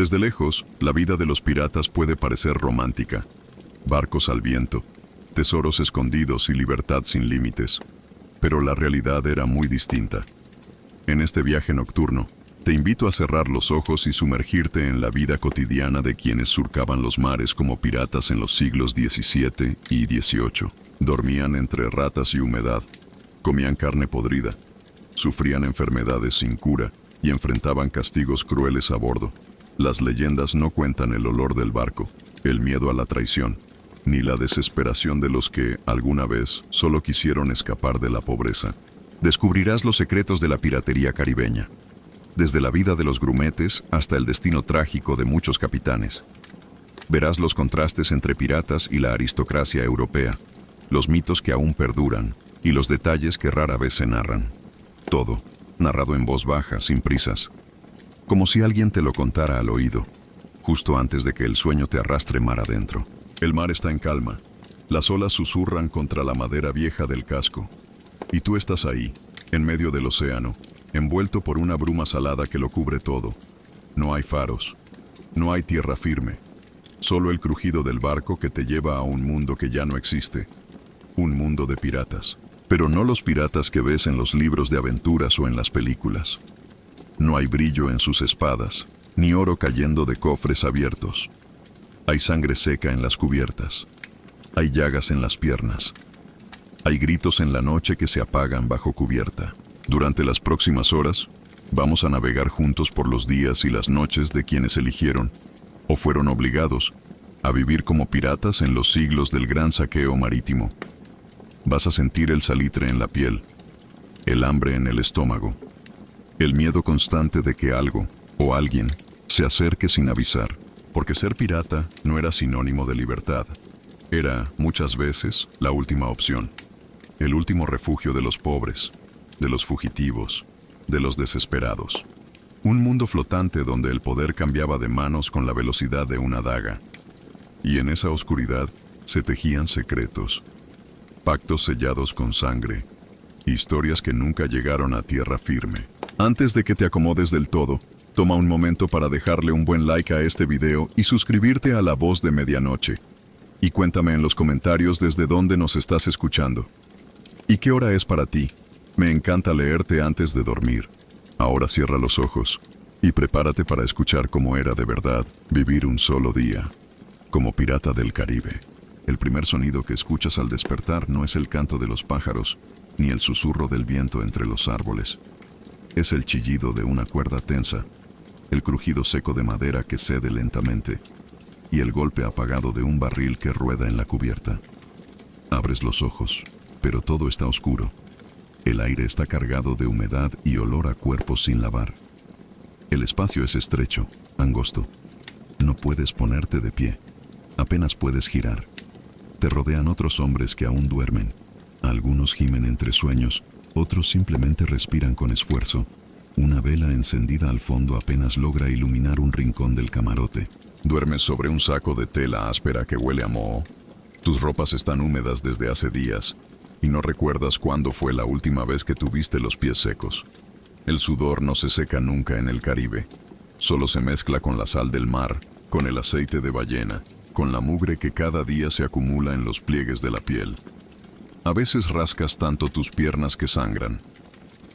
Desde lejos, la vida de los piratas puede parecer romántica. Barcos al viento, tesoros escondidos y libertad sin límites. Pero la realidad era muy distinta. En este viaje nocturno, te invito a cerrar los ojos y sumergirte en la vida cotidiana de quienes surcaban los mares como piratas en los siglos XVII y XVIII. Dormían entre ratas y humedad, comían carne podrida, sufrían enfermedades sin cura y enfrentaban castigos crueles a bordo. Las leyendas no cuentan el olor del barco, el miedo a la traición, ni la desesperación de los que, alguna vez, solo quisieron escapar de la pobreza. Descubrirás los secretos de la piratería caribeña, desde la vida de los grumetes hasta el destino trágico de muchos capitanes. Verás los contrastes entre piratas y la aristocracia europea, los mitos que aún perduran y los detalles que rara vez se narran. Todo, narrado en voz baja, sin prisas, como si alguien te lo contara al oído, justo antes de que el sueño te arrastre mar adentro. El mar está en calma, las olas susurran contra la madera vieja del casco, y tú estás ahí, en medio del océano, envuelto por una bruma salada que lo cubre todo. No hay faros, no hay tierra firme, solo el crujido del barco que te lleva a un mundo que ya no existe, un mundo de piratas. Pero no los piratas que ves en los libros de aventuras o en las películas. No hay brillo en sus espadas, ni oro cayendo de cofres abiertos. Hay sangre seca en las cubiertas. Hay llagas en las piernas. Hay gritos en la noche que se apagan bajo cubierta. Durante las próximas horas, vamos a navegar juntos por los días y las noches de quienes eligieron, o fueron obligados, a vivir como piratas en los siglos del gran saqueo marítimo. Vas a sentir el salitre en la piel, el hambre en el estómago, el miedo constante de que algo o alguien se acerque sin avisar, porque ser pirata no era sinónimo de libertad. Era, muchas veces, la última opción, el último refugio de los pobres, de los fugitivos, de los desesperados. Un mundo flotante donde el poder cambiaba de manos con la velocidad de una daga. Y en esa oscuridad se tejían secretos, pactos sellados con sangre, historias que nunca llegaron a tierra firme. Antes de que te acomodes del todo, toma un momento para dejarle un buen like a este video y suscribirte a La Voz de Medianoche. Y cuéntame en los comentarios desde dónde nos estás escuchando. ¿Y qué hora es para ti? Me encanta leerte antes de dormir. Ahora cierra los ojos y prepárate para escuchar cómo era de verdad vivir un solo día como pirata del Caribe. El primer sonido que escuchas al despertar no es el canto de los pájaros, ni el susurro del viento entre los árboles. Es el chillido de una cuerda tensa, el crujido seco de madera que cede lentamente, y el golpe apagado de un barril que rueda en la cubierta. Abres los ojos, pero todo está oscuro. El aire está cargado de humedad y olor a cuerpos sin lavar. El espacio es estrecho, angosto. No puedes ponerte de pie, apenas puedes girar. Te rodean otros hombres que aún duermen. Algunos gimen entre sueños, otros simplemente respiran con esfuerzo. Una vela encendida al fondo apenas logra iluminar un rincón del camarote. Duermes sobre un saco de tela áspera que huele a moho. Tus ropas están húmedas desde hace días, y no recuerdas cuándo fue la última vez que tuviste los pies secos. El sudor no se seca nunca en el Caribe. Solo se mezcla con la sal del mar, con el aceite de ballena, con la mugre que cada día se acumula en los pliegues de la piel. A veces rascas tanto tus piernas que sangran,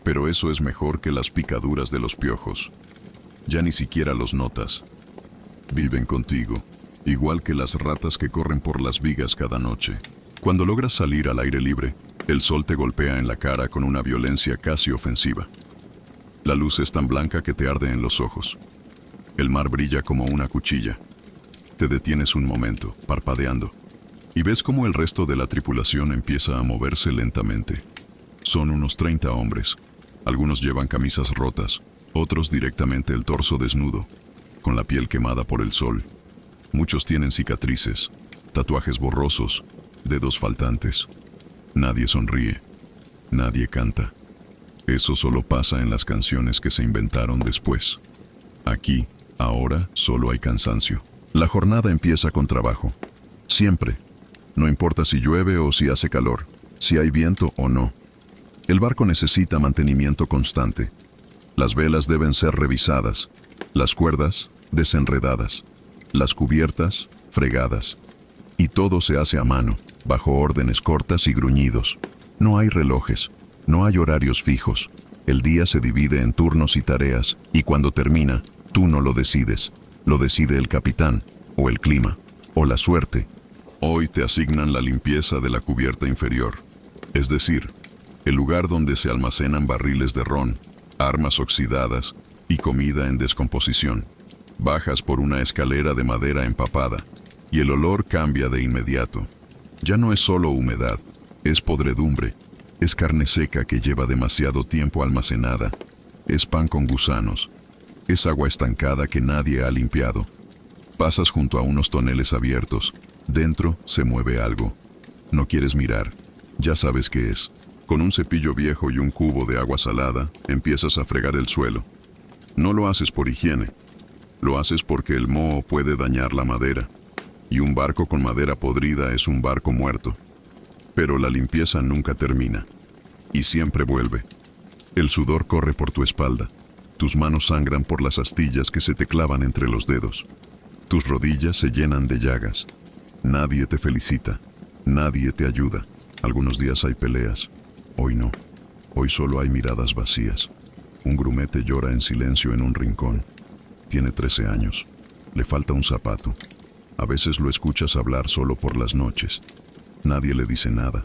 pero eso es mejor que las picaduras de los piojos. Ya ni siquiera los notas. Viven contigo, igual que las ratas que corren por las vigas cada noche. Cuando logras salir al aire libre, el sol te golpea en la cara con una violencia casi ofensiva. La luz es tan blanca que te arde en los ojos. El mar brilla como una cuchilla. Te detienes un momento, parpadeando, y ves cómo el resto de la tripulación empieza a moverse lentamente. Son unos 30 hombres. Algunos llevan camisas rotas, otros directamente el torso desnudo, con la piel quemada por el sol. Muchos tienen cicatrices, tatuajes borrosos, dedos faltantes. Nadie sonríe, nadie canta. Eso solo pasa en las canciones que se inventaron después. Aquí, ahora, solo hay cansancio. La jornada empieza con trabajo. Siempre. No importa si llueve o si hace calor, si hay viento o no. El barco necesita mantenimiento constante. Las velas deben ser revisadas, las cuerdas, desenredadas, las cubiertas, fregadas. Y todo se hace a mano, bajo órdenes cortas y gruñidos. No hay relojes, no hay horarios fijos. El día se divide en turnos y tareas, y cuando termina, tú no lo decides. Lo decide el capitán, o el clima, o la suerte. Hoy te asignan la limpieza de la cubierta inferior, es decir, el lugar donde se almacenan barriles de ron, armas oxidadas y comida en descomposición. Bajas por una escalera de madera empapada, y el olor cambia de inmediato. Ya no es solo humedad, es podredumbre, es carne seca que lleva demasiado tiempo almacenada, es pan con gusanos, es agua estancada que nadie ha limpiado. Pasas junto a unos toneles abiertos, dentro se mueve algo. No quieres mirar, ya sabes qué es. Con un cepillo viejo y un cubo de agua salada, empiezas a fregar el suelo. No lo haces por higiene, lo haces porque el moho puede dañar la madera. Y un barco con madera podrida es un barco muerto. Pero la limpieza nunca termina. Y siempre vuelve. El sudor corre por tu espalda. Tus manos sangran por las astillas que se te clavan entre los dedos. Tus rodillas se llenan de llagas. Nadie te felicita. Nadie te ayuda. Algunos días hay peleas. Hoy no. Hoy solo hay miradas vacías. Un grumete llora en silencio en un rincón. Tiene 13 años. Le falta un zapato. A veces lo escuchas hablar solo por las noches. Nadie le dice nada.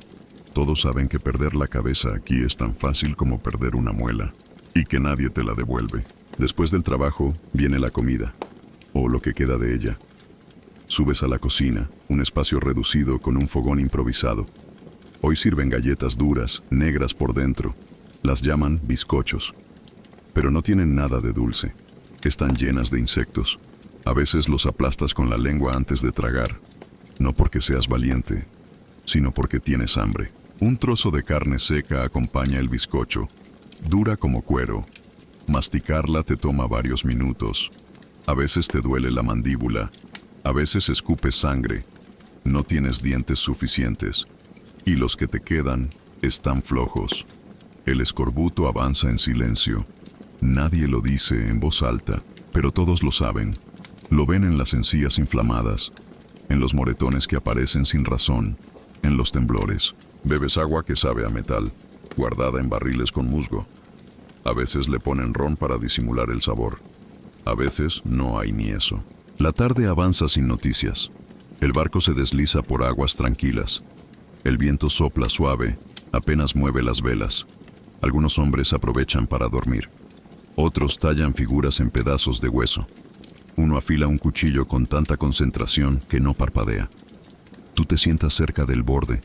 Todos saben que perder la cabeza aquí es tan fácil como perder una muela, y que nadie te la devuelve. Después del trabajo viene la comida, o lo que queda de ella. Subes a la cocina, un espacio reducido con un fogón improvisado. Hoy sirven galletas duras, negras por dentro. Las llaman bizcochos. Pero no tienen nada de dulce. Están llenas de insectos. A veces los aplastas con la lengua antes de tragar, no porque seas valiente, sino porque tienes hambre. Un trozo de carne seca acompaña el bizcocho, dura como cuero. Masticarla te toma varios minutos. A veces te duele la mandíbula, a veces escupes sangre. No tienes dientes suficientes, y los que te quedan están flojos. El escorbuto avanza en silencio. Nadie lo dice en voz alta, pero todos lo saben. Lo ven en las encías inflamadas, en los moretones que aparecen sin razón, en los temblores. Bebes agua que sabe a metal, guardada en barriles con musgo. A veces le ponen ron para disimular el sabor. A veces no hay ni eso. La tarde avanza sin noticias. El barco se desliza por aguas tranquilas. El viento sopla suave, apenas mueve las velas. Algunos hombres aprovechan para dormir. Otros tallan figuras en pedazos de hueso. Uno afila un cuchillo con tanta concentración que no parpadea. Tú te sientas cerca del borde,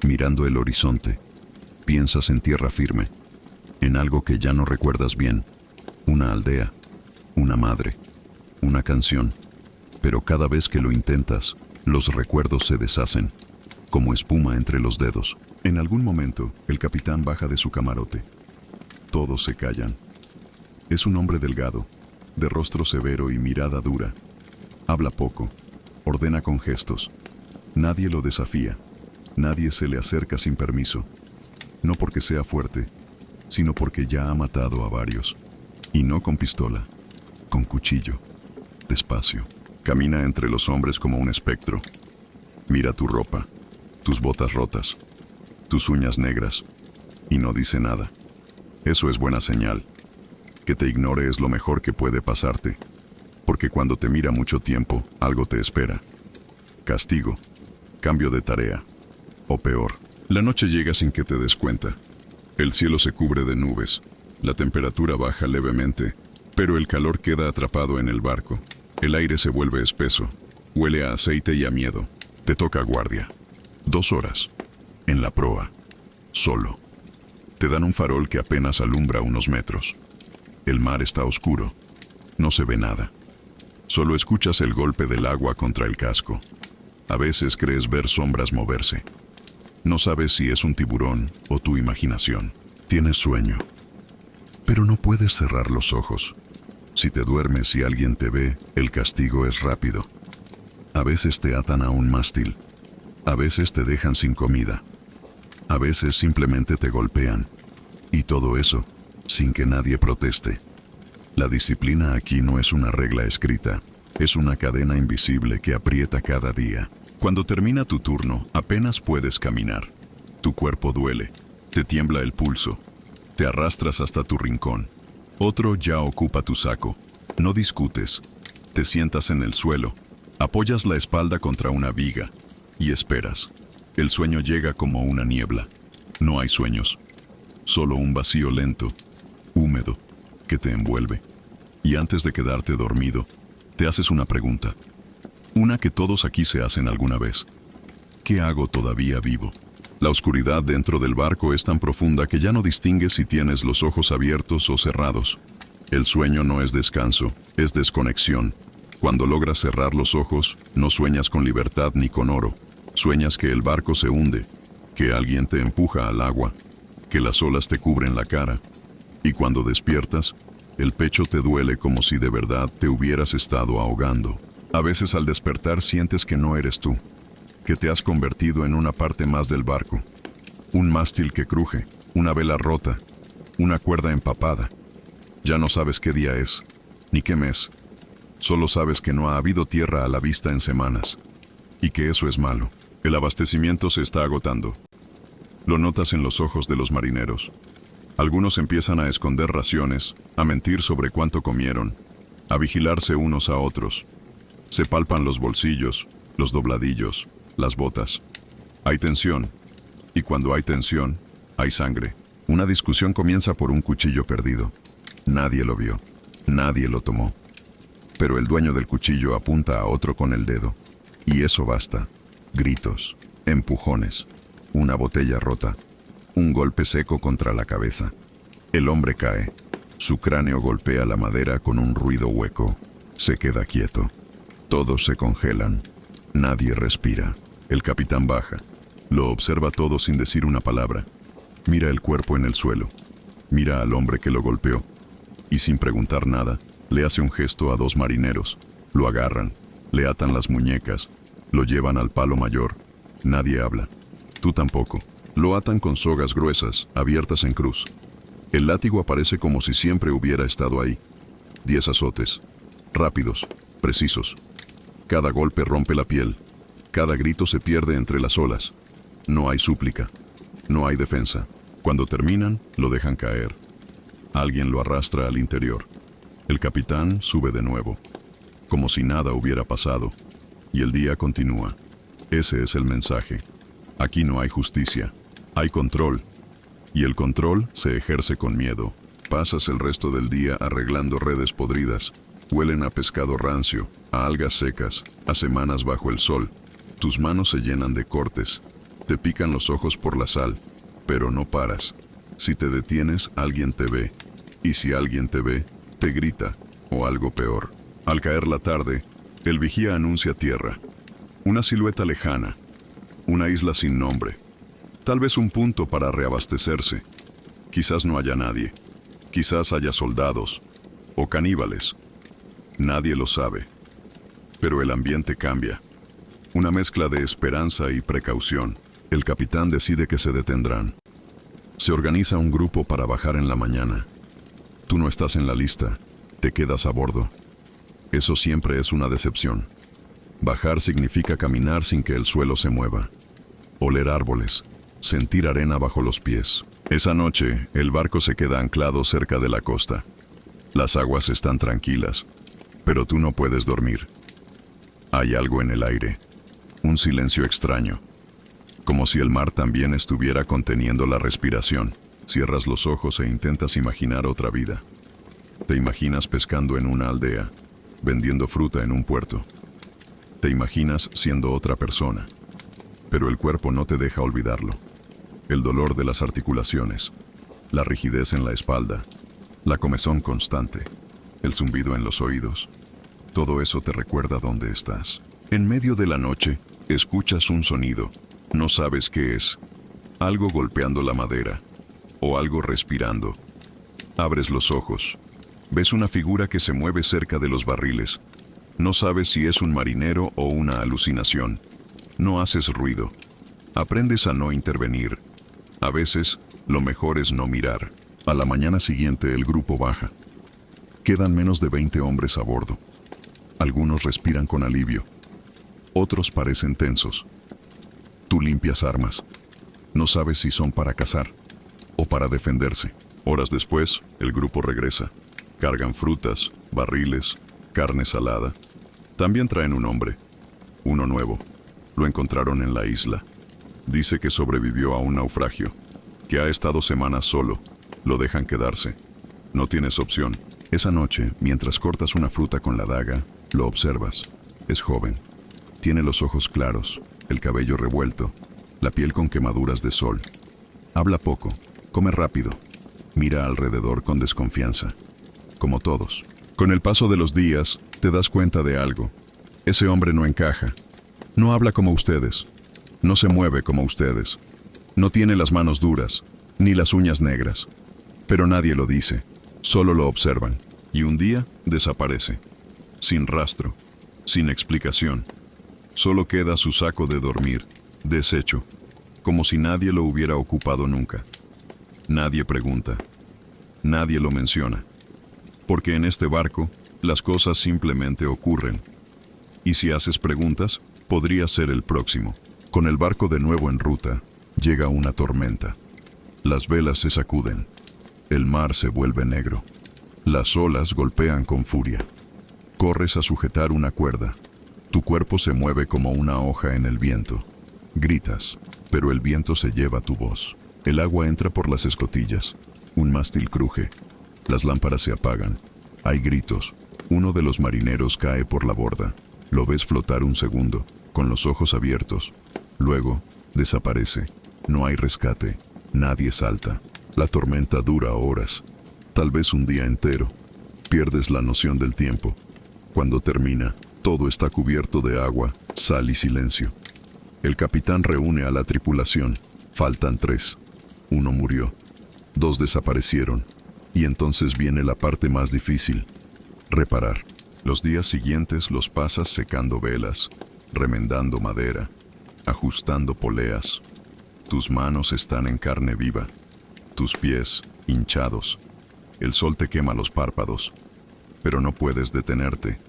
mirando el horizonte. Piensas en tierra firme, en algo que ya no recuerdas bien. Una aldea, una madre, una canción. Pero cada vez que lo intentas, los recuerdos se deshacen, como espuma entre los dedos. En algún momento, el capitán baja de su camarote. Todos se callan. Es un hombre delgado, de rostro severo y mirada dura. Habla poco, ordena con gestos. Nadie lo desafía, nadie se le acerca sin permiso. No porque sea fuerte, sino porque ya ha matado a varios. Y no con pistola, con cuchillo, despacio. Camina entre los hombres como un espectro. Mira tu ropa, tus botas rotas, tus uñas negras, y no dice nada. Eso es buena señal. Que te ignore es lo mejor que puede pasarte, porque cuando te mira mucho tiempo, algo te espera. Castigo, cambio de tarea, o peor. La noche llega sin que te des cuenta. El cielo se cubre de nubes, la temperatura baja levemente, pero el calor queda atrapado en el barco. El aire se vuelve espeso, huele a aceite y a miedo. Te toca guardia. 2 horas, en la proa, solo. Te dan un farol que apenas alumbra unos metros. El mar está oscuro. No se ve nada. Solo escuchas el golpe del agua contra el casco. A veces crees ver sombras moverse. No sabes si es un tiburón o tu imaginación. Tienes sueño. Pero no puedes cerrar los ojos. Si te duermes y alguien te ve, el castigo es rápido. A veces te atan a un mástil. A veces te dejan sin comida. A veces simplemente te golpean. Y todo eso sin que nadie proteste. La disciplina aquí no es una regla escrita, es una cadena invisible que aprieta cada día. Cuando termina tu turno, apenas puedes caminar. Tu cuerpo duele, te tiembla el pulso, te arrastras hasta tu rincón. Otro ya ocupa tu saco. No discutes, te sientas en el suelo, apoyas la espalda contra una viga y esperas. El sueño llega como una niebla. No hay sueños, solo un vacío lento, húmedo, que te envuelve. Y antes de quedarte dormido, te haces una pregunta. Una que todos aquí se hacen alguna vez. ¿Qué hago todavía vivo? La oscuridad dentro del barco es tan profunda que ya no distingues si tienes los ojos abiertos o cerrados. El sueño no es descanso, es desconexión. Cuando logras cerrar los ojos, no sueñas con libertad ni con oro. Sueñas que el barco se hunde, que alguien te empuja al agua, que las olas te cubren la cara. Y cuando despiertas, el pecho te duele como si de verdad te hubieras estado ahogando. A veces al despertar sientes que no eres tú, que te has convertido en una parte más del barco. Un mástil que cruje, una vela rota, una cuerda empapada. Ya no sabes qué día es, ni qué mes. Solo sabes que no ha habido tierra a la vista en semanas, y que eso es malo. El abastecimiento se está agotando. Lo notas en los ojos de los marineros. Algunos empiezan a esconder raciones, a mentir sobre cuánto comieron, a vigilarse unos a otros. Se palpan los bolsillos, los dobladillos, las botas. Hay tensión, y cuando hay tensión, hay sangre. Una discusión comienza por un cuchillo perdido. Nadie lo vio, nadie lo tomó. Pero el dueño del cuchillo apunta a otro con el dedo. Y eso basta. Gritos, empujones, una botella rota, un golpe seco contra la cabeza. El hombre cae. Su cráneo golpea la madera con un ruido hueco. Se queda quieto. Todos se congelan. Nadie respira. El capitán baja. Lo observa todo sin decir una palabra. Mira el cuerpo en el suelo. Mira al hombre que lo golpeó. Y sin preguntar nada, le hace un gesto a dos marineros. Lo agarran, le atan las muñecas, lo llevan al palo mayor. Nadie habla. Tú tampoco. Lo atan con sogas gruesas, abiertas en cruz. El látigo aparece como si siempre hubiera estado ahí. 10 azotes. Rápidos, precisos. Cada golpe rompe la piel. Cada grito se pierde entre las olas. No hay súplica. No hay defensa. Cuando terminan, lo dejan caer. Alguien lo arrastra al interior. El capitán sube de nuevo, como si nada hubiera pasado. Y el día continúa. Ese es el mensaje. Aquí no hay justicia. Hay control. Y el control se ejerce con miedo. Pasas el resto del día arreglando redes podridas. Huelen a pescado rancio, a algas secas, a semanas bajo el sol. Tus manos se llenan de cortes. Te pican los ojos por la sal. Pero no paras. Si te detienes, alguien te ve. Y si alguien te ve, te grita, o algo peor. Al caer la tarde, el vigía anuncia tierra. Una silueta lejana. Una isla sin nombre. Tal vez un punto para reabastecerse. Quizás no haya nadie. Quizás haya soldados. O caníbales. Nadie lo sabe. Pero el ambiente cambia. Una mezcla de esperanza y precaución. El capitán decide que se detendrán. Se organiza un grupo para bajar en la mañana. Tú no estás en la lista. Te quedas a bordo. Eso siempre es una decepción. Bajar significa caminar sin que el suelo se mueva. Oler árboles. Sentir arena bajo los pies. Esa noche, el barco se queda anclado cerca de la costa. Las aguas están tranquilas, pero tú no puedes dormir. Hay algo en el aire. Un silencio extraño. Como si el mar también estuviera conteniendo la respiración. Cierras los ojos e intentas imaginar otra vida. Te imaginas pescando en una aldea, vendiendo fruta en un puerto. Te imaginas siendo otra persona. Pero el cuerpo no te deja olvidarlo. El dolor de las articulaciones, la rigidez en la espalda, la comezón constante, el zumbido en los oídos. Todo eso te recuerda dónde estás. En medio de la noche, escuchas un sonido. No sabes qué es. Algo golpeando la madera. O algo respirando. Abres los ojos. Ves una figura que se mueve cerca de los barriles. No sabes si es un marinero o una alucinación. No haces ruido. Aprendes a no intervenir. A veces, lo mejor es no mirar. A la mañana siguiente el grupo baja. Quedan menos de 20 hombres a bordo. Algunos respiran con alivio. Otros parecen tensos. Tú limpias armas. No sabes si son para cazar o para defenderse. Horas después, el grupo regresa. Cargan frutas, barriles, carne salada. También traen un hombre. Uno nuevo. Lo encontraron en la isla. Dice que sobrevivió a un naufragio, que ha estado semanas solo. Lo dejan quedarse. No tienes opción. Esa noche, mientras cortas una fruta con la daga, lo observas. Es joven. Tiene los ojos claros, el cabello revuelto, la piel con quemaduras de sol. Habla poco, come rápido, mira alrededor con desconfianza. Como todos. Con el paso de los días, te das cuenta de algo. Ese hombre no encaja. No habla como ustedes. No se mueve como ustedes. No tiene las manos duras, ni las uñas negras. Pero nadie lo dice. Solo lo observan. Y un día desaparece. Sin rastro. Sin explicación. Solo queda su saco de dormir, deshecho. Como si nadie lo hubiera ocupado nunca. Nadie pregunta. Nadie lo menciona. Porque en este barco, las cosas simplemente ocurren. Y si haces preguntas, podría ser el próximo. Con el barco de nuevo en ruta, llega una tormenta. Las velas se sacuden. El mar se vuelve negro. Las olas golpean con furia. Corres a sujetar una cuerda. Tu cuerpo se mueve como una hoja en el viento. Gritas, pero el viento se lleva tu voz. El agua entra por las escotillas. Un mástil cruje. Las lámparas se apagan. Hay gritos. Uno de los marineros cae por la borda. Lo ves flotar un segundo, con los ojos abiertos. Luego, desaparece. No hay rescate. Nadie salta. La tormenta dura horas, tal vez un día entero. Pierdes la noción del tiempo. Cuando termina, todo está cubierto de agua, sal y silencio. El capitán reúne a la tripulación. Faltan 3. 1 murió. 2 desaparecieron. Y entonces viene la parte más difícil. Reparar. Los días siguientes los pasas secando velas, remendando madera, ajustando poleas. Tus manos están en carne viva. Tus pies, hinchados. El sol te quema los párpados. Pero no puedes detenerte.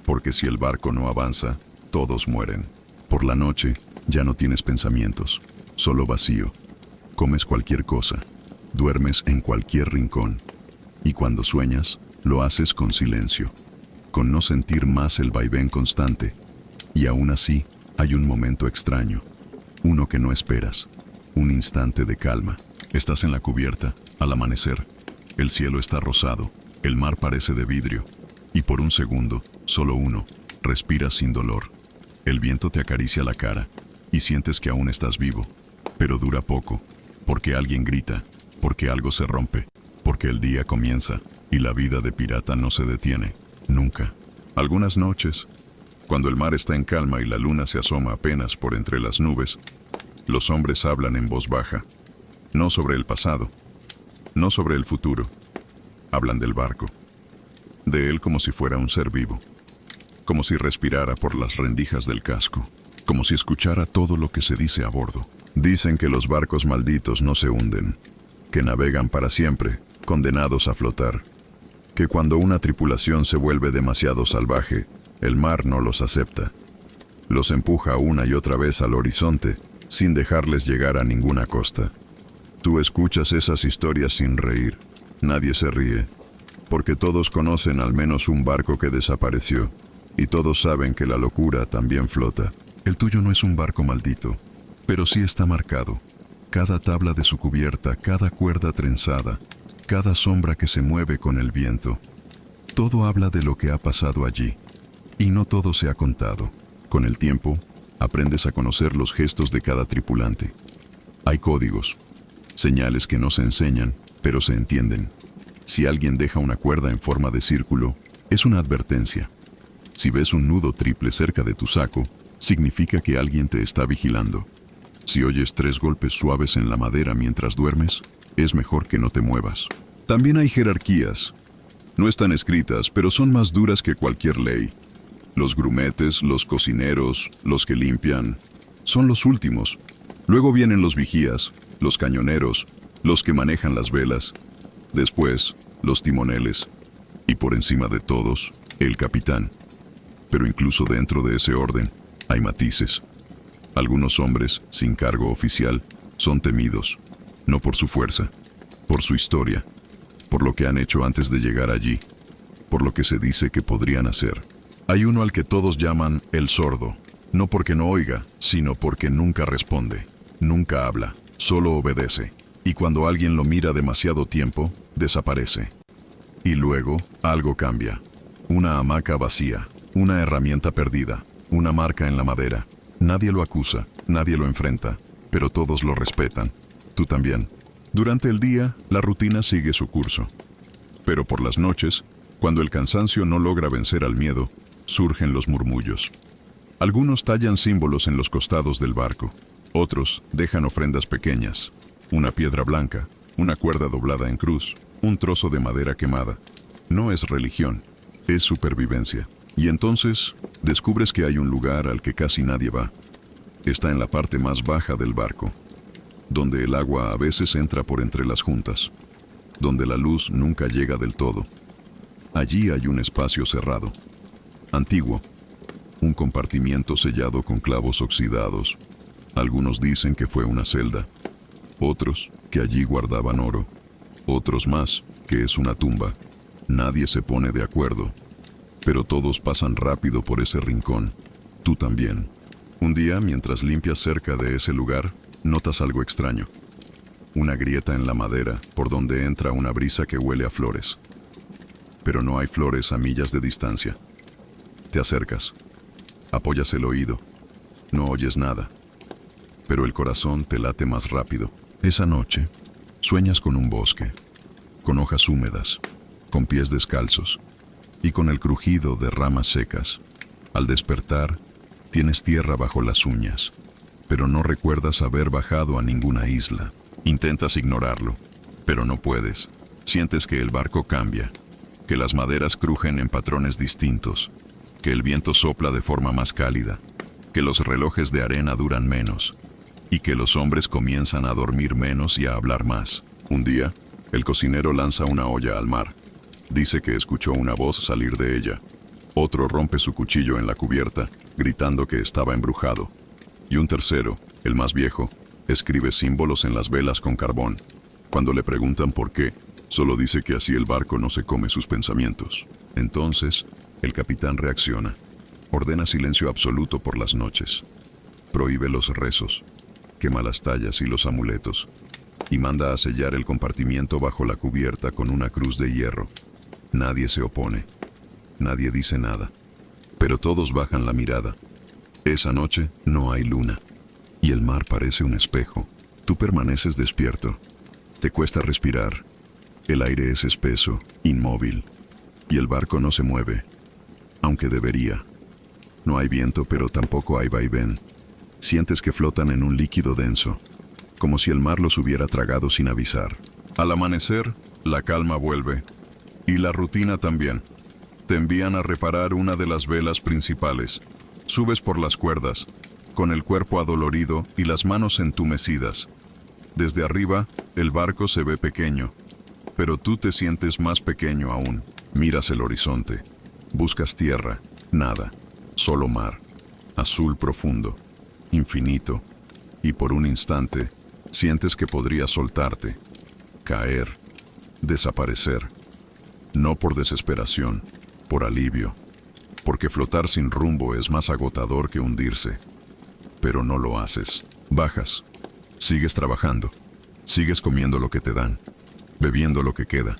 Porque si el barco no avanza, todos mueren. Por la noche, ya no tienes pensamientos. Solo vacío. Comes cualquier cosa. Duermes en cualquier rincón. Y cuando sueñas, lo haces con silencio. Con no sentir más el vaivén constante. Y aún así, hay un momento extraño. Uno que no esperas. Un instante de calma. Estás en la cubierta, al amanecer. El cielo está rosado, el mar parece de vidrio. Y por un segundo, solo uno, respiras sin dolor. El viento te acaricia la cara, y sientes que aún estás vivo. Pero dura poco, porque alguien grita, porque algo se rompe, porque el día comienza, y la vida de pirata no se detiene, nunca. Algunas noches, cuando el mar está en calma y la luna se asoma apenas por entre las nubes, los hombres hablan en voz baja. No sobre el pasado, no sobre el futuro. Hablan del barco, de él como si fuera un ser vivo, como si respirara por las rendijas del casco, como si escuchara todo lo que se dice a bordo. Dicen que los barcos malditos no se hunden, que navegan para siempre, condenados a flotar, que cuando una tripulación se vuelve demasiado salvaje, el mar no los acepta. Los empuja una y otra vez al horizonte, sin dejarles llegar a ninguna costa. Tú escuchas esas historias sin reír. Nadie se ríe, porque todos conocen al menos un barco que desapareció, y todos saben que la locura también flota. El tuyo no es un barco maldito, pero sí está marcado. Cada tabla de su cubierta, cada cuerda trenzada, cada sombra que se mueve con el viento. Todo habla de lo que ha pasado allí, y no todo se ha contado. Con el tiempo, aprendes a conocer los gestos de cada tripulante. Hay códigos, señales que no se enseñan, pero se entienden. Si alguien deja una cuerda en forma de círculo, es una advertencia. Si ves un nudo triple cerca de tu saco, significa que alguien te está vigilando. Si oyes 3 golpes suaves en la madera mientras duermes, es mejor que no te muevas. También hay jerarquías. No están escritas, pero son más duras que cualquier ley. Los grumetes, los cocineros, los que limpian, son los últimos. Luego vienen los vigías, los cañoneros, los que manejan las velas. Después, los timoneles. Y por encima de todos, el capitán. Pero incluso dentro de ese orden, hay matices. Algunos hombres, sin cargo oficial, son temidos, no por su fuerza, por su historia, por lo que han hecho antes de llegar allí, por lo que se dice que podrían hacer. Hay uno al que todos llaman el sordo, no porque no oiga, sino porque nunca responde, nunca habla, solo obedece. Y cuando alguien lo mira demasiado tiempo, desaparece. Y luego, algo cambia. Una hamaca vacía, una herramienta perdida, una marca en la madera. Nadie lo acusa, nadie lo enfrenta, pero todos lo respetan. Tú también. Durante el día, la rutina sigue su curso. Pero por las noches, cuando el cansancio no logra vencer al miedo, surgen los murmullos. Algunos tallan símbolos en los costados del barco. Otros dejan ofrendas pequeñas. Una piedra blanca, una cuerda doblada en cruz, un trozo de madera quemada. No es religión, es supervivencia. Y entonces, descubres que hay un lugar al que casi nadie va. Está en la parte más baja del barco, donde el agua a veces entra por entre las juntas, donde la luz nunca llega del todo. Allí hay un espacio cerrado, antiguo, un compartimiento sellado con clavos oxidados. Algunos dicen que fue una celda, otros que allí guardaban oro, otros más que es una tumba. Nadie se pone de acuerdo, pero todos pasan rápido por ese rincón. Tú también. Un día, mientras limpias cerca de ese lugar, notas algo extraño. Una grieta en la madera por donde entra una brisa que huele a flores. Pero no hay flores a millas de distancia. Te acercas. Apoyas el oído. No oyes nada. Pero el corazón te late más rápido. Esa noche, sueñas con un bosque, con hojas húmedas, con pies descalzos y con el crujido de ramas secas. Al despertar, tienes tierra bajo las uñas, pero no recuerdas haber bajado a ninguna isla. Intentas ignorarlo, pero no puedes. Sientes que el barco cambia, que las maderas crujen en patrones distintos, que el viento sopla de forma más cálida, que los relojes de arena duran menos, y que los hombres comienzan a dormir menos y a hablar más. Un día, el cocinero lanza una olla al mar. Dice que escuchó una voz salir de ella. Otro rompe su cuchillo en la cubierta, gritando que estaba embrujado. Y un tercero, el más viejo, escribe símbolos en las velas con carbón. Cuando le preguntan por qué, solo dice que así el barco no se come sus pensamientos. Entonces, el capitán reacciona. Ordena silencio absoluto por las noches. Prohíbe los rezos. Quema las tallas y los amuletos. Y manda a sellar el compartimiento bajo la cubierta con una cruz de hierro. Nadie se opone. Nadie dice nada. Pero todos bajan la mirada. Esa noche no hay luna. Y el mar parece un espejo. Tú permaneces despierto. Te cuesta respirar. El aire es espeso, inmóvil. Y el barco no se mueve. Aunque debería. No hay viento, pero tampoco hay vaivén. Sientes que flotan en un líquido denso, como si el mar los hubiera tragado sin avisar. Al amanecer, la calma vuelve. Y la rutina también. Te envían a reparar una de las velas principales. Subes por las cuerdas, con el cuerpo adolorido y las manos entumecidas. Desde arriba, el barco se ve pequeño, pero tú te sientes más pequeño aún. Miras el horizonte. Buscas tierra. Nada. Solo mar. Azul profundo. Infinito. Y por un instante, sientes que podrías soltarte. Caer. Desaparecer. No por desesperación, por alivio. Porque flotar sin rumbo es más agotador que hundirse. Pero no lo haces. Bajas. Sigues trabajando. Sigues comiendo lo que te dan. Bebiendo lo que queda.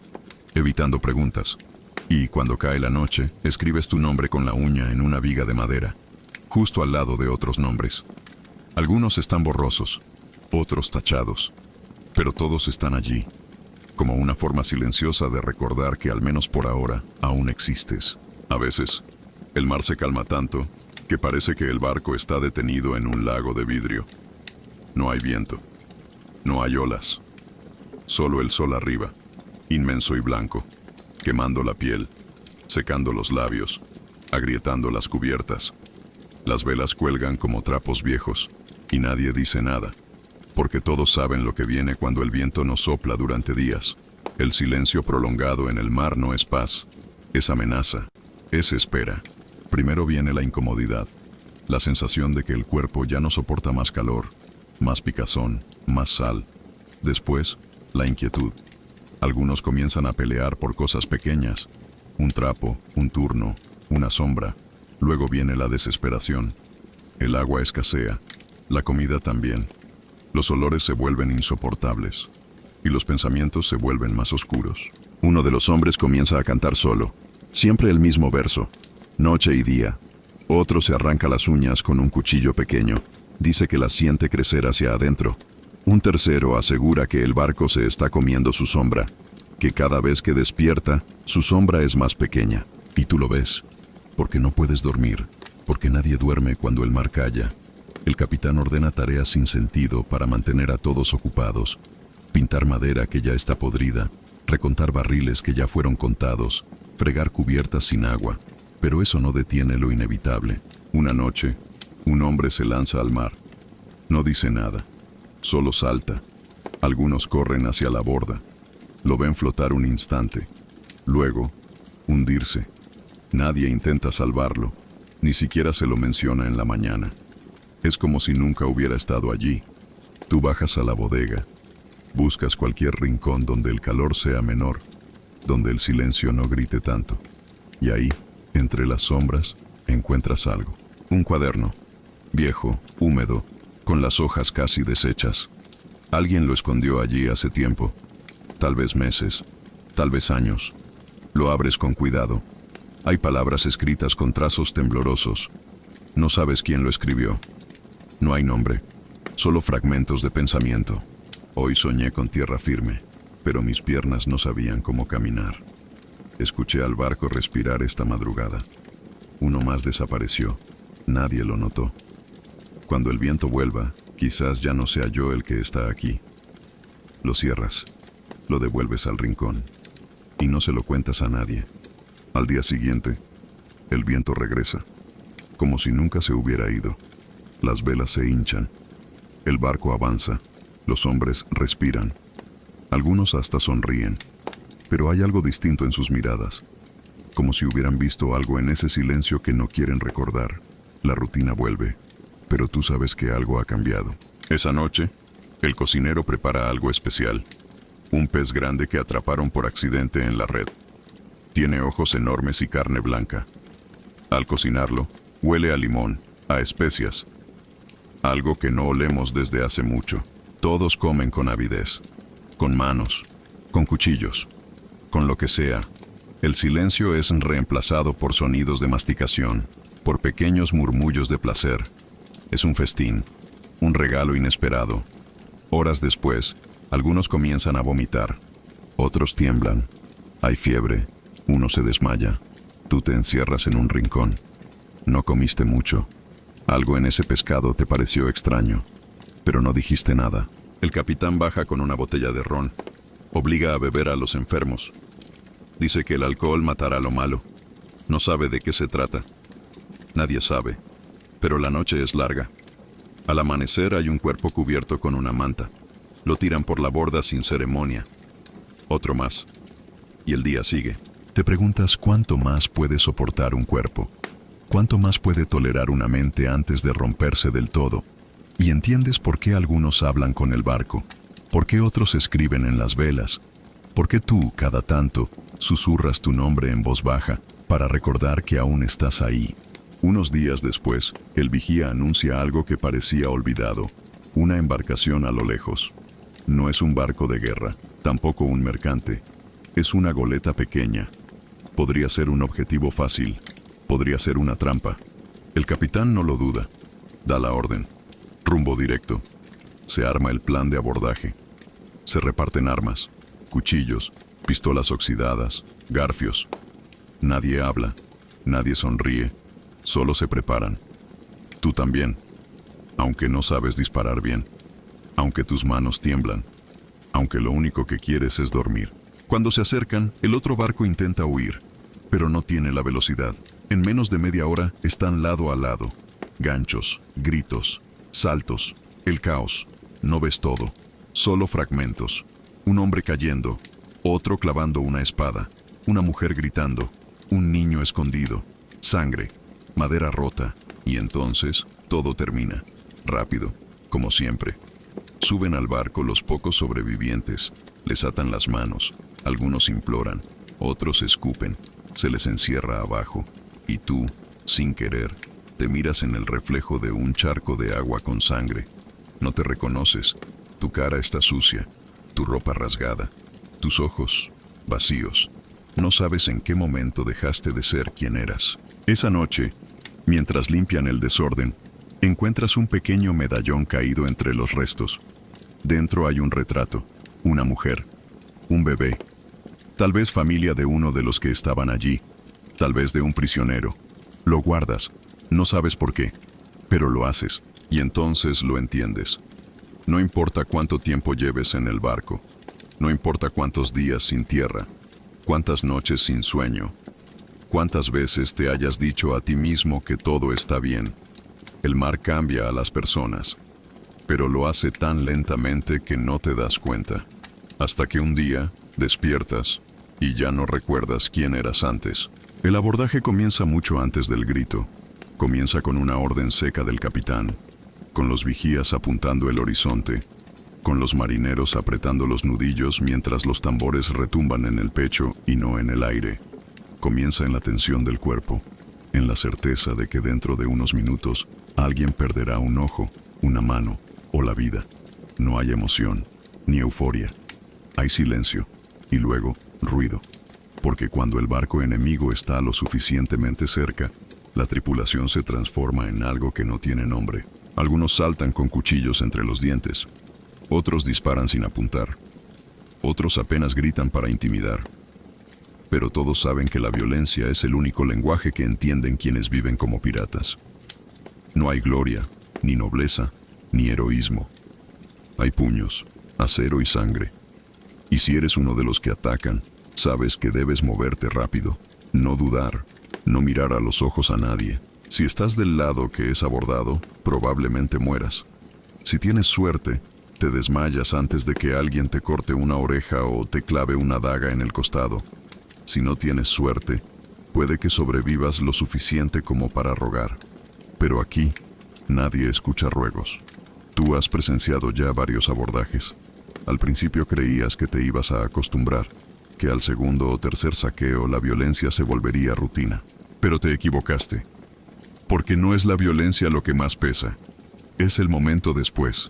Evitando preguntas. Y cuando cae la noche, escribes tu nombre con la uña en una viga de madera, justo al lado de otros nombres. Algunos están borrosos, otros tachados, pero todos están allí, como una forma silenciosa de recordar que al menos por ahora aún existes. A veces, el mar se calma tanto que parece que el barco está detenido en un lago de vidrio. No hay viento, no hay olas, solo el sol arriba, inmenso y blanco, quemando la piel, secando los labios, agrietando las cubiertas. Las velas cuelgan como trapos viejos y nadie dice nada, porque todos saben lo que viene cuando el viento no sopla durante días. El silencio prolongado en el mar no es paz, Es amenaza, es espera. Primero viene la incomodidad, la sensación de que el cuerpo ya no soporta más calor, más picazón, más sal. Después, la inquietud. Algunos comienzan a pelear por cosas pequeñas, un trapo, un turno, una sombra. Luego viene la desesperación. El agua escasea, la comida también. Los olores se vuelven insoportables y los pensamientos se vuelven más oscuros. Uno de los hombres comienza a cantar solo, siempre el mismo verso, noche y día. Otro se arranca las uñas con un cuchillo pequeño. Dice que las siente crecer hacia adentro. Un tercero asegura que el barco se está comiendo su sombra, que cada vez que despierta, su sombra es más pequeña. Y tú lo ves, porque no puedes dormir, porque nadie duerme cuando el mar calla. El capitán ordena tareas sin sentido para mantener a todos ocupados. Pintar madera que ya está podrida, recontar barriles que ya fueron contados, fregar cubiertas sin agua. Pero eso no detiene lo inevitable. Una noche, un hombre se lanza al mar. No dice nada, solo salta. Algunos corren hacia la borda. Lo ven flotar un instante. Luego, hundirse. Nadie intenta salvarlo, ni siquiera se lo menciona en la mañana. Es como si nunca hubiera estado allí. Tú bajas a la bodega. Buscas cualquier rincón donde el calor sea menor, donde el silencio no grite tanto. Y ahí, entre las sombras, encuentras algo. Un cuaderno, viejo, húmedo, con las hojas casi deshechas. Alguien lo escondió allí hace tiempo, tal vez meses, tal vez años. Lo abres con cuidado. Hay palabras escritas con trazos temblorosos. No sabes quién lo escribió. No hay nombre, solo fragmentos de pensamiento. Hoy soñé con tierra firme, pero mis piernas no sabían cómo caminar. Escuché al barco respirar esta madrugada. Uno más desapareció. Nadie lo notó. Cuando el viento vuelva, quizás ya no sea yo el que está aquí. Lo cierras, lo devuelves al rincón y no se lo cuentas a nadie. Al día siguiente, el viento regresa, como si nunca se hubiera ido. Las velas se hinchan, el barco avanza, los hombres respiran. Algunos hasta sonríen, pero hay algo distinto en sus miradas, como si hubieran visto algo en ese silencio que no quieren recordar. La rutina vuelve, pero tú sabes que algo ha cambiado. Esa noche, el cocinero prepara algo especial. Un pez grande que atraparon por accidente en la red. Tiene ojos enormes y carne blanca. Al cocinarlo, huele a limón, a especias. Algo que no olemos desde hace mucho. Todos comen con avidez, con manos, con cuchillos, con lo que sea. El silencio es reemplazado por sonidos de masticación, por pequeños murmullos de placer. Es un festín, un regalo inesperado. Horas después, algunos comienzan a vomitar, otros tiemblan. Hay fiebre, uno se desmaya. Tú te encierras en un rincón. No comiste mucho. Algo en ese pescado te pareció extraño, pero no dijiste nada. El capitán baja con una botella de ron. Obliga a beber a los enfermos. Dice que el alcohol matará lo malo. No sabe de qué se trata. Nadie sabe, pero la noche es larga. Al amanecer hay un cuerpo cubierto con una manta. Lo tiran por la borda sin ceremonia. Otro más. Y el día sigue. Te preguntas cuánto más puede soportar un cuerpo. Cuánto más puede tolerar una mente antes de romperse del todo. Y entiendes por qué algunos hablan con el barco. Por qué otros escriben en las velas. Por qué tú, cada tanto, susurras tu nombre en voz baja para recordar que aún estás ahí. Unos días después, el vigía anuncia algo que parecía olvidado. Una embarcación a lo lejos. No es un barco de guerra, tampoco un mercante. Es una goleta pequeña. Podría ser un objetivo fácil. Podría ser una trampa. El capitán no lo duda. Da la orden. Rumbo directo. Se arma el plan de abordaje. Se reparten armas, cuchillos, pistolas oxidadas, garfios. Nadie habla, nadie sonríe, solo se preparan. Tú también, aunque no sabes disparar bien, aunque tus manos tiemblan, aunque lo único que quieres es dormir. Cuando se acercan, el otro barco intenta huir, pero no tiene la velocidad. En menos de media hora están lado a lado. Ganchos, gritos, saltos, el caos. No ves todo, solo fragmentos. Un hombre cayendo, otro clavando una espada, una mujer gritando. un niño escondido, sangre, madera rota, y entonces todo termina, rápido, como siempre. Suben al barco los pocos sobrevivientes, les atan las manos, algunos imploran, otros escupen, se les encierra abajo, y tú, sin querer, te miras en el reflejo de un charco de agua con sangre. No te reconoces, tu cara está sucia, tu ropa rasgada, tus ojos vacíos. No sabes en qué momento dejaste de ser quien eras. Esa noche, mientras limpian el desorden, encuentras un pequeño medallón caído entre los restos. Dentro hay un retrato, una mujer, un bebé, tal vez familia de uno de los que estaban allí, tal vez de un prisionero. Lo guardas, no sabes por qué, pero lo haces, y entonces lo entiendes. No importa cuánto tiempo lleves en el barco, no importa cuántos días sin tierra, cuántas noches sin sueño, cuántas veces te hayas dicho a ti mismo que todo está bien. El mar cambia a las personas, pero lo hace tan lentamente que no te das cuenta. Hasta que un día despiertas y ya no recuerdas quién eras antes. El abordaje comienza mucho antes del grito. Comienza con una orden seca del capitán, con los vigías apuntando el horizonte, con los marineros apretando los nudillos mientras los tambores retumban en el pecho y no en el aire. Comienza en la tensión del cuerpo, en la certeza de que dentro de unos minutos alguien perderá un ojo, una mano o la vida. No hay emoción, ni euforia. Hay silencio, y luego ruido. Porque cuando el barco enemigo está lo suficientemente cerca, la tripulación se transforma en algo que no tiene nombre. Algunos saltan con cuchillos entre los dientes. Otros disparan sin apuntar. Otros apenas gritan para intimidar. Pero todos saben que la violencia es el único lenguaje que entienden quienes viven como piratas. No hay gloria, ni nobleza, ni heroísmo. Hay puños, acero y sangre. Y si eres uno de los que atacan, sabes que debes moverte rápido, no dudar, no mirar a los ojos a nadie. Si estás del lado que es abordado, probablemente mueras. Si tienes suerte, te desmayas antes de que alguien te corte una oreja o te clave una daga en el costado. Si no tienes suerte, puede que sobrevivas lo suficiente como para rogar. Pero aquí, nadie escucha ruegos. Tú has presenciado ya varios abordajes. Al principio creías que te ibas a acostumbrar, que al segundo o tercer saqueo la violencia se volvería rutina. Pero te equivocaste. Porque no es la violencia lo que más pesa. Es el momento después.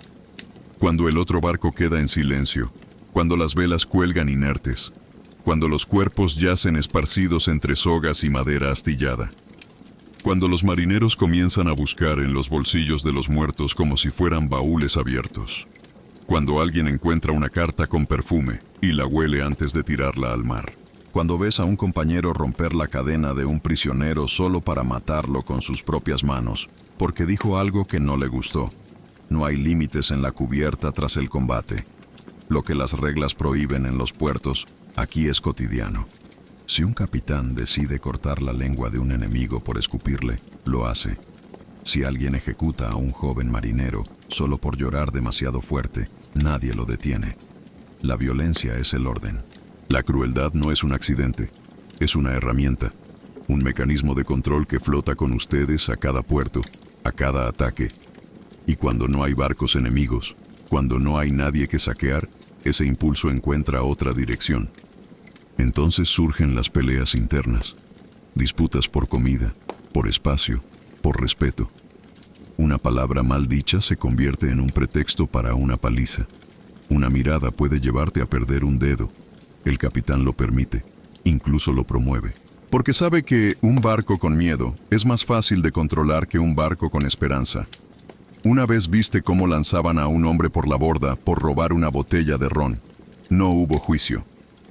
Cuando el otro barco queda en silencio, cuando las velas cuelgan inertes, cuando los cuerpos yacen esparcidos entre sogas y madera astillada. Cuando los marineros comienzan a buscar en los bolsillos de los muertos como si fueran baúles abiertos. Cuando alguien encuentra una carta con perfume y la huele antes de tirarla al mar. Cuando ves a un compañero romper la cadena de un prisionero solo para matarlo con sus propias manos, porque dijo algo que no le gustó. No hay límites en la cubierta tras el combate. Lo que las reglas prohíben en los puertos, aquí es cotidiano. Si un capitán decide cortar la lengua de un enemigo por escupirle, lo hace. Si alguien ejecuta a un joven marinero solo por llorar demasiado fuerte, nadie lo detiene. La violencia es el orden. La crueldad no es un accidente, es una herramienta, un mecanismo de control que flota con ustedes a cada puerto, a cada ataque. Y cuando no hay barcos enemigos, cuando no hay nadie que saquear, ese impulso encuentra otra dirección. Entonces surgen las peleas internas, disputas por comida, por espacio, por respeto. Una palabra mal dicha se convierte en un pretexto para una paliza. Una mirada puede llevarte a perder un dedo. El capitán lo permite, incluso lo promueve. Porque sabe que un barco con miedo es más fácil de controlar que un barco con esperanza. Una vez viste cómo lanzaban a un hombre por la borda por robar una botella de ron. No hubo juicio,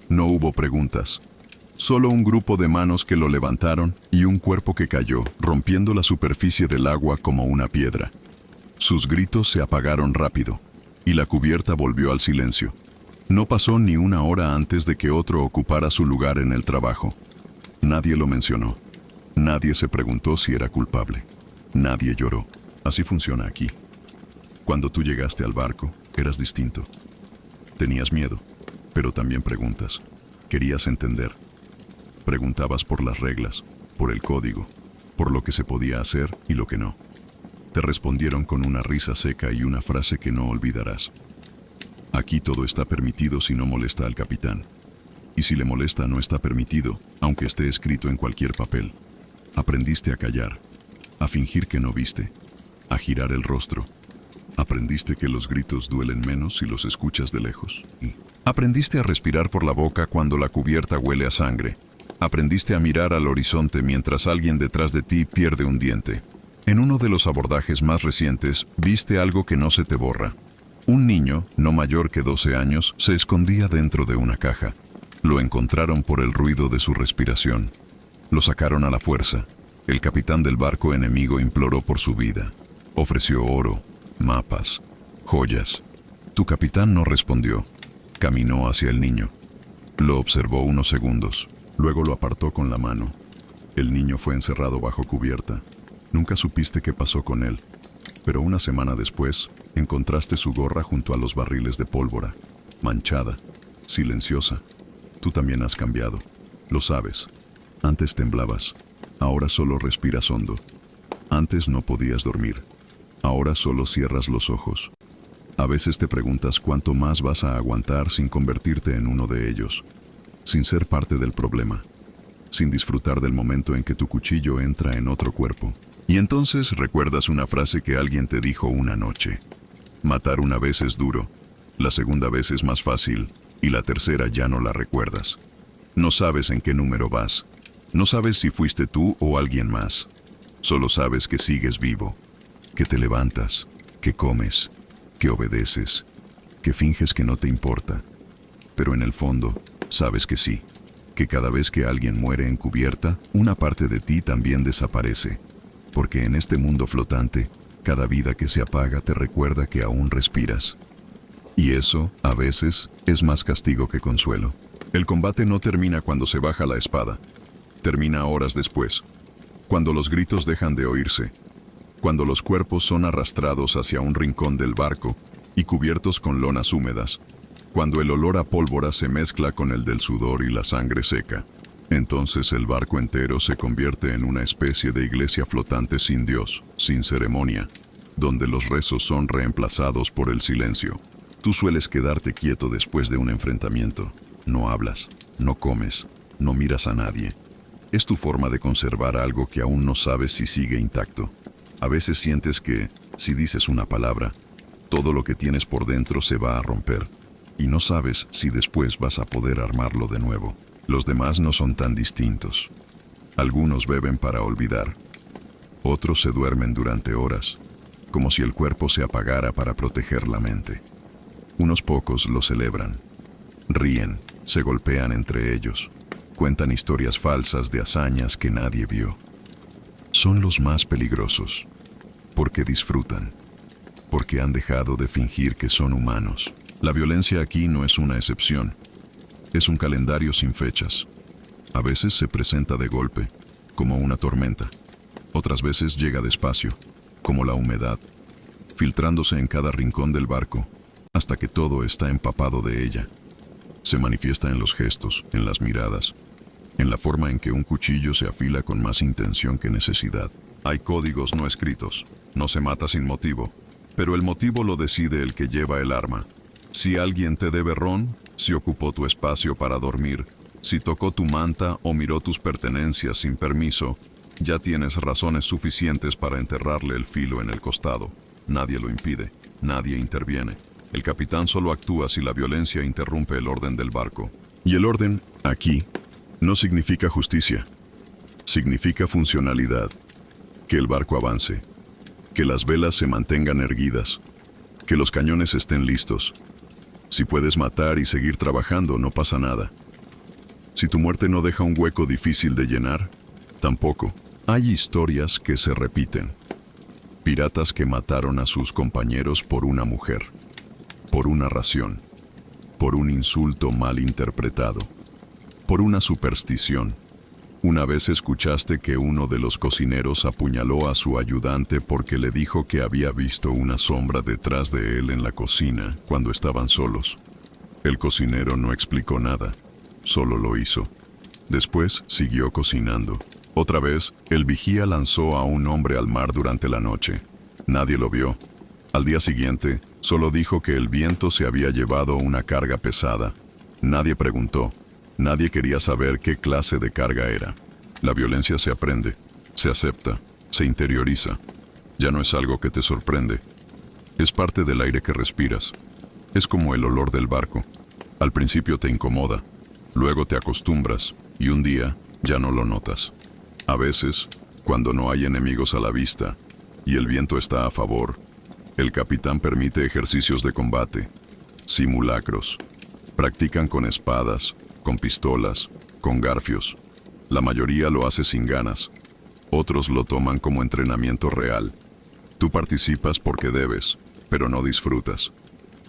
no hubo preguntas. Solo un grupo de manos que lo levantaron y un cuerpo que cayó, rompiendo la superficie del agua como una piedra. Sus gritos se apagaron rápido, y la cubierta volvió al silencio. No pasó ni una hora antes de que otro ocupara su lugar en el trabajo. Nadie lo mencionó. Nadie se preguntó si era culpable. Nadie lloró. Así funciona aquí. Cuando tú llegaste al barco, eras distinto. Tenías miedo, pero también preguntas. Querías entender. Preguntabas por las reglas, por el código, por lo que se podía hacer y lo que no. Te respondieron con una risa seca y una frase que no olvidarás. Aquí todo está permitido si no molesta al capitán. Y si le molesta no está permitido, aunque esté escrito en cualquier papel. Aprendiste a callar, a fingir que no viste, a girar el rostro. Aprendiste que los gritos duelen menos si los escuchas de lejos. Aprendiste a respirar por la boca cuando la cubierta huele a sangre. Aprendiste a mirar al horizonte mientras alguien detrás de ti pierde un diente. En uno de los abordajes más recientes, viste algo que no se te borra. Un niño, no mayor que 12 años, se escondía dentro de una caja. Lo encontraron por el ruido de su respiración. Lo sacaron a la fuerza. El capitán del barco enemigo imploró por su vida. Ofreció oro, mapas, joyas. Tu capitán no respondió. Caminó hacia el niño. Lo observó unos segundos. Luego lo apartó con la mano. El niño fue encerrado bajo cubierta. Nunca supiste qué pasó con él, pero una semana después encontraste su gorra junto a los barriles de pólvora, manchada, silenciosa. Tú también has cambiado, lo sabes. Antes temblabas, ahora solo respiras hondo. Antes no podías dormir, ahora solo cierras los ojos. A veces te preguntas cuánto más vas a aguantar sin convertirte en uno de ellos, sin ser parte del problema, sin disfrutar del momento en que tu cuchillo entra en otro cuerpo. Y entonces recuerdas una frase que alguien te dijo una noche. Matar una vez es duro, la segunda vez es más fácil, y la tercera ya no la recuerdas. No sabes en qué número vas, no sabes si fuiste tú o alguien más. Solo sabes que sigues vivo, que te levantas, que comes, que obedeces, que finges que no te importa. Pero en el fondo, sabes que sí, que cada vez que alguien muere encubierta, una parte de ti también desaparece. Porque en este mundo flotante, cada vida que se apaga te recuerda que aún respiras. Y eso, a veces, es más castigo que consuelo. El combate no termina cuando se baja la espada. Termina horas después. Cuando los gritos dejan de oírse. Cuando los cuerpos son arrastrados hacia un rincón del barco y cubiertos con lonas húmedas. Cuando el olor a pólvora se mezcla con el del sudor y la sangre seca. Entonces el barco entero se convierte en una especie de iglesia flotante sin Dios, sin ceremonia, donde los rezos son reemplazados por el silencio. Tú sueles quedarte quieto después de un enfrentamiento. No hablas, no comes, no miras a nadie. Es tu forma de conservar algo que aún no sabes si sigue intacto. A veces sientes que, si dices una palabra, todo lo que tienes por dentro se va a romper, y no sabes si después vas a poder armarlo de nuevo. Los demás no son tan distintos. Algunos beben para olvidar. Otros se duermen durante horas, como si el cuerpo se apagara para proteger la mente. Unos pocos lo celebran. Ríen, se golpean entre ellos, cuentan historias falsas de hazañas que nadie vio. Son los más peligrosos, porque disfrutan, porque han dejado de fingir que son humanos. La violencia aquí no es una excepción. Es un calendario sin fechas. A veces se presenta de golpe, como una tormenta. Otras veces llega despacio, como la humedad, filtrándose en cada rincón del barco, hasta que todo está empapado de ella. Se manifiesta en los gestos, en las miradas, en la forma en que un cuchillo se afila con más intención que necesidad. Hay códigos no escritos, no se mata sin motivo, pero el motivo lo decide el que lleva el arma. Si alguien te debe ron, si ocupó tu espacio para dormir, si tocó tu manta o miró tus pertenencias sin permiso, ya tienes razones suficientes para enterrarle el filo en el costado. Nadie lo impide, nadie interviene. El capitán solo actúa si la violencia interrumpe el orden del barco. Y el orden, aquí, no significa justicia. Significa funcionalidad. Que el barco avance. Que las velas se mantengan erguidas. Que los cañones estén listos. Si puedes matar y seguir trabajando, no pasa nada. Si tu muerte no deja un hueco difícil de llenar, tampoco. Hay historias que se repiten. Piratas que mataron a sus compañeros por una mujer, por una ración, por un insulto mal interpretado, por una superstición. Una vez escuchaste que uno de los cocineros apuñaló a su ayudante porque le dijo que había visto una sombra detrás de él en la cocina cuando estaban solos. El cocinero no explicó nada, solo lo hizo. Después siguió cocinando. Otra vez, el vigía lanzó a un hombre al mar durante la noche. Nadie lo vio. Al día siguiente, solo dijo que el viento se había llevado una carga pesada. Nadie preguntó. Nadie quería saber qué clase de carga era. La violencia se aprende, se acepta, se interioriza. Ya no es algo que te sorprende. Es parte del aire que respiras. Es como el olor del barco. Al principio te incomoda, luego te acostumbras y un día ya no lo notas. A veces, cuando no hay enemigos a la vista y el viento está a favor, el capitán permite ejercicios de combate, simulacros. Practican con espadas, con pistolas, con garfios. La mayoría lo hace sin ganas. Otros lo toman como entrenamiento real. Tú participas porque debes, pero no disfrutas.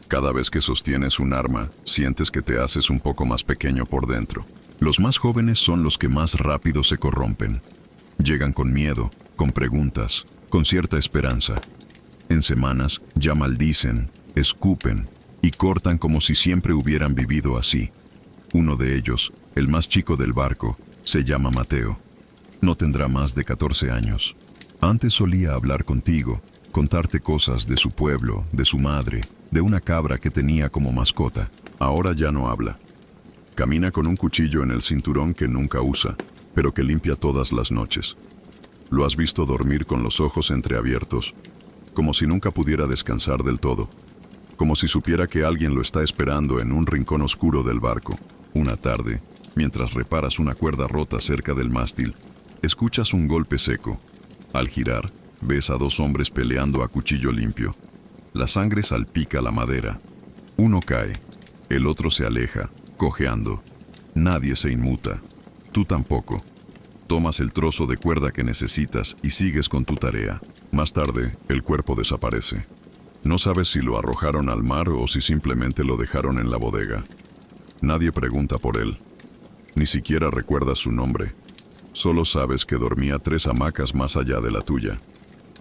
Cada vez que sostienes un arma, sientes que te haces un poco más pequeño por dentro. Los más jóvenes son los que más rápido se corrompen. Llegan con miedo, con preguntas, con cierta esperanza. En semanas ya maldicen, escupen y cortan como si siempre hubieran vivido así. Uno de ellos, el más chico del barco, se llama Mateo. No tendrá más de 14 años. Antes solía hablar contigo, contarte cosas de su pueblo, de su madre, de una cabra que tenía como mascota. Ahora ya no habla. Camina con un cuchillo en el cinturón que nunca usa, pero que limpia todas las noches. Lo has visto dormir con los ojos entreabiertos, como si nunca pudiera descansar del todo, como si supiera que alguien lo está esperando en un rincón oscuro del barco. Una tarde, mientras reparas una cuerda rota cerca del mástil, escuchas un golpe seco. Al girar, ves a dos hombres peleando a cuchillo limpio. La sangre salpica la madera. Uno cae, el otro se aleja, cojeando. Nadie se inmuta. Tú tampoco. Tomas el trozo de cuerda que necesitas y sigues con tu tarea. Más tarde, el cuerpo desaparece. No sabes si lo arrojaron al mar o si simplemente lo dejaron en la bodega. Nadie pregunta por él. Ni siquiera recuerdas su nombre. Solo sabes que dormía 3 hamacas más allá de la tuya.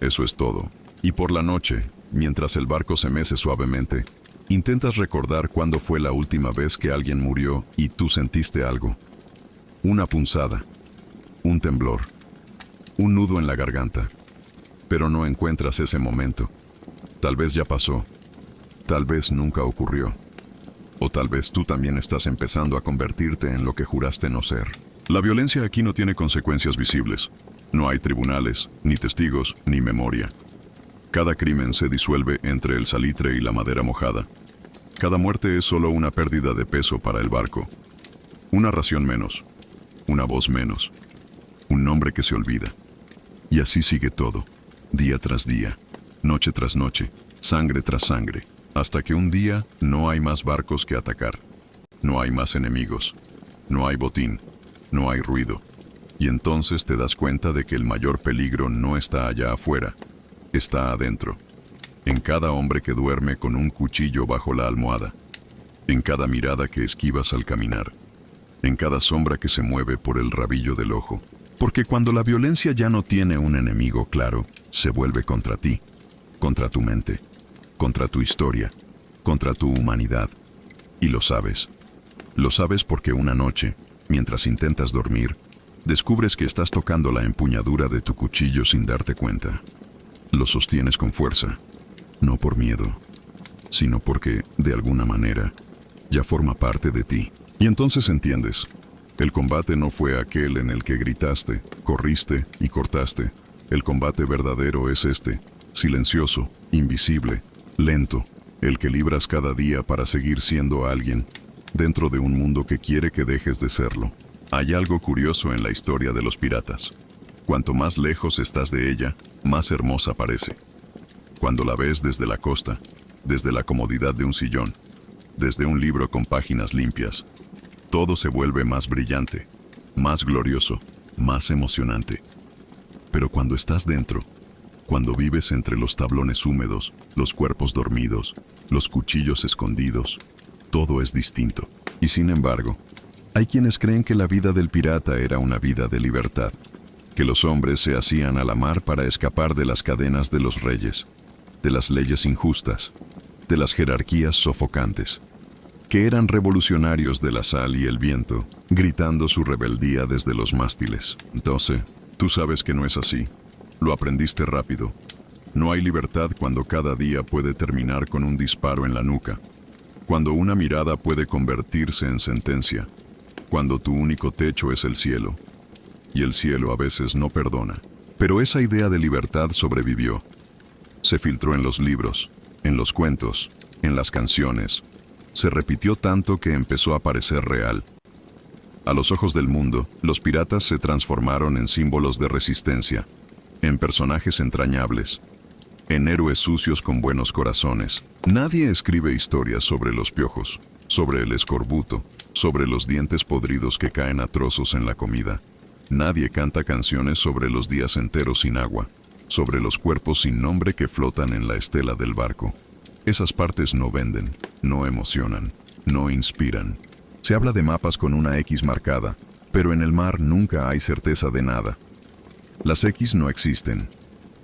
Eso es todo. Y por la noche, mientras el barco se mece suavemente, intentas recordar cuándo fue la última vez que alguien murió y tú sentiste algo. Una punzada, un temblor, un nudo en la garganta. Pero no encuentras ese momento. Tal vez ya pasó, tal vez nunca ocurrió. O tal vez tú también estás empezando a convertirte en lo que juraste no ser. La violencia aquí no tiene consecuencias visibles. No hay tribunales, ni testigos, ni memoria. Cada crimen se disuelve entre el salitre y la madera mojada. Cada muerte es solo una pérdida de peso para el barco. Una ración menos, una voz menos, un nombre que se olvida. Y así sigue todo, día tras día, noche tras noche, sangre tras sangre, hasta que un día no hay más barcos que atacar. No hay más enemigos, no hay botín, no hay ruido. Y entonces te das cuenta de que el mayor peligro no está allá afuera, está adentro, en cada hombre que duerme con un cuchillo bajo la almohada, en cada mirada que esquivas al caminar, en cada sombra que se mueve por el rabillo del ojo. Porque cuando la violencia ya no tiene un enemigo claro, se vuelve contra ti, contra tu mente, contra tu historia, contra tu humanidad. Y lo sabes. Lo sabes porque una noche, mientras intentas dormir, descubres que estás tocando la empuñadura de tu cuchillo sin darte cuenta. Lo sostienes con fuerza, no por miedo, sino porque, de alguna manera, ya forma parte de ti. Y entonces entiendes, el combate no fue aquel en el que gritaste, corriste y cortaste. El combate verdadero es este, silencioso, invisible, lento, el que libras cada día para seguir siendo alguien, dentro de un mundo que quiere que dejes de serlo. Hay algo curioso en la historia de los piratas. Cuanto más lejos estás de ella, más hermosa parece. Cuando la ves desde la costa, desde la comodidad de un sillón, desde un libro con páginas limpias, todo se vuelve más brillante, más glorioso, más emocionante. Pero cuando estás dentro, cuando vives entre los tablones húmedos, los cuerpos dormidos, los cuchillos escondidos, todo es distinto. Y sin embargo, hay quienes creen que la vida del pirata era una vida de libertad, que los hombres se hacían a la mar para escapar de las cadenas de los reyes, de las leyes injustas, de las jerarquías sofocantes. que eran revolucionarios de la sal y el viento, gritando su rebeldía desde los mástiles. 12. Tú sabes que no es así. Lo aprendiste rápido. No hay libertad cuando cada día puede terminar con un disparo en la nuca, cuando una mirada puede convertirse en sentencia, cuando tu único techo es el cielo, y el cielo a veces no perdona. Pero esa idea de libertad sobrevivió. Se filtró en los libros, en los cuentos, en las canciones. Se repitió tanto que empezó a parecer real. A los ojos del mundo, los piratas se transformaron en símbolos de resistencia, en personajes entrañables, en héroes sucios con buenos corazones. Nadie escribe historias sobre los piojos, sobre el escorbuto, sobre los dientes podridos que caen a trozos en la comida. Nadie canta canciones sobre los días enteros sin agua, sobre los cuerpos sin nombre que flotan en la estela del barco. Esas partes no venden, no emocionan, no inspiran. Se habla de mapas con una X marcada, pero en el mar nunca hay certeza de nada. Las X no existen.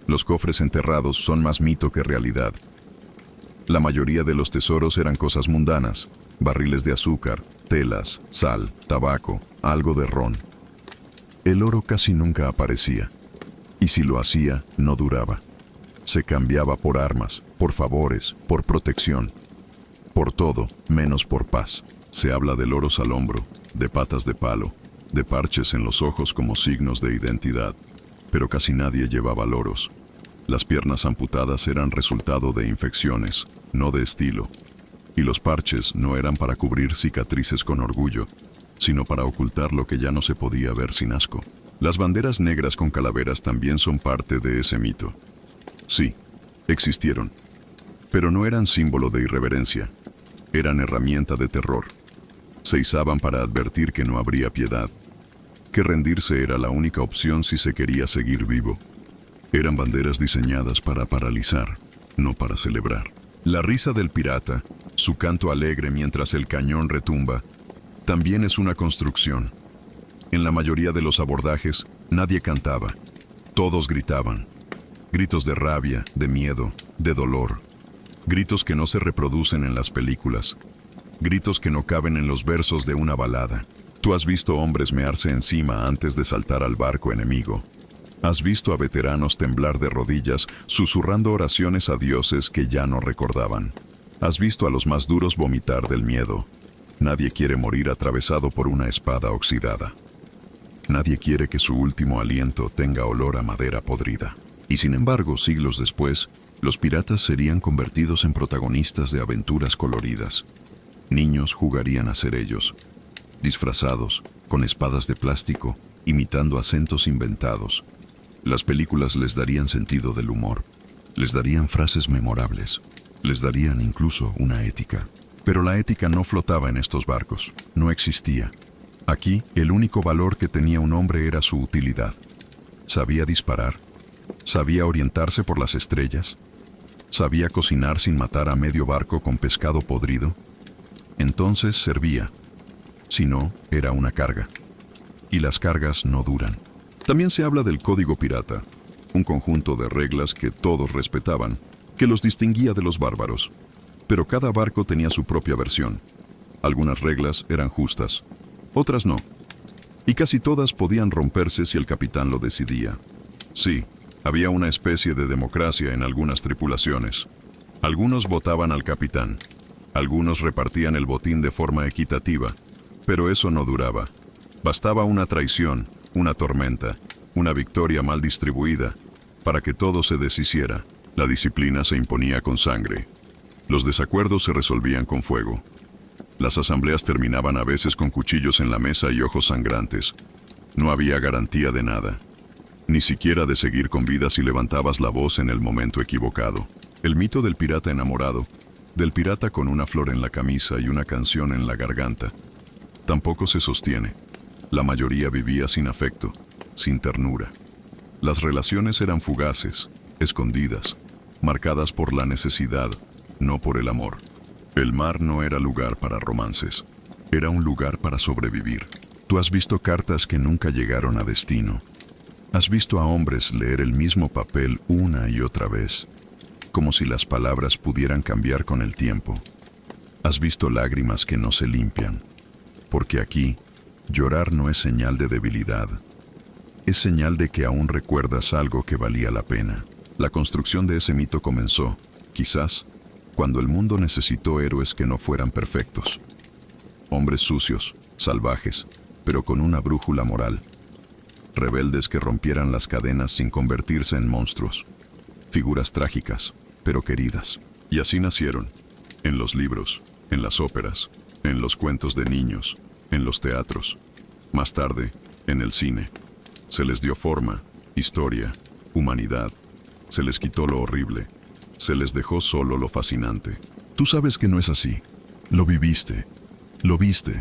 Los cofres enterrados son más mito que realidad. La mayoría de los tesoros eran cosas mundanas, barriles de azúcar, telas, sal, tabaco, algo de ron. El oro casi nunca aparecía, y si lo hacía, no duraba. Se cambiaba por armas, por favores, por protección, por todo, menos por paz. Se habla de loros al hombro, de patas de palo, de parches en los ojos como signos de identidad, pero casi nadie llevaba loros. Las piernas amputadas eran resultado de infecciones, no de estilo, y los parches no eran para cubrir cicatrices con orgullo, sino para ocultar lo que ya no se podía ver sin asco. Las banderas negras con calaveras también son parte de ese mito. Sí, existieron, pero no eran símbolo de irreverencia, eran herramienta de terror. Se izaban para advertir que no habría piedad, que rendirse era la única opción si se quería seguir vivo. Eran banderas diseñadas para paralizar, no para celebrar. La risa del pirata, su canto alegre mientras el cañón retumba, también es una construcción. En la mayoría de los abordajes, nadie cantaba, todos gritaban. Gritos de rabia, de miedo, de dolor. Gritos que no se reproducen en las películas. Gritos que no caben en los versos de una balada. Tú has visto hombres mearse encima antes de saltar al barco enemigo. Has visto a veteranos temblar de rodillas, susurrando oraciones a dioses que ya no recordaban. Has visto a los más duros vomitar del miedo. Nadie quiere morir atravesado por una espada oxidada. Nadie quiere que su último aliento tenga olor a madera podrida. Y sin embargo, siglos después, los piratas serían convertidos en protagonistas de aventuras coloridas. Niños jugarían a ser ellos, disfrazados, con espadas de plástico, imitando acentos inventados. Las películas les darían sentido del humor, les darían frases memorables, les darían incluso una ética. Pero la ética no flotaba en estos barcos, no existía. Aquí, el único valor que tenía un hombre era su utilidad. Sabía disparar, sabía orientarse por las estrellas, sabía cocinar sin matar a medio barco con pescado podrido. Entonces servía. Si no, era una carga. Y las cargas no duran. También se habla del código pirata, un conjunto de reglas que todos respetaban, que los distinguía de los bárbaros. Pero cada barco tenía su propia versión. Algunas reglas eran justas, otras no. Y casi todas podían romperse si el capitán lo decidía. Sí, había una especie de democracia en algunas tripulaciones. Algunos votaban al capitán. Algunos repartían el botín de forma equitativa. Pero eso no duraba. Bastaba una traición, una tormenta, una victoria mal distribuida, para que todo se deshiciera. La disciplina se imponía con sangre. Los desacuerdos se resolvían con fuego. Las asambleas terminaban a veces con cuchillos en la mesa y ojos sangrantes. No había garantía de nada. Ni siquiera de seguir con vida si levantabas la voz en el momento equivocado. El mito del pirata enamorado, del pirata con una flor en la camisa y una canción en la garganta, tampoco se sostiene. La mayoría vivía sin afecto, sin ternura. Las relaciones eran fugaces, escondidas, marcadas por la necesidad, no por el amor. El mar no era lugar para romances, era un lugar para sobrevivir. Tú has visto cartas que nunca llegaron a destino. Has visto a hombres leer el mismo papel una y otra vez, como si las palabras pudieran cambiar con el tiempo. Has visto lágrimas que no se limpian, porque aquí, llorar no es señal de debilidad, es señal de que aún recuerdas algo que valía la pena. La construcción de ese mito comenzó, quizás, cuando el mundo necesitó héroes que no fueran perfectos. Hombres sucios, salvajes, pero con una brújula moral. Rebeldes que rompieran las cadenas sin convertirse en monstruos. Figuras trágicas, pero queridas. Y así nacieron, en los libros, en las óperas, en los cuentos de niños, en los teatros. Más tarde, en el cine. Se les dio forma, historia, humanidad. Se les quitó lo horrible. Se les dejó solo lo fascinante. Tú sabes que no es así. Lo viviste. Lo viste.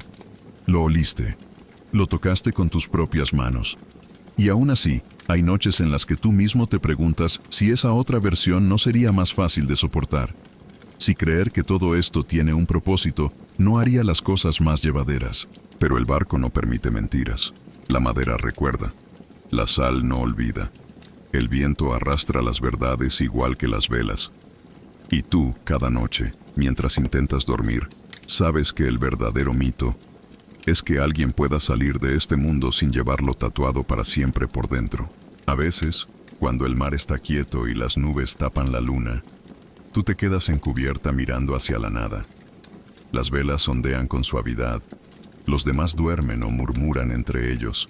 Lo oliste. Lo tocaste con tus propias manos. Y aún así, hay noches en las que tú mismo te preguntas si esa otra versión no sería más fácil de soportar. Si creer que todo esto tiene un propósito no haría las cosas más llevaderas. Pero el barco no permite mentiras. La madera recuerda. La sal no olvida. El viento arrastra las verdades igual que las velas. Y tú, cada noche, mientras intentas dormir, sabes que el verdadero mito es que alguien pueda salir de este mundo sin llevarlo tatuado para siempre por dentro. A veces, cuando el mar está quieto y las nubes tapan la luna, tú te quedas encubierta mirando hacia la nada. Las velas ondean con suavidad, los demás duermen o murmuran entre ellos.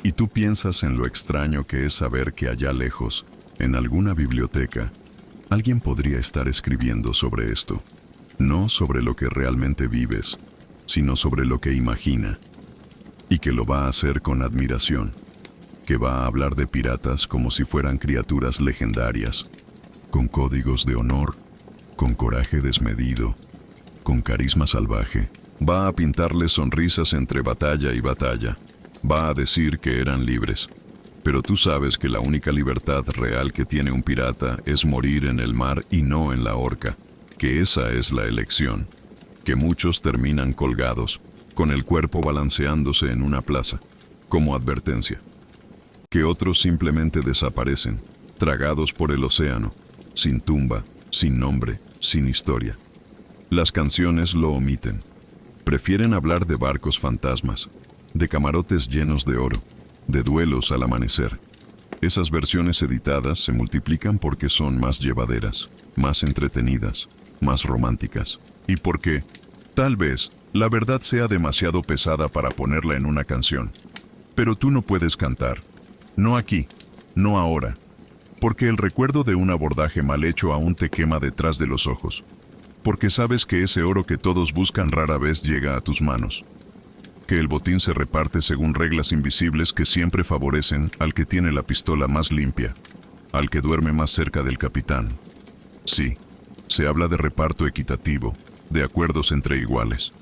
Y tú piensas en lo extraño que es saber que allá lejos, en alguna biblioteca, alguien podría estar escribiendo sobre esto. No sobre lo que realmente vives, sino sobre lo que imagina. Y que lo va a hacer con admiración. Que va a hablar de piratas como si fueran criaturas legendarias, con códigos de honor, con coraje desmedido, con carisma salvaje. Va a pintarles sonrisas entre batalla y batalla. Va a decir que eran libres. Pero tú sabes que la única libertad real que tiene un pirata es morir en el mar y no en la horca. Que esa es la elección. Que muchos terminan colgados, con el cuerpo balanceándose en una plaza, como advertencia. Que otros simplemente desaparecen, tragados por el océano, sin tumba, sin nombre, sin historia. Las canciones lo omiten. Prefieren hablar de barcos fantasmas, de camarotes llenos de oro, de duelos al amanecer. Esas versiones editadas se multiplican porque son más llevaderas, más entretenidas, más románticas. Y porque, tal vez, la verdad sea demasiado pesada para ponerla en una canción. Pero tú no puedes cantar. No aquí, no ahora. Porque el recuerdo de un abordaje mal hecho aún te quema detrás de los ojos. Porque sabes que ese oro que todos buscan rara vez llega a tus manos. Que el botín se reparte según reglas invisibles que siempre favorecen al que tiene la pistola más limpia, al que duerme más cerca del capitán. Sí, se habla de reparto equitativo, de acuerdos entre iguales.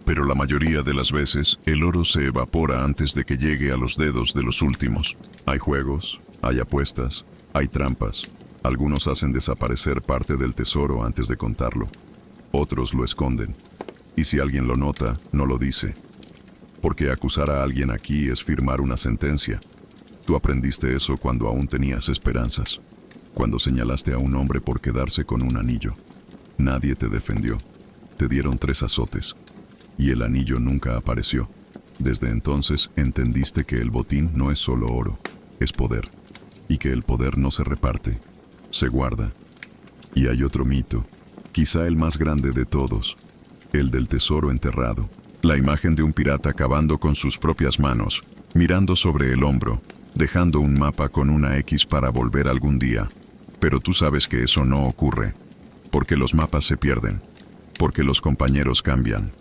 Pero la mayoría de las veces, el oro se evapora antes de que llegue a los dedos de los últimos. Hay juegos, hay apuestas, hay trampas. Algunos hacen desaparecer parte del tesoro antes de contarlo. Otros lo esconden. Y si alguien lo nota, no lo dice. Porque acusar a alguien aquí es firmar una sentencia. Tú aprendiste eso cuando aún tenías esperanzas. Cuando señalaste a un hombre por quedarse con un anillo. Nadie te defendió. Te dieron 3 azotes. Y el anillo nunca apareció. Desde entonces entendiste que el botín no es solo oro, es poder. Y que el poder no se reparte, se guarda. Y hay otro mito, quizá el más grande de todos, el del tesoro enterrado. La imagen de un pirata cavando con sus propias manos, mirando sobre el hombro, dejando un mapa con una X para volver algún día. Pero tú sabes que eso no ocurre, porque los mapas se pierden, porque los compañeros cambian,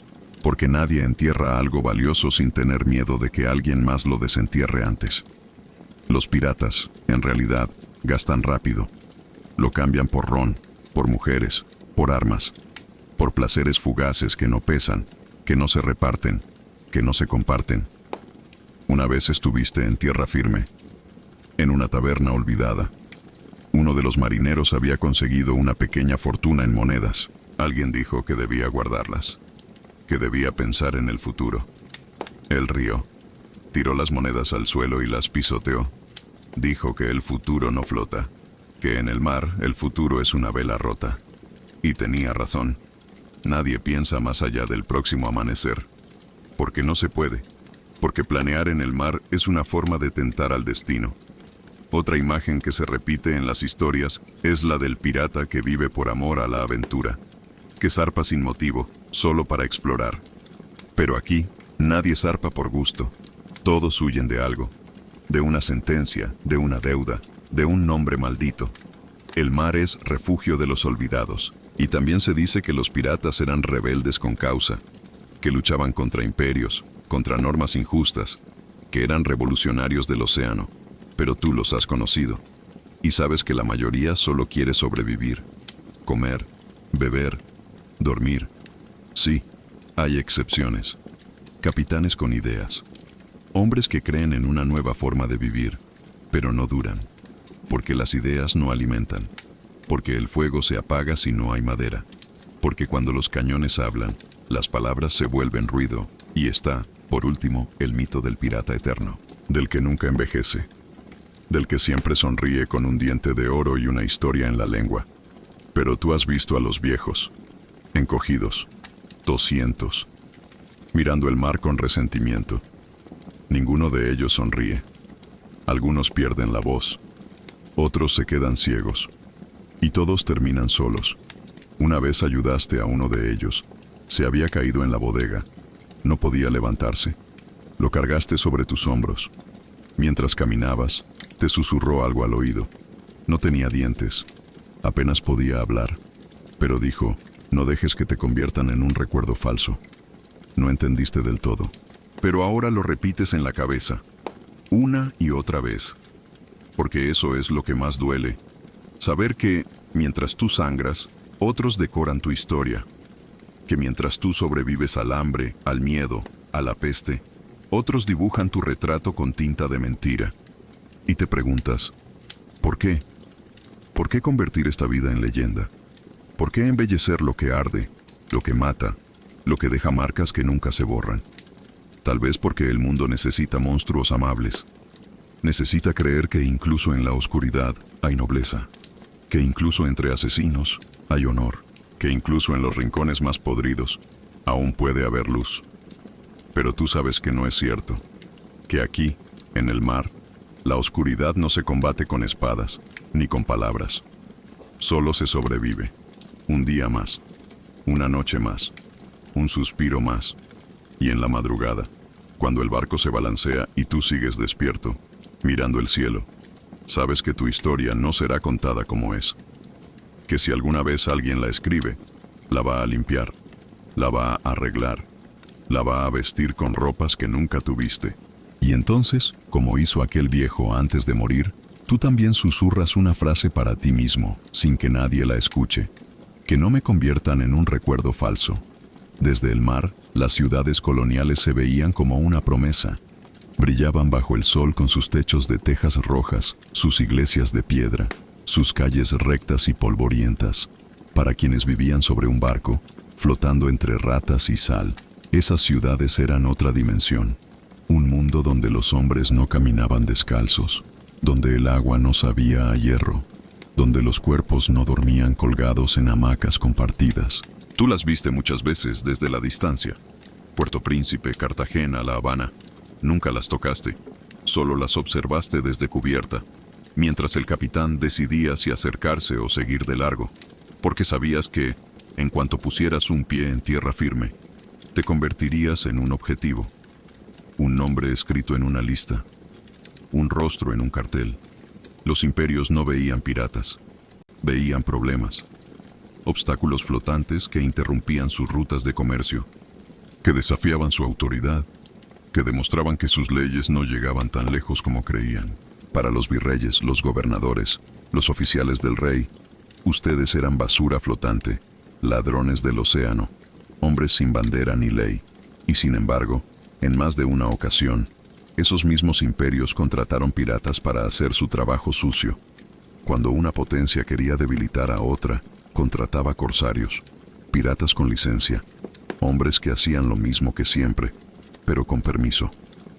porque nadie entierra algo valioso sin tener miedo de que alguien más lo desentierre antes. Los piratas, en realidad, gastan rápido. Lo cambian por ron, por mujeres, por armas, por placeres fugaces que no pesan, que no se reparten, que no se comparten. Una vez estuviste en tierra firme, en una taberna olvidada. Uno de los marineros había conseguido una pequeña fortuna en monedas. Alguien dijo que debía guardarlas, que debía pensar en el futuro. Él rió, tiró las monedas al suelo y las pisoteó. Dijo que el futuro no flota, que en el mar el futuro es una vela rota. Y tenía razón. Nadie piensa más allá del próximo amanecer. Porque no se puede. Porque planear en el mar es una forma de tentar al destino. Otra imagen que se repite en las historias es la del pirata que vive por amor a la aventura, que zarpa sin motivo, solo para explorar. Pero aquí, nadie zarpa por gusto. Todos huyen de algo. De una sentencia, de una deuda, de un nombre maldito. El mar es refugio de los olvidados. Y también se dice que los piratas eran rebeldes con causa, que luchaban contra imperios, contra normas injustas, que eran revolucionarios del océano. Pero tú los has conocido. Y sabes que la mayoría solo quiere sobrevivir, comer, beber, dormir. Sí, hay excepciones. Capitanes con ideas. Hombres que creen en una nueva forma de vivir, pero no duran. Porque las ideas no alimentan. Porque el fuego se apaga si no hay madera. Porque cuando los cañones hablan, las palabras se vuelven ruido. Y está, por último, el mito del pirata eterno. Del que nunca envejece. Del que siempre sonríe con un diente de oro y una historia en la lengua. Pero tú has visto a los viejos, encogidos, tosientos, mirando el mar con resentimiento. Ninguno de ellos sonríe. Algunos pierden la voz, otros se quedan ciegos, y todos terminan solos. Una vez ayudaste a uno de ellos, se había caído en la bodega, no podía levantarse. Lo cargaste sobre tus hombros. Mientras caminabas, te susurró algo al oído. No tenía dientes, apenas podía hablar, pero dijo: no dejes que te conviertan en un recuerdo falso. No entendiste del todo, pero ahora lo repites en la cabeza, una y otra vez, porque eso es lo que más duele, saber que, mientras tú sangras, otros decoran tu historia, que mientras tú sobrevives al hambre, al miedo, a la peste, otros dibujan tu retrato con tinta de mentira. Y te preguntas, ¿por qué? ¿Por qué convertir esta vida en leyenda? ¿Por qué embellecer lo que arde, lo que mata, lo que deja marcas que nunca se borran? Tal vez porque el mundo necesita monstruos amables. Necesita creer que incluso en la oscuridad hay nobleza, que incluso entre asesinos hay honor, que incluso en los rincones más podridos aún puede haber luz. Pero tú sabes que no es cierto, que aquí, en el mar, la oscuridad no se combate con espadas, ni con palabras. Solo se sobrevive. Un día más, una noche más, un suspiro más. Y en la madrugada, cuando el barco se balancea y tú sigues despierto, mirando el cielo, sabes que tu historia no será contada como es. Que si alguna vez alguien la escribe, la va a limpiar, la va a arreglar, la va a vestir con ropas que nunca tuviste. Y entonces, como hizo aquel viejo antes de morir, tú también susurras una frase para ti mismo, sin que nadie la escuche. Que no me conviertan en un recuerdo falso. Desde el mar, las ciudades coloniales se veían como una promesa. Brillaban bajo el sol con sus techos de tejas rojas, sus iglesias de piedra, sus calles rectas y polvorientas. Para quienes vivían sobre un barco, flotando entre ratas y sal, esas ciudades eran otra dimensión. Un mundo donde los hombres no caminaban descalzos, donde el agua no sabía a hierro, donde los cuerpos no dormían colgados en hamacas compartidas. Tú las viste muchas veces desde la distancia. Puerto Príncipe, Cartagena, La Habana. Nunca las tocaste, solo las observaste desde cubierta, mientras el capitán decidía si acercarse o seguir de largo, porque sabías que, en cuanto pusieras un pie en tierra firme, te convertirías en un objetivo. Un nombre escrito en una lista, un rostro en un cartel. Los imperios no veían piratas, veían problemas, obstáculos flotantes que interrumpían sus rutas de comercio, que desafiaban su autoridad, que demostraban que sus leyes no llegaban tan lejos como creían. Para los virreyes, los gobernadores, los oficiales del rey, ustedes eran basura flotante, ladrones del océano, hombres sin bandera ni ley, y sin embargo, en más de una ocasión, esos mismos imperios contrataron piratas para hacer su trabajo sucio. Cuando una potencia quería debilitar a otra, contrataba corsarios, piratas con licencia, hombres que hacían lo mismo que siempre, pero con permiso.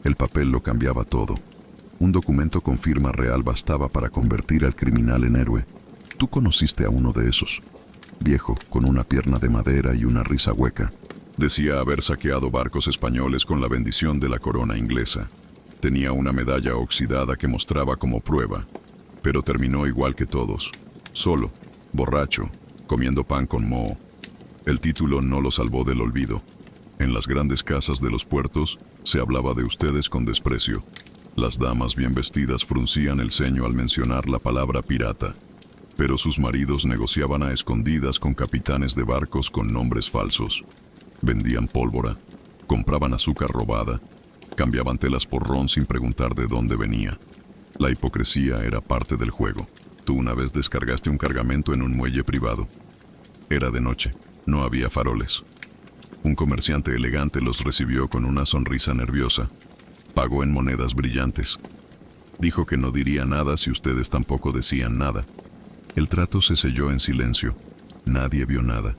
El papel lo cambiaba todo. Un documento con firma real bastaba para convertir al criminal en héroe. Tú conociste a uno de esos. viejo, con una pierna de madera y una risa hueca. Decía haber saqueado barcos españoles con la bendición de la corona inglesa. Tenía una medalla oxidada que mostraba como prueba, pero terminó igual que todos, solo, borracho, comiendo pan con moho. El título no lo salvó del olvido. En las grandes casas de los puertos se hablaba de ustedes con desprecio. Las damas bien vestidas fruncían el ceño al mencionar la palabra pirata, pero sus maridos negociaban a escondidas con capitanes de barcos con nombres falsos. Vendían pólvora, compraban azúcar robada, cambiaban telas por ron sin preguntar de dónde venía. La hipocresía era parte del juego. Tú una vez descargaste un cargamento en un muelle privado. Era de noche, no había faroles. Un comerciante elegante los recibió con una sonrisa nerviosa. Pagó en monedas brillantes. Dijo que no diría nada si ustedes tampoco decían nada. El trato se selló en silencio. Nadie vio nada.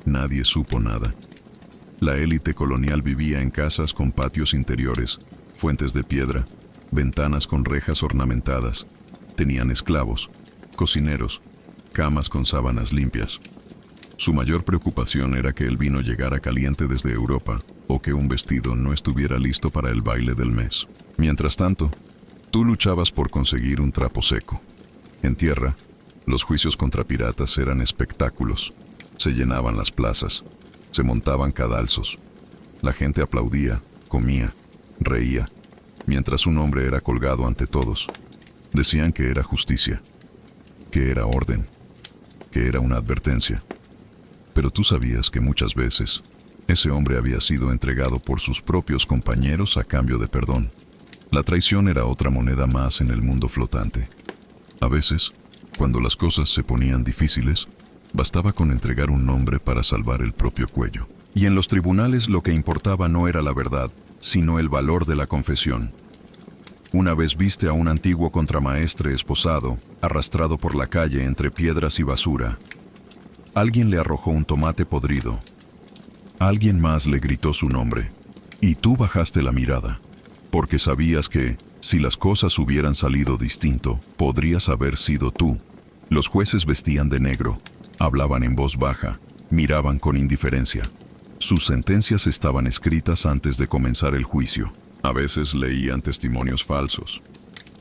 Nadie supo nada. La élite colonial vivía en casas con patios interiores, fuentes de piedra, ventanas con rejas ornamentadas. Tenían esclavos, cocineros, camas con sábanas limpias. Su mayor preocupación era que el vino llegara caliente desde Europa o que un vestido no estuviera listo para el baile del mes. Mientras tanto, tú luchabas por conseguir un trapo seco. En tierra, los juicios contra piratas eran espectáculos. Se llenaban las plazas, se montaban cadalsos. La gente aplaudía, comía, reía, mientras un hombre era colgado ante todos. Decían que era justicia, que era orden, que era una advertencia. Pero tú sabías que muchas veces ese hombre había sido entregado por sus propios compañeros a cambio de perdón. La traición era otra moneda más en el mundo flotante. A veces, cuando las cosas se ponían difíciles, bastaba con entregar un nombre para salvar el propio cuello. Y en los tribunales lo que importaba no era la verdad, sino el valor de la confesión. Una vez viste a un antiguo contramaestre esposado, arrastrado por la calle entre piedras y basura. Alguien le arrojó un tomate podrido. Alguien más le gritó su nombre. Y tú bajaste la mirada, porque sabías que, si las cosas hubieran salido distinto, podrías haber sido tú. Los jueces vestían de negro, hablaban en voz baja, miraban con indiferencia. Sus sentencias estaban escritas antes de comenzar el juicio. A veces leían testimonios falsos.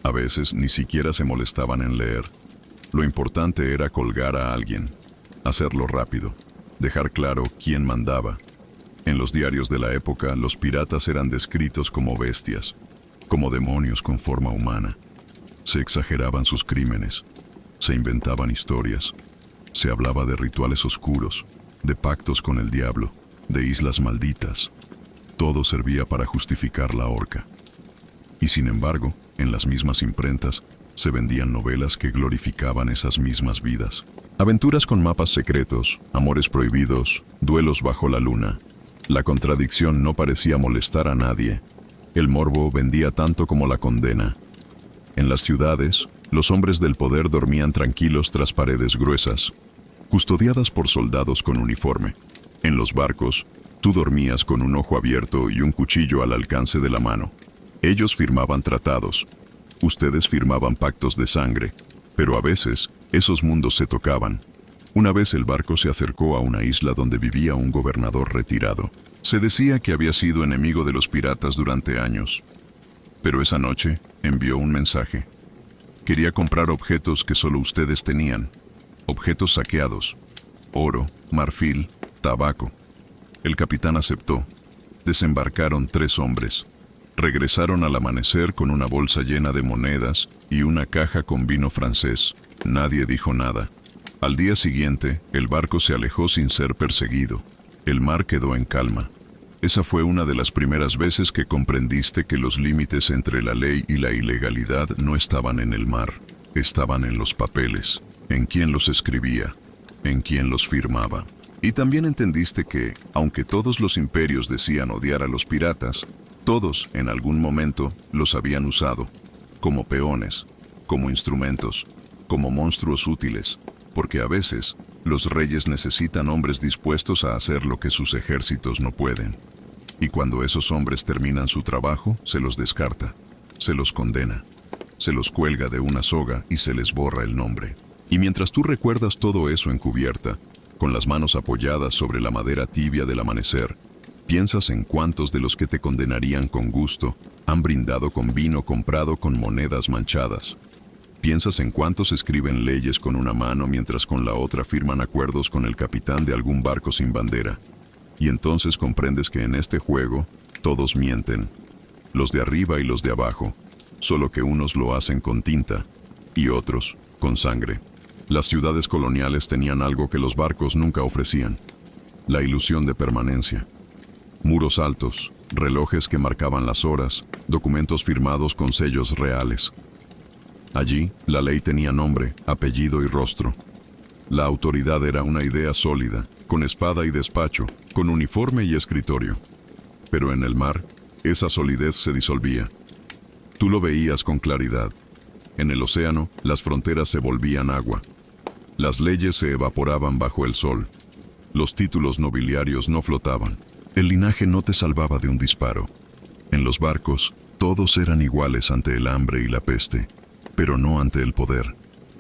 A veces ni siquiera se molestaban en leer. Lo importante era colgar a alguien, hacerlo rápido, dejar claro quién mandaba. En los diarios de la época, los piratas eran descritos como bestias, como demonios con forma humana. Se exageraban sus crímenes, se inventaban historias, se hablaba de rituales oscuros, de pactos con el diablo, de islas malditas. Todo servía para justificar la horca. Y sin embargo, en las mismas imprentas, se vendían novelas que glorificaban esas mismas vidas. Aventuras con mapas secretos, amores prohibidos, duelos bajo la luna. La contradicción no parecía molestar a nadie. El morbo vendía tanto como la condena. En las ciudades, los hombres del poder dormían tranquilos tras paredes gruesas, custodiadas por soldados con uniforme. En los barcos, tú dormías con un ojo abierto y un cuchillo al alcance de la mano. Ellos firmaban tratados. Ustedes firmaban pactos de sangre. Pero a veces, esos mundos se tocaban. Una vez el barco se acercó a una isla donde vivía un gobernador retirado. Se decía que había sido enemigo de los piratas durante años. Pero esa noche envió un mensaje. Quería comprar objetos que solo ustedes tenían. Objetos saqueados. Oro, marfil, tabaco. El capitán aceptó. Desembarcaron 3 hombres. Regresaron al amanecer con una bolsa llena de monedas y una caja con vino francés. Nadie dijo nada. Al día siguiente, el barco se alejó sin ser perseguido. El mar quedó en calma. Esa fue una de las primeras veces que comprendiste que los límites entre la ley y la ilegalidad no estaban en el mar, estaban en los papeles, en quién los escribía, en quién los firmaba. Y también entendiste que, aunque todos los imperios decían odiar a los piratas, todos, en algún momento, los habían usado, como peones, como instrumentos, como monstruos útiles, porque a veces, los reyes necesitan hombres dispuestos a hacer lo que sus ejércitos no pueden. Y cuando esos hombres terminan su trabajo, se los descarta, se los condena, se los cuelga de una soga y se les borra el nombre. Y mientras tú recuerdas todo eso encubierta, con las manos apoyadas sobre la madera tibia del amanecer, piensas en cuántos de los que te condenarían con gusto han brindado con vino comprado con monedas manchadas. Piensas en cuántos escriben leyes con una mano mientras con la otra firman acuerdos con el capitán de algún barco sin bandera. Y entonces comprendes que en este juego todos mienten, los de arriba y los de abajo, solo que unos lo hacen con tinta y otros con sangre. Las ciudades coloniales tenían algo que los barcos nunca ofrecían: la ilusión de permanencia. Muros altos, relojes que marcaban las horas, documentos firmados con sellos reales. Allí, la ley tenía nombre, apellido y rostro. La autoridad era una idea sólida, con espada y despacho, con uniforme y escritorio. Pero en el mar, esa solidez se disolvía. Tú lo veías con claridad. En el océano, las fronteras se volvían agua. Las leyes se evaporaban bajo el sol. Los títulos nobiliarios no flotaban. El linaje no te salvaba de un disparo. En los barcos, todos eran iguales ante el hambre y la peste, pero no ante el poder.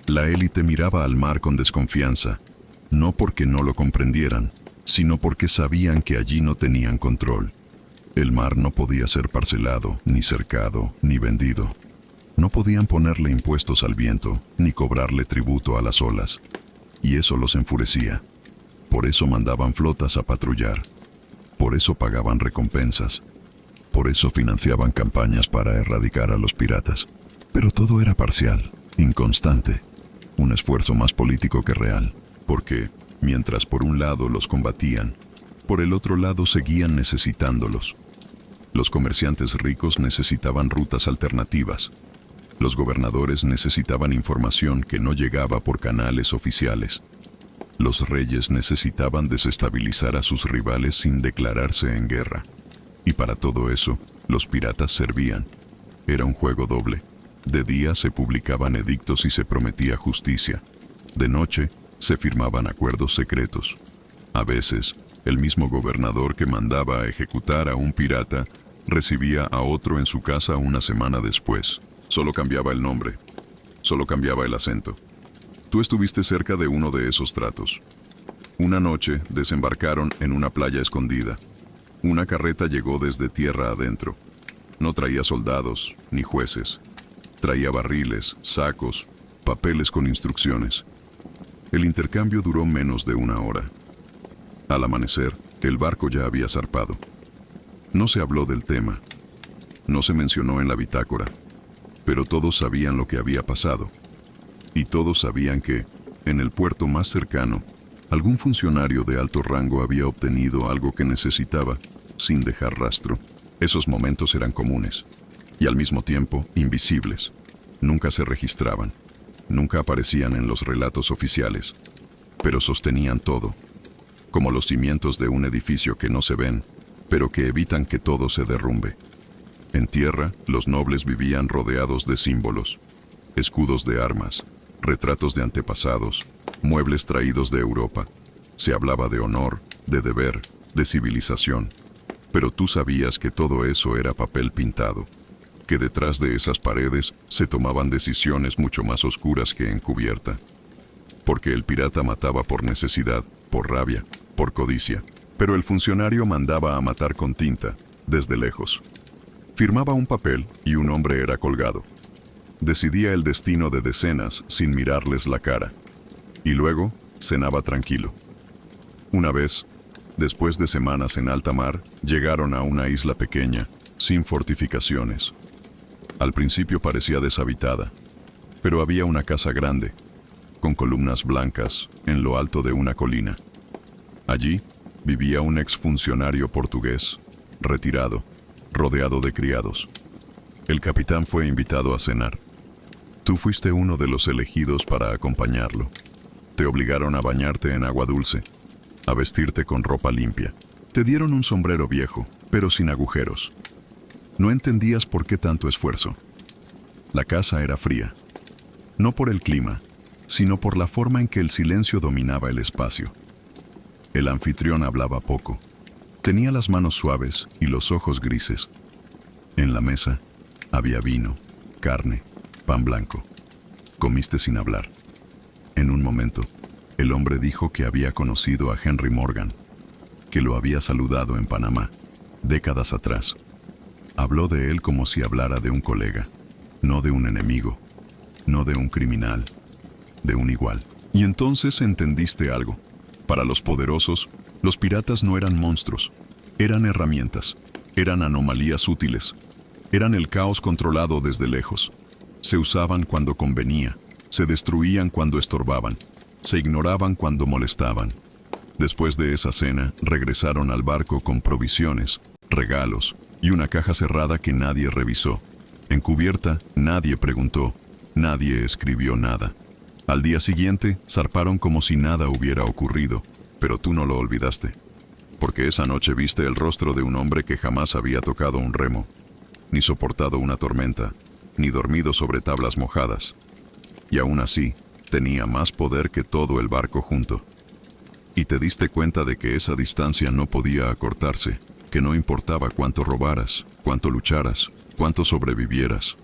La élite miraba al mar con desconfianza, no porque no lo comprendieran, sino porque sabían que allí no tenían control. El mar no podía ser parcelado, ni cercado, ni vendido. No podían ponerle impuestos al viento, ni cobrarle tributo a las olas. Y eso los enfurecía. Por eso mandaban flotas a patrullar. Por eso pagaban recompensas. Por eso financiaban campañas para erradicar a los piratas. Pero todo era parcial, inconstante. Un esfuerzo más político que real. Porque, mientras por un lado los combatían, por el otro lado seguían necesitándolos. Los comerciantes ricos necesitaban rutas alternativas. Los gobernadores necesitaban información que no llegaba por canales oficiales. Los reyes necesitaban desestabilizar a sus rivales sin declararse en guerra. Y para todo eso, los piratas servían. Era un juego doble. De día se publicaban edictos y se prometía justicia. De noche, se firmaban acuerdos secretos. A veces, el mismo gobernador que mandaba a ejecutar a un pirata recibía a otro en su casa una semana después. Solo cambiaba el nombre, solo cambiaba el acento. Tú estuviste cerca de uno de esos tratos. Una noche desembarcaron en una playa escondida. Una carreta llegó desde tierra adentro. No traía soldados ni jueces. Traía barriles, sacos, papeles con instrucciones. El intercambio duró menos de una hora. Al amanecer, el barco ya había zarpado. No se habló del tema. No se mencionó en la bitácora. Pero todos sabían lo que había pasado. Y todos sabían que, en el puerto más cercano, algún funcionario de alto rango había obtenido algo que necesitaba, sin dejar rastro. Esos momentos eran comunes, y al mismo tiempo invisibles. Nunca se registraban, nunca aparecían en los relatos oficiales, pero sostenían todo, como los cimientos de un edificio que no se ven, pero que evitan que todo se derrumbe. En tierra, los nobles vivían rodeados de símbolos, escudos de armas, retratos de antepasados, muebles traídos de Europa. Se hablaba de honor, de deber, de civilización. Pero tú sabías que todo eso era papel pintado, que detrás de esas paredes se tomaban decisiones mucho más oscuras que encubierta. Porque el pirata mataba por necesidad, por rabia, por codicia. Pero el funcionario mandaba a matar con tinta, desde lejos. Firmaba un papel y un hombre era colgado. Decidía el destino de decenas sin mirarles la cara. Y luego, cenaba tranquilo. Una vez, después de semanas en alta mar, llegaron a una isla pequeña, sin fortificaciones. Al principio parecía deshabitada, pero había una casa grande, con columnas blancas, en lo alto de una colina. Allí vivía un exfuncionario portugués, retirado, rodeado de criados. El capitán fue invitado a cenar. Tú fuiste uno de los elegidos para acompañarlo. Te obligaron a bañarte en agua dulce, a vestirte con ropa limpia. Te dieron un sombrero viejo, pero sin agujeros. No entendías por qué tanto esfuerzo. La casa era fría, no por el clima, sino por la forma en que el silencio dominaba el espacio. El anfitrión hablaba poco. Tenía las manos suaves y los ojos grises. En la mesa había vino, carne, pan blanco. Comiste sin hablar. En un momento, El hombre dijo que había conocido a Henry Morgan, que lo había saludado en Panamá, décadas atrás. Habló de él como si hablara de un colega, no de un enemigo, no de un criminal, de un igual. Y entonces entendiste algo. Para los poderosos, los piratas no eran monstruos, eran herramientas, eran anomalías útiles, eran el caos controlado desde lejos. Se usaban cuando convenía, se destruían cuando estorbaban, se ignoraban cuando molestaban. Después de esa cena, regresaron al barco con provisiones, regalos y una caja cerrada que nadie revisó. Encubierta, nadie preguntó, nadie escribió nada. Al día siguiente, zarparon como si nada hubiera ocurrido, pero tú no lo olvidaste. Porque esa noche viste el rostro de un hombre que jamás había tocado un remo, ni soportado una tormenta, ni dormido sobre tablas mojadas. Y aún así, tenía más poder que todo el barco junto. Y te diste cuenta de que esa distancia no podía acortarse, que no importaba cuánto robaras, cuánto lucharas, cuánto sobrevivieras.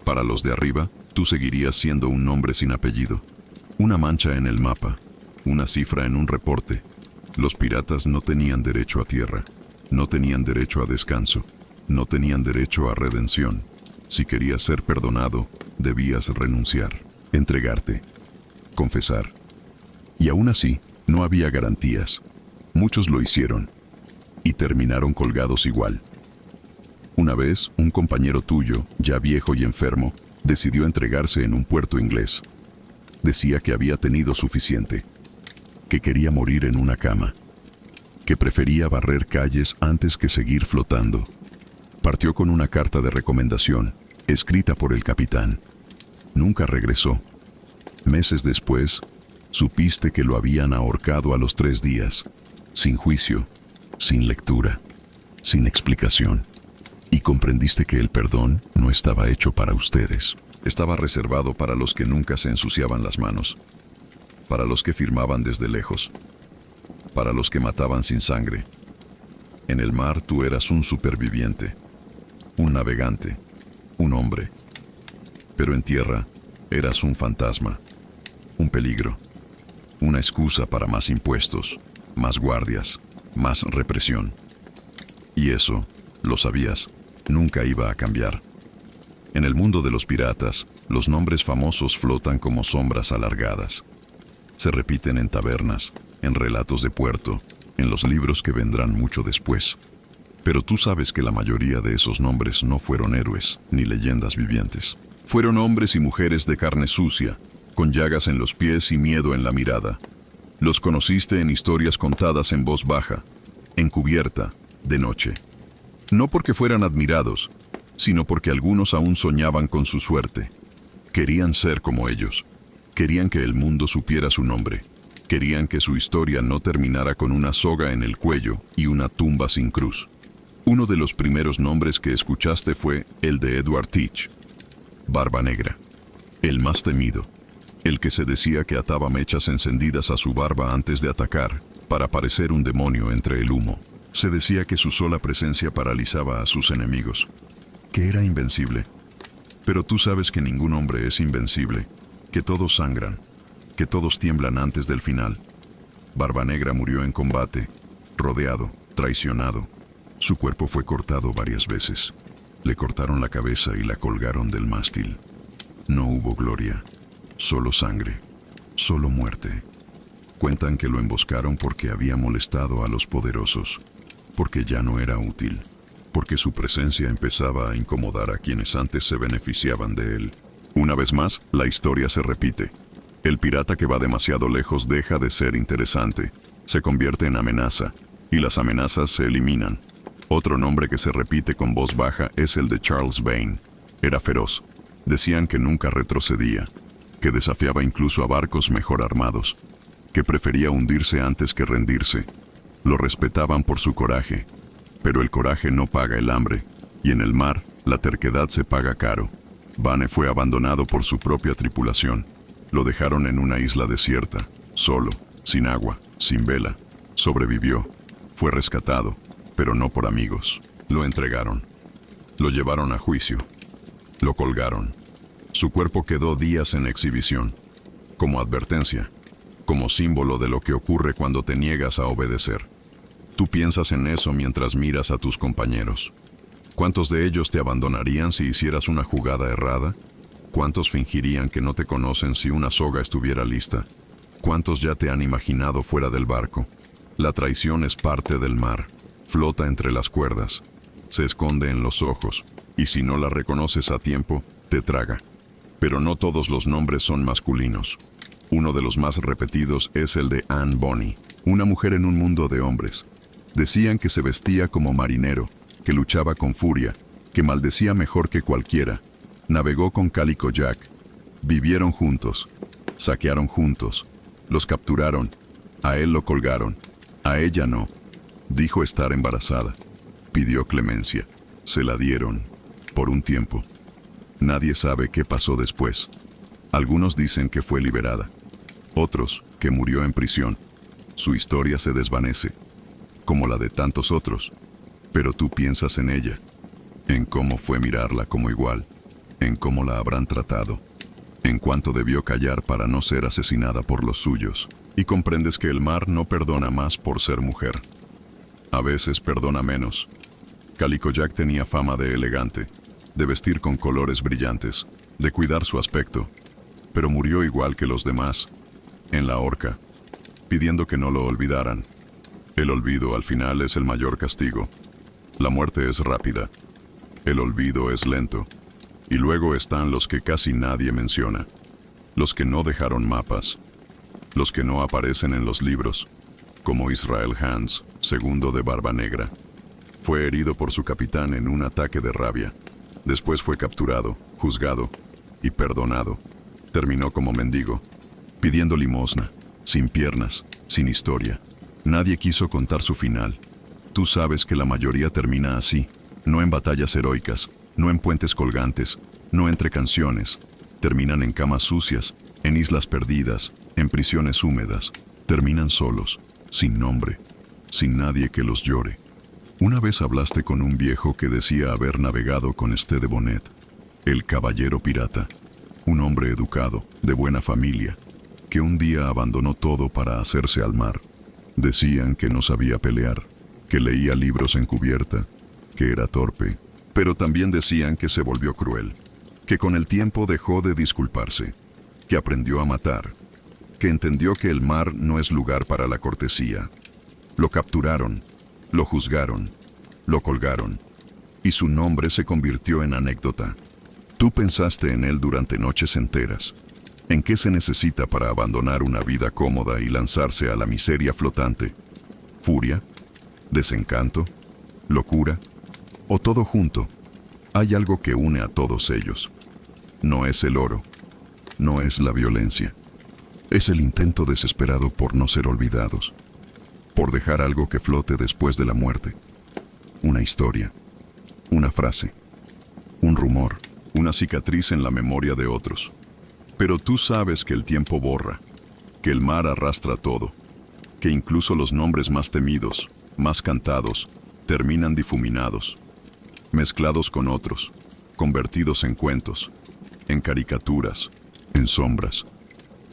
Para los de arriba, tú seguirías siendo un nombre sin apellido. Una mancha en el mapa, una cifra en un reporte. Los piratas no tenían derecho a tierra, no tenían derecho a descanso, no tenían derecho a redención. Si querías ser perdonado, debías renunciar, entregarte, confesar. Y aún así, no había garantías. Muchos lo hicieron y terminaron colgados igual. Una vez, un compañero tuyo, ya viejo y enfermo, decidió entregarse en un puerto inglés. Decía que había tenido suficiente, que quería morir en una cama, que prefería barrer calles antes que seguir flotando. Partió con una carta de recomendación, escrita por el capitán. Nunca regresó. Meses después, supiste que lo habían ahorcado a los 3 días, sin juicio, sin lectura, sin explicación. Y comprendiste que el perdón no estaba hecho para ustedes. Estaba reservado para los que nunca se ensuciaban las manos, para los que firmaban desde lejos, para los que mataban sin sangre. En el mar tú eras un superviviente, un navegante, un hombre. Pero en tierra eras un fantasma, un peligro, una excusa para más impuestos, más guardias, más represión. Y eso, lo sabías, nunca iba a cambiar. En el mundo de los piratas, los nombres famosos flotan como sombras alargadas. Se repiten en tabernas, en relatos de puerto, en los libros que vendrán mucho después. Pero tú sabes que la mayoría de esos nombres no fueron héroes ni leyendas vivientes. Fueron hombres y mujeres de carne sucia, con llagas en los pies y miedo en la mirada. Los conociste en historias contadas en voz baja, encubierta, de noche. No porque fueran admirados, sino porque algunos aún soñaban con su suerte. Querían ser como ellos. Querían que el mundo supiera su nombre. Querían que su historia no terminara con una soga en el cuello y una tumba sin cruz. Uno de los primeros nombres que escuchaste fue el de Edward Teach, Barba Negra, el más temido, el que se decía que ataba mechas encendidas a su barba antes de atacar, para parecer un demonio entre el humo. Se decía que su sola presencia paralizaba a sus enemigos, que era invencible. Pero tú sabes que ningún hombre es invencible, que todos sangran, que todos tiemblan antes del final. Barba Negra murió en combate, rodeado, traicionado. Su cuerpo fue cortado varias veces. Le cortaron la cabeza y la colgaron del mástil. No hubo gloria, solo sangre, solo muerte. Cuentan que lo emboscaron porque había molestado a los poderosos, porque ya no era útil, porque su presencia empezaba a incomodar a quienes antes se beneficiaban de él. Una vez más, la historia se repite. El pirata que va demasiado lejos deja de ser interesante, se convierte en amenaza, y las amenazas se eliminan. Otro nombre que se repite con voz baja es el de Charles Vane. Era feroz. Decían que nunca retrocedía, que desafiaba incluso a barcos mejor armados, que prefería hundirse antes que rendirse. Lo respetaban por su coraje, pero el coraje no paga el hambre, y en el mar, la terquedad se paga caro. Vane fue abandonado por su propia tripulación. Lo dejaron en una isla desierta, solo, sin agua, sin vela. Sobrevivió. Fue rescatado, pero no por amigos. Lo entregaron. Lo llevaron a juicio. Lo colgaron. Su cuerpo quedó días en exhibición, como advertencia, como símbolo de lo que ocurre cuando te niegas a obedecer. Tú piensas en eso mientras miras a tus compañeros. ¿Cuántos de ellos te abandonarían si hicieras una jugada errada? ¿Cuántos fingirían que no te conocen si una soga estuviera lista? ¿Cuántos ya te han imaginado fuera del barco? La traición es parte del mar, flota entre las cuerdas, se esconde en los ojos, y si no la reconoces a tiempo, te traga. Pero no todos los nombres son masculinos. Uno de los más repetidos es el de Anne Bonny, una mujer en un mundo de hombres. Decían que se vestía como marinero, que luchaba con furia, que maldecía mejor que cualquiera. Navegó con Calico Jack. Vivieron juntos, saquearon juntos, los capturaron, a él lo colgaron, a ella no. Dijo estar embarazada, pidió clemencia, se la dieron, por un tiempo. Nadie sabe qué pasó después. Algunos dicen que fue liberada, otros que murió en prisión. Su historia se desvanece, como la de tantos otros, pero tú piensas en ella, en cómo fue mirarla como igual, en cómo la habrán tratado, en cuánto debió callar para no ser asesinada por los suyos, y comprendes que el mar no perdona más por ser mujer. A veces perdona menos. Calico Jack tenía fama de elegante, de vestir con colores brillantes, de cuidar su aspecto, pero murió igual que los demás, en la horca, pidiendo que no lo olvidaran. El olvido al final es el mayor castigo. La muerte es rápida, el olvido es lento, y luego están los que casi nadie menciona, los que no dejaron mapas, los que no aparecen en los libros, como Israel Hands, segundo de Barba Negra. Fue herido por su capitán en un ataque de rabia. Después fue capturado, juzgado y perdonado. Terminó como mendigo, pidiendo limosna, sin piernas, sin historia. Nadie quiso contar su final. Tú sabes que la mayoría termina así, no en batallas heroicas, no en puentes colgantes, no entre canciones. Terminan en camas sucias, en islas perdidas, en prisiones húmedas. Terminan solos, sin nombre, sin nadie que los llore. Una vez hablaste con un viejo que decía haber navegado con Ste de Bonnet, el caballero pirata, un hombre educado, de buena familia, que un día abandonó todo para hacerse al mar. Decían que no sabía pelear, que leía libros en cubierta, que era torpe, pero también decían que se volvió cruel, que con el tiempo dejó de disculparse, que aprendió a matar, que entendió que el mar no es lugar para la cortesía. Lo capturaron, lo juzgaron, lo colgaron, y su nombre se convirtió en anécdota. Tú pensaste en él durante noches enteras. ¿En qué se necesita para abandonar una vida cómoda y lanzarse a la miseria flotante? ¿Furia? ¿Desencanto? ¿Locura? ¿O todo junto? Hay algo que une a todos ellos. No es el oro, no es la violencia. Es el intento desesperado por no ser olvidados, por dejar algo que flote después de la muerte. Una historia, una frase, un rumor, una cicatriz en la memoria de otros. Pero tú sabes que el tiempo borra, que el mar arrastra todo, que incluso los nombres más temidos, más cantados, terminan difuminados, mezclados con otros, convertidos en cuentos, en caricaturas, en sombras.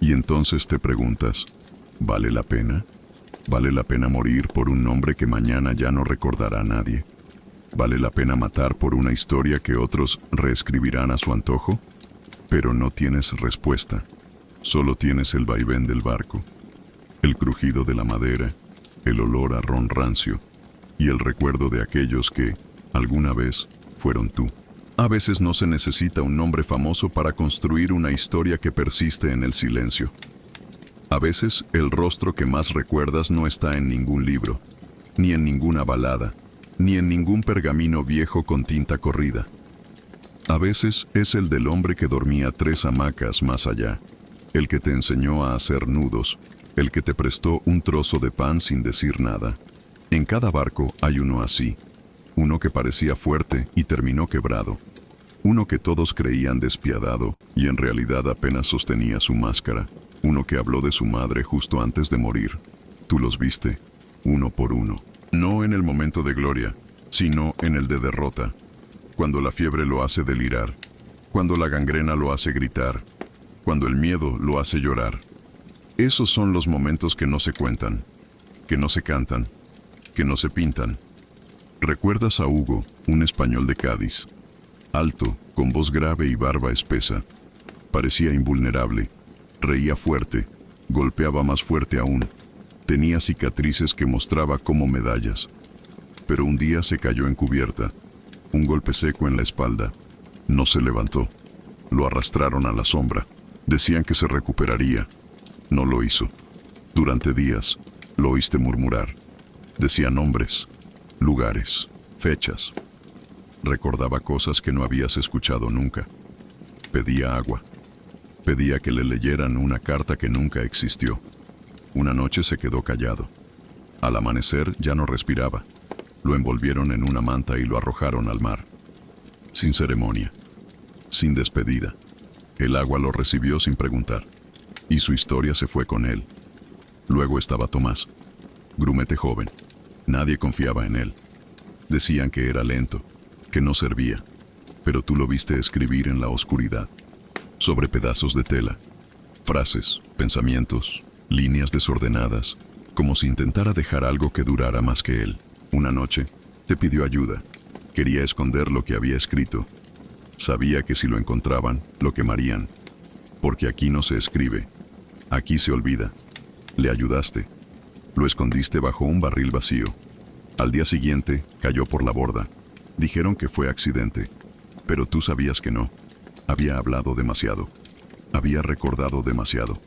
Y entonces te preguntas, ¿vale la pena? ¿Vale la pena morir por un nombre que mañana ya no recordará a nadie? ¿Vale la pena matar por una historia que otros reescribirán a su antojo? Pero no tienes respuesta, solo tienes el vaivén del barco, el crujido de la madera, el olor a ron rancio y el recuerdo de aquellos que, alguna vez, fueron tú. A veces no se necesita un nombre famoso para construir una historia que persiste en el silencio. A veces el rostro que más recuerdas no está en ningún libro, ni en ninguna balada, ni en ningún pergamino viejo con tinta corrida. A veces es el del hombre que dormía 3 hamacas más allá, el que te enseñó a hacer nudos, el que te prestó un trozo de pan sin decir nada. En cada barco hay uno así, uno que parecía fuerte y terminó quebrado, uno que todos creían despiadado y en realidad apenas sostenía su máscara, uno que habló de su madre justo antes de morir. Tú los viste, uno por uno, no en el momento de gloria, sino en el de derrota, cuando la fiebre lo hace delirar, cuando la gangrena lo hace gritar, cuando el miedo lo hace llorar. Esos son los momentos que no se cuentan, que no se cantan, que no se pintan. ¿Recuerdas a Hugo, un español de Cádiz? Alto, con voz grave y barba espesa. Parecía invulnerable. Reía fuerte. Golpeaba más fuerte aún. Tenía cicatrices que mostraba como medallas. Pero un día se cayó en cubierta. Un golpe seco en la espalda. No se levantó. Lo arrastraron a la sombra. Decían que se recuperaría. No lo hizo. Durante días, lo oíste murmurar. Decía nombres, lugares, fechas. Recordaba cosas que no habías escuchado nunca. Pedía agua. Pedía que le leyeran una carta que nunca existió. Una noche se quedó callado. Al amanecer ya no respiraba. Lo envolvieron en una manta y lo arrojaron al mar. Sin ceremonia. Sin despedida. El agua lo recibió sin preguntar. Y su historia se fue con él. Luego estaba Tomás. Grumete joven. Nadie confiaba en él. Decían que era lento, que no servía. Pero tú lo viste escribir en la oscuridad. Sobre pedazos de tela. Frases, pensamientos, líneas desordenadas. Como si intentara dejar algo que durara más que él. Una noche, te pidió ayuda. Quería esconder lo que había escrito. Sabía que si lo encontraban, lo quemarían. Porque aquí no se escribe. Aquí se olvida. Le ayudaste. Lo escondiste bajo un barril vacío. Al día siguiente, cayó por la borda. Dijeron que fue accidente. Pero tú sabías que no. Había hablado demasiado. Había recordado demasiado.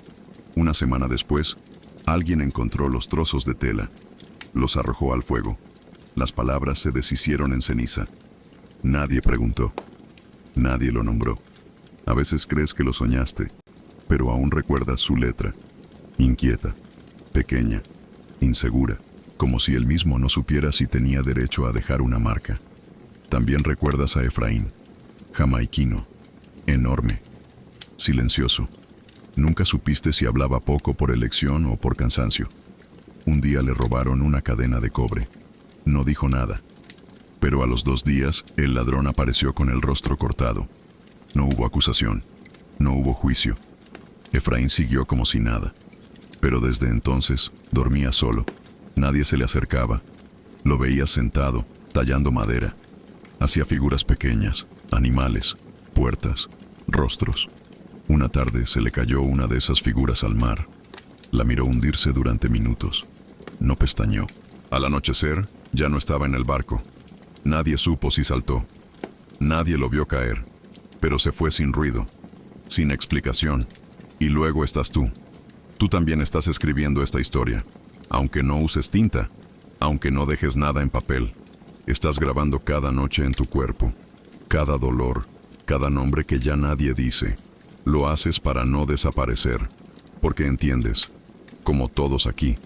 Una semana después, alguien encontró los trozos de tela. Los arrojó al fuego. Las palabras se deshicieron en ceniza. Nadie preguntó. Nadie lo nombró. A veces crees que lo soñaste, pero aún recuerdas su letra. Inquieta, pequeña, insegura, como si él mismo no supiera si tenía derecho a dejar una marca. También recuerdas a Efraín, jamaiquino, enorme, silencioso. Nunca supiste si hablaba poco por elección o por cansancio. Un día le robaron una cadena de cobre. No dijo nada. Pero a los 2 días, el ladrón apareció con el rostro cortado. No hubo acusación. No hubo juicio. Efraín siguió como si nada. Pero desde entonces, dormía solo. Nadie se le acercaba. Lo veías sentado, tallando madera. Hacía figuras pequeñas, animales, puertas, rostros. Una tarde se le cayó una de esas figuras al mar. La miró hundirse durante minutos. No pestañeó. Al anochecer, ya no estaba en el barco. Nadie supo si saltó. Nadie lo vio caer. Pero se fue sin ruido, sin explicación. Y luego estás tú. Tú también estás escribiendo esta historia. Aunque no uses tinta, aunque no dejes nada en papel, estás grabando cada noche en tu cuerpo. Cada dolor, cada nombre que ya nadie dice. Lo haces para no desaparecer. Porque entiendes, como todos aquí,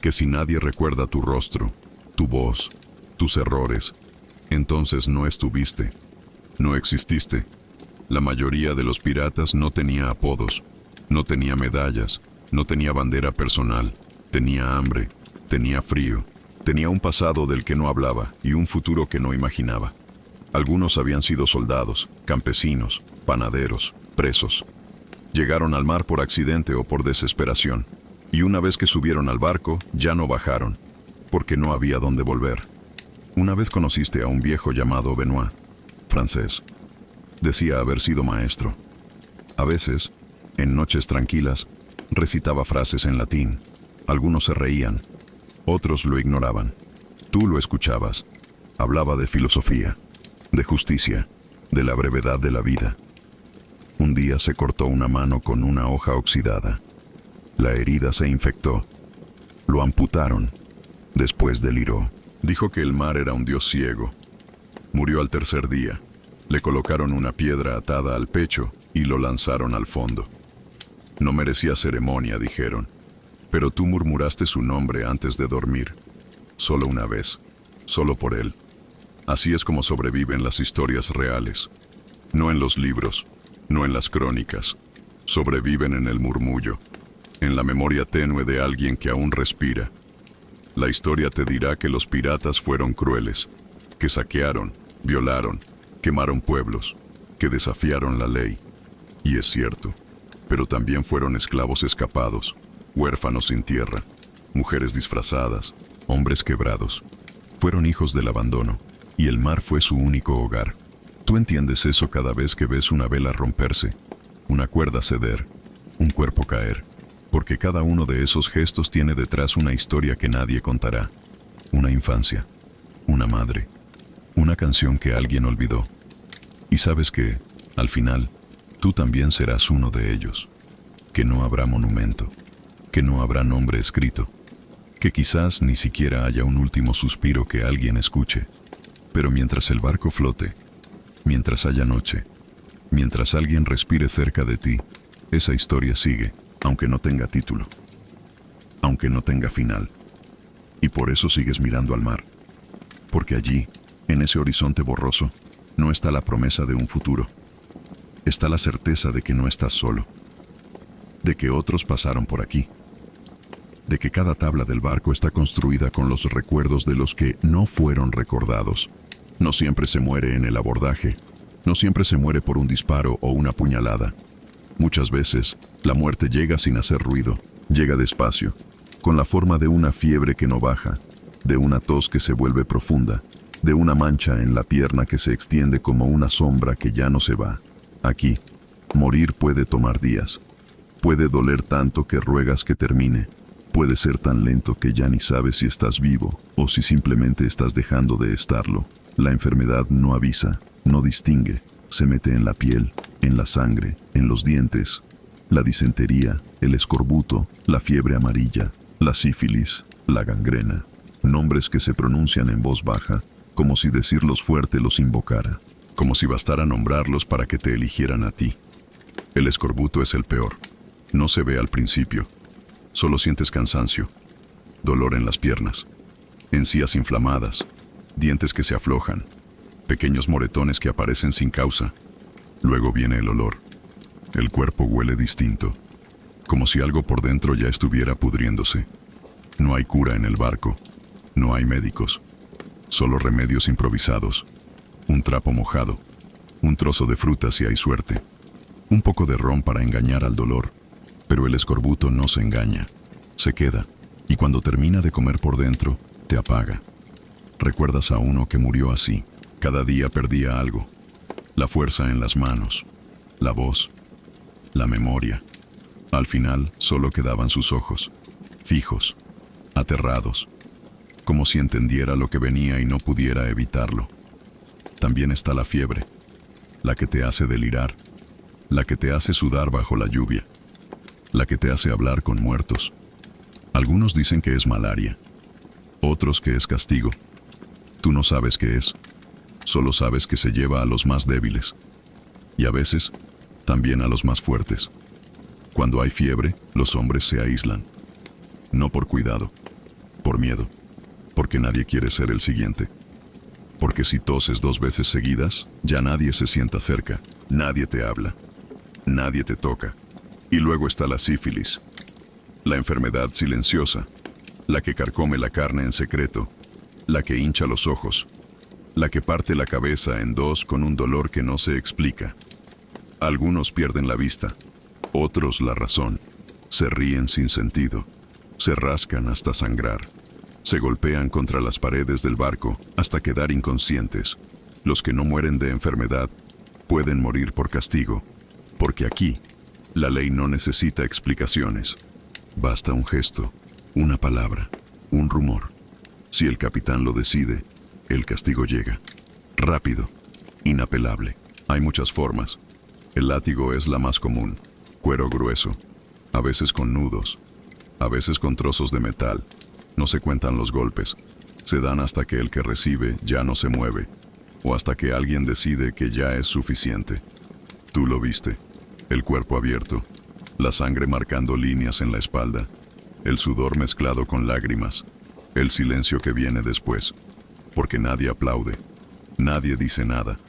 que si nadie recuerda tu rostro, tu voz, tus errores, entonces no estuviste, no exististe. La mayoría de los piratas no tenía apodos, no tenía medallas, no tenía bandera personal, tenía hambre, tenía frío, tenía un pasado del que no hablaba y un futuro que no imaginaba. Algunos habían sido soldados, campesinos, panaderos, presos. Llegaron al mar por accidente o por desesperación, y una vez que subieron al barco, ya no bajaron, porque no había dónde volver. Una vez conociste a un viejo llamado Benoit, francés. Decía haber sido maestro. A veces, en noches tranquilas, recitaba frases en latín. Algunos se reían, otros lo ignoraban. Tú lo escuchabas. Hablaba de filosofía, de justicia, de la brevedad de la vida. Un día se cortó una mano con una hoja oxidada. La herida se infectó. Lo amputaron. Después deliró. Dijo que el mar era un dios ciego. Murió al 3er día. Le colocaron una piedra atada al pecho y lo lanzaron al fondo. No merecía ceremonia, dijeron. Pero tú murmuraste su nombre antes de dormir. Solo una vez. Solo por él. Así es como sobreviven las historias reales. No en los libros, no en las crónicas. Sobreviven en el murmullo, en la memoria tenue de alguien que aún respira. La historia te dirá que los piratas fueron crueles, que saquearon, violaron, quemaron pueblos, que desafiaron la ley. Y es cierto, pero también fueron esclavos escapados, huérfanos sin tierra, mujeres disfrazadas, hombres quebrados. Fueron hijos del abandono, y el mar fue su único hogar. Tú entiendes eso cada vez que ves una vela romperse, una cuerda ceder, un cuerpo caer, porque cada uno de esos gestos tiene detrás una historia que nadie contará. Una infancia, una madre, una canción que alguien olvidó. Y sabes que, al final, tú también serás uno de ellos. Que no habrá monumento, que no habrá nombre escrito, que quizás ni siquiera haya un último suspiro que alguien escuche. Pero mientras el barco flote, mientras haya noche, mientras alguien respire cerca de ti, esa historia sigue, aunque no tenga título, aunque no tenga final. Y por eso sigues mirando al mar, porque allí, en ese horizonte borroso, no está la promesa de un futuro. Está la certeza de que no estás solo, de que otros pasaron por aquí, de que cada tabla del barco está construida con los recuerdos de los que no fueron recordados. No siempre se muere en el abordaje, no siempre se muere por un disparo o una puñalada. Muchas veces, la muerte llega sin hacer ruido, llega despacio, con la forma de una fiebre que no baja, de una tos que se vuelve profunda, de una mancha en la pierna que se extiende como una sombra que ya no se va. Aquí, morir puede tomar días. Puede doler tanto que ruegas que termine. Puede ser tan lento que ya ni sabes si estás vivo o si simplemente estás dejando de estarlo. La enfermedad no avisa, no distingue, se mete en la piel, en la sangre, en los dientes. La disentería, el escorbuto, la fiebre amarilla, la sífilis, la gangrena. Nombres que se pronuncian en voz baja, como si decirlos fuerte los invocara, como si bastara nombrarlos para que te eligieran a ti. El escorbuto es el peor. No se ve al principio. Solo sientes cansancio, dolor en las piernas, encías inflamadas, dientes que se aflojan, pequeños moretones que aparecen sin causa. Luego viene el olor. El cuerpo huele distinto, como si algo por dentro ya estuviera pudriéndose. No hay cura en el barco, no hay médicos, solo remedios improvisados, un trapo mojado, un trozo de fruta si hay suerte, un poco de ron para engañar al dolor. Pero el escorbuto no se engaña, se queda, y cuando termina de comer por dentro, te apaga. Recuerdas a uno que murió así, cada día perdía algo, la fuerza en las manos, la voz, la memoria. Al final solo quedaban sus ojos, fijos, aterrados, como si entendiera lo que venía y no pudiera evitarlo. También está la fiebre, la que te hace delirar, la que te hace sudar bajo la lluvia, la que te hace hablar con muertos. Algunos dicen que es malaria, otros que es castigo. Tú no sabes qué es, solo sabes que se lleva a los más débiles, y a veces también a los más fuertes. Cuando hay fiebre, los hombres se aíslan, no por cuidado, por miedo, porque nadie quiere ser el siguiente. Porque si toses 2 veces seguidas, ya nadie se sienta cerca, nadie te habla, nadie te toca. Y luego está la sífilis, la enfermedad silenciosa, la que carcome la carne en secreto, la que hincha los ojos, la que parte la cabeza en 2 con un dolor que no se explica. Algunos pierden la vista, otros la razón, se ríen sin sentido, se rascan hasta sangrar, se golpean contra las paredes del barco hasta quedar inconscientes. Los que no mueren de enfermedad pueden morir por castigo, porque aquí la ley no necesita explicaciones. Basta un gesto, una palabra, un rumor. Si el capitán lo decide, el castigo llega. Rápido, inapelable. Hay muchas formas. El látigo es la más común. Cuero grueso, a veces con nudos, a veces con trozos de metal. No se cuentan los golpes. Se dan hasta que el que recibe ya no se mueve, o hasta que alguien decide que ya es suficiente. Tú lo viste. El cuerpo abierto, la sangre marcando líneas en la espalda, el sudor mezclado con lágrimas, el silencio que viene después, porque nadie aplaude, nadie dice nada,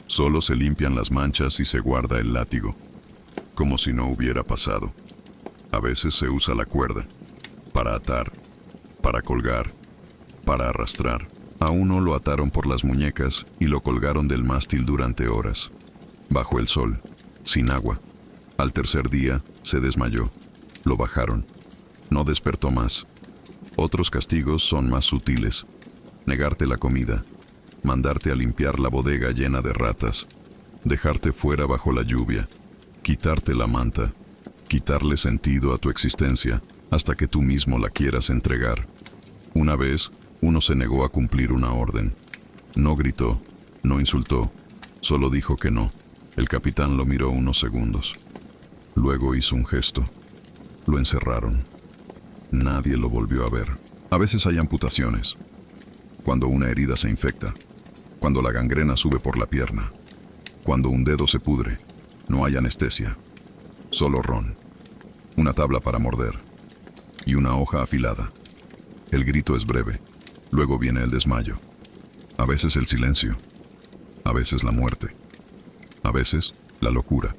solo se limpian las manchas y se guarda el látigo, como si no hubiera pasado. A veces se usa la cuerda, para atar, para colgar, para arrastrar. A uno lo ataron por las muñecas y lo colgaron del mástil durante horas, bajo el sol, sin agua. Al tercer día, se desmayó. Lo bajaron. No despertó más. Otros castigos son más sutiles. Negarte la comida, mandarte a limpiar la bodega llena de ratas, dejarte fuera bajo la lluvia, quitarte la manta, quitarle sentido a tu existencia hasta que tú mismo la quieras entregar. Una vez, uno se negó a cumplir una orden. No gritó, no insultó, solo dijo que no. El capitán lo miró unos segundos. Luego hizo un gesto. Lo encerraron. Nadie lo volvió a ver. A veces hay amputaciones. Cuando una herida se infecta. Cuando la gangrena sube por la pierna. Cuando un dedo se pudre. No hay anestesia. Solo ron. Una tabla para morder. Y una hoja afilada. El grito es breve. Luego viene el desmayo. A veces el silencio. A veces la muerte. A veces la locura.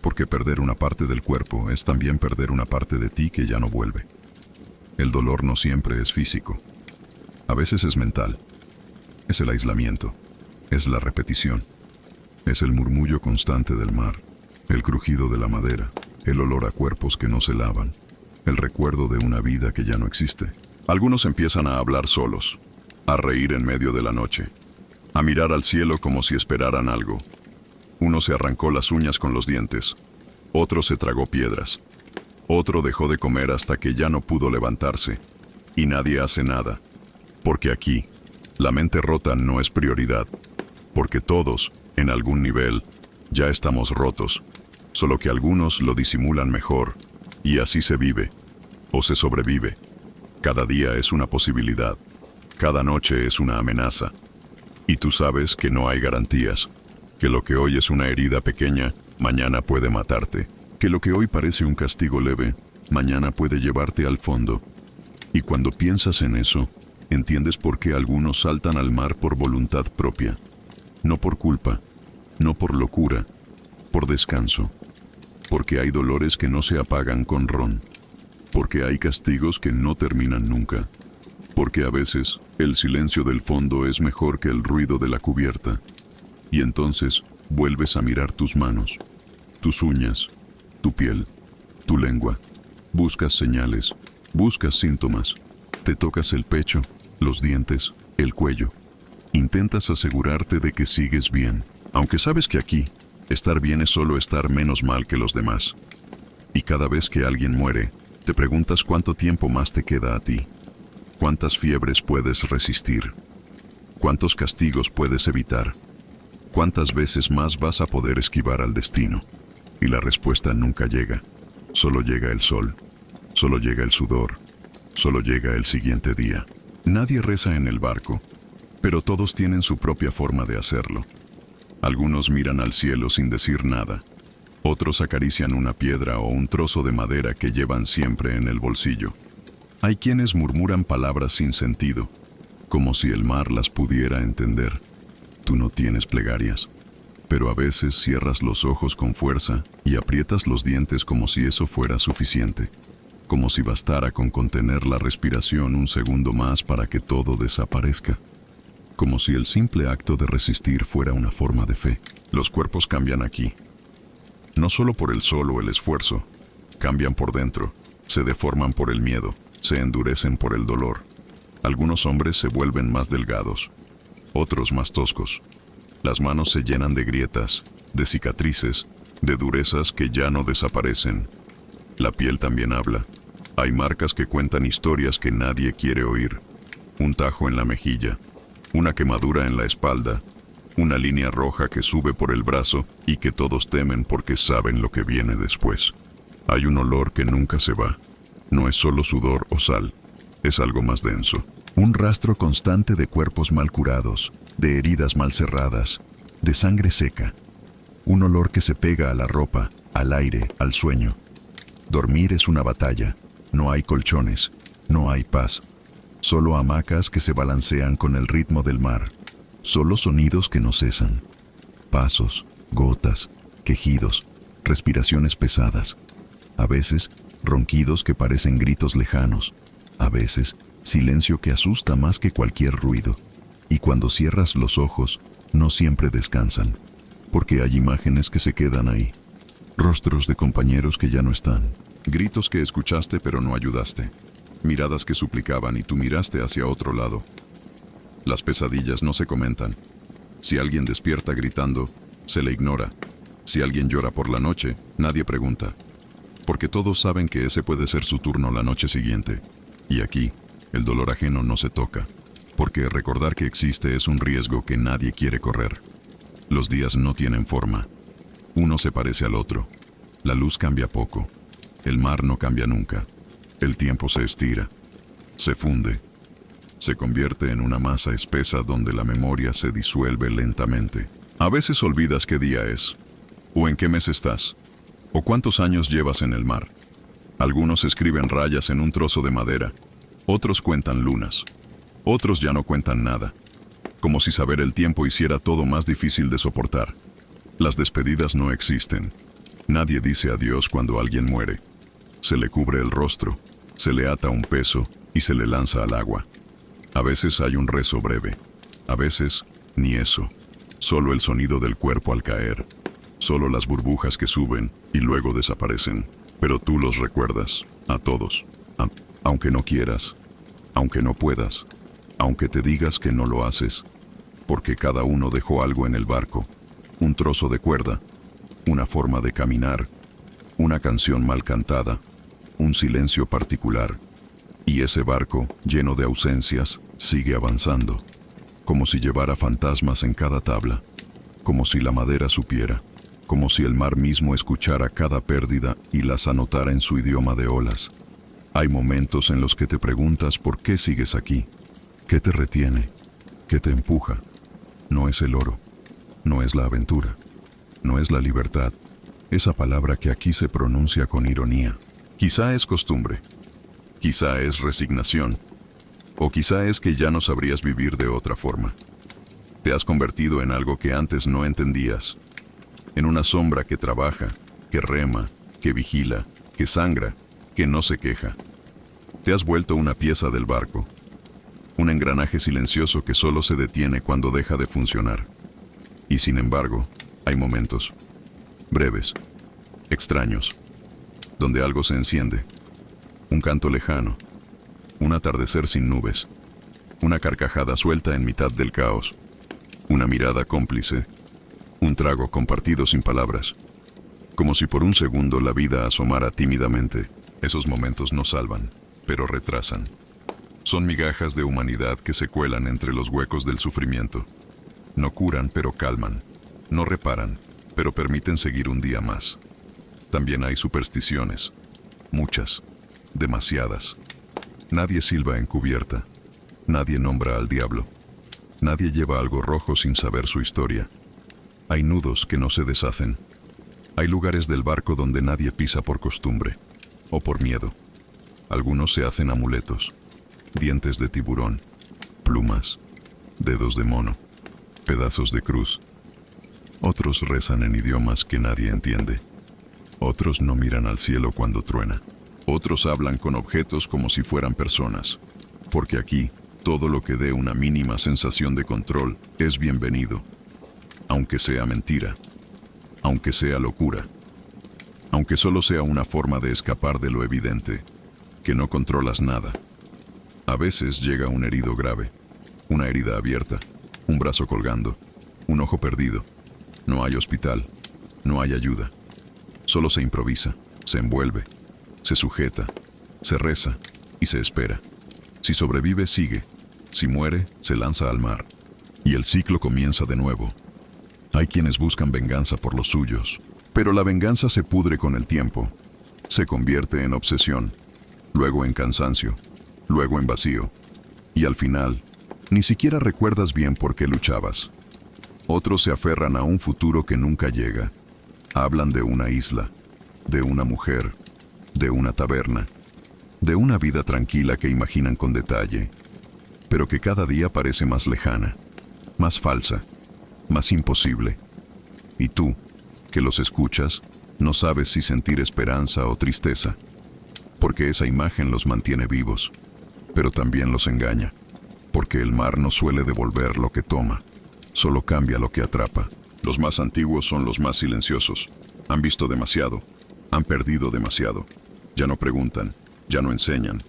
Porque perder una parte del cuerpo es también perder una parte de ti que ya no vuelve. El dolor no siempre es físico. A veces es mental. Es el aislamiento. Es la repetición. Es el murmullo constante del mar. El crujido de la madera. El olor a cuerpos que no se lavan. El recuerdo de una vida que ya no existe. Algunos empiezan a hablar solos. A reír en medio de la noche. A mirar al cielo como si esperaran algo. Uno se arrancó las uñas con los dientes. Otro se tragó piedras. Otro dejó de comer hasta que ya no pudo levantarse. Y nadie hace nada. Porque aquí, la mente rota no es prioridad. Porque todos, en algún nivel, ya estamos rotos. Solo que algunos lo disimulan mejor. Y así se vive. O se sobrevive. Cada día es una posibilidad. Cada noche es una amenaza. Y tú sabes que no hay garantías. Que lo que hoy es una herida pequeña, mañana puede matarte. Que lo que hoy parece un castigo leve, mañana puede llevarte al fondo. Y cuando piensas en eso, entiendes por qué algunos saltan al mar por voluntad propia. No por culpa, no por locura, por descanso. Porque hay dolores que no se apagan con ron. Porque hay castigos que no terminan nunca. Porque a veces, el silencio del fondo es mejor que el ruido de la cubierta. Y entonces, vuelves a mirar tus manos, tus uñas, tu piel, tu lengua. Buscas señales, buscas síntomas. Te tocas el pecho, los dientes, el cuello. Intentas asegurarte de que sigues bien, aunque sabes que aquí, estar bien es solo estar menos mal que los demás. Y cada vez que alguien muere, te preguntas cuánto tiempo más te queda a ti. ¿Cuántas fiebres puedes resistir? ¿Cuántos castigos puedes evitar? ¿Cuántas veces más vas a poder esquivar al destino? Y la respuesta nunca llega. Solo llega el sol. Solo llega el sudor. Solo llega el siguiente día. Nadie reza en el barco, pero todos tienen su propia forma de hacerlo. Algunos miran al cielo sin decir nada. Otros acarician una piedra o un trozo de madera que llevan siempre en el bolsillo. Hay quienes murmuran palabras sin sentido, como si el mar las pudiera entender. Tú no tienes plegarias, pero a veces cierras los ojos con fuerza y aprietas los dientes como si eso fuera suficiente, como si bastara con contener la respiración un segundo más para que todo desaparezca, como si el simple acto de resistir fuera una forma de fe. Los cuerpos cambian aquí, no solo por el sol o el esfuerzo, cambian por dentro, se deforman por el miedo, se endurecen por el dolor. Algunos hombres se vuelven más delgados, otros más toscos. Las manos se llenan de grietas, de cicatrices, de durezas que ya no desaparecen. La piel también habla. Hay marcas que cuentan historias que nadie quiere oír. Un tajo en la mejilla, una quemadura en la espalda, una línea roja que sube por el brazo y que todos temen porque saben lo que viene después. Hay un olor que nunca se va. No es solo sudor o sal, es algo más denso. Un rastro constante de cuerpos mal curados, de heridas mal cerradas, de sangre seca. Un olor que se pega a la ropa, al aire, al sueño. Dormir es una batalla. No hay colchones, no hay paz. Solo hamacas que se balancean con el ritmo del mar. Solo sonidos que no cesan. Pasos, gotas, quejidos, respiraciones pesadas. A veces, ronquidos que parecen gritos lejanos. A veces, silencio que asusta más que cualquier ruido. Y cuando cierras los ojos, no siempre descansan, porque hay imágenes que se quedan ahí. Rostros de compañeros que ya no están. Gritos que escuchaste pero no ayudaste. Miradas que suplicaban y tú miraste hacia otro lado. Las pesadillas no se comentan. Si alguien despierta gritando, se le ignora. Si alguien llora por la noche, nadie pregunta. Porque todos saben que ese puede ser su turno la noche siguiente. Y aquí, el dolor ajeno no se toca. Porque recordar que existe es un riesgo que nadie quiere correr. Los días no tienen forma. Uno se parece al otro. La luz cambia poco. El mar no cambia nunca. El tiempo se estira. Se funde. Se convierte en una masa espesa donde la memoria se disuelve lentamente. A veces olvidas qué día es, o en qué mes estás, o cuántos años llevas en el mar. Algunos escriben rayas en un trozo de madera, otros cuentan lunas, otros ya no cuentan nada, como si saber el tiempo hiciera todo más difícil de soportar. Las despedidas no existen. Nadie dice adiós cuando alguien muere. Se le cubre el rostro, se le ata un peso y se le lanza al agua. A veces hay un rezo breve, a veces ni eso, solo el sonido del cuerpo al caer, solo las burbujas que suben y luego desaparecen. Pero tú los recuerdas, a todos, aunque no quieras, aunque no puedas, aunque te digas que no lo haces, porque cada uno dejó algo en el barco, un trozo de cuerda, una forma de caminar, una canción mal cantada, un silencio particular. Y ese barco, lleno de ausencias, sigue avanzando, como si llevara fantasmas en cada tabla, como si la madera supiera, como si el mar mismo escuchara cada pérdida y las anotara en su idioma de olas. Hay momentos en los que te preguntas por qué sigues aquí, qué te retiene, qué te empuja. No es el oro, no es la aventura, no es la libertad, esa palabra que aquí se pronuncia con ironía. Quizá es costumbre. Quizá es resignación, o quizá es que ya no sabrías vivir de otra forma. Te has convertido en algo que antes no entendías, en una sombra que trabaja, que rema, que vigila, que sangra, que no se queja. Te has vuelto una pieza del barco, un engranaje silencioso que solo se detiene cuando deja de funcionar. Y sin embargo, hay momentos, breves, extraños, donde algo se enciende. Un canto lejano, un atardecer sin nubes, una carcajada suelta en mitad del caos, una mirada cómplice, un trago compartido sin palabras. Como si por un segundo la vida asomara tímidamente. Esos momentos no salvan, pero retrasan. Son migajas de humanidad que se cuelan entre los huecos del sufrimiento. No curan, pero calman. No reparan, pero permiten seguir un día más. También hay supersticiones, muchas. Demasiadas. Nadie silba en cubierta. Nadie nombra al diablo. Nadie lleva algo rojo sin saber su historia. Hay nudos que no se deshacen. Hay lugares del barco donde nadie pisa por costumbre o por miedo. Algunos se hacen amuletos, dientes de tiburón, plumas, dedos de mono, pedazos de cruz. Otros rezan en idiomas que nadie entiende. Otros no miran al cielo cuando truena. Otros hablan con objetos como si fueran personas, porque aquí, todo lo que dé una mínima sensación de control es bienvenido, aunque sea mentira, aunque sea locura, aunque solo sea una forma de escapar de lo evidente, que no controlas nada. A veces llega un herido grave, una herida abierta, un brazo colgando, un ojo perdido. No hay hospital, no hay ayuda, solo se improvisa, se envuelve, se sujeta, se reza y se espera. Si sobrevive, sigue. Si muere, se lanza al mar. Y el ciclo comienza de nuevo. Hay quienes buscan venganza por los suyos, pero la venganza se pudre con el tiempo. Se convierte en obsesión, luego en cansancio, luego en vacío. Y al final, ni siquiera recuerdas bien por qué luchabas. Otros se aferran a un futuro que nunca llega. Hablan de una isla, de una mujer, de una taberna, de una vida tranquila que imaginan con detalle, pero que cada día parece más lejana, más falsa, más imposible. Y tú, que los escuchas, no sabes si sentir esperanza o tristeza, porque esa imagen los mantiene vivos, pero también los engaña, porque el mar no suele devolver lo que toma, solo cambia lo que atrapa. Los más antiguos son los más silenciosos, han visto demasiado, han perdido demasiado. Ya no preguntan, ya no enseñan,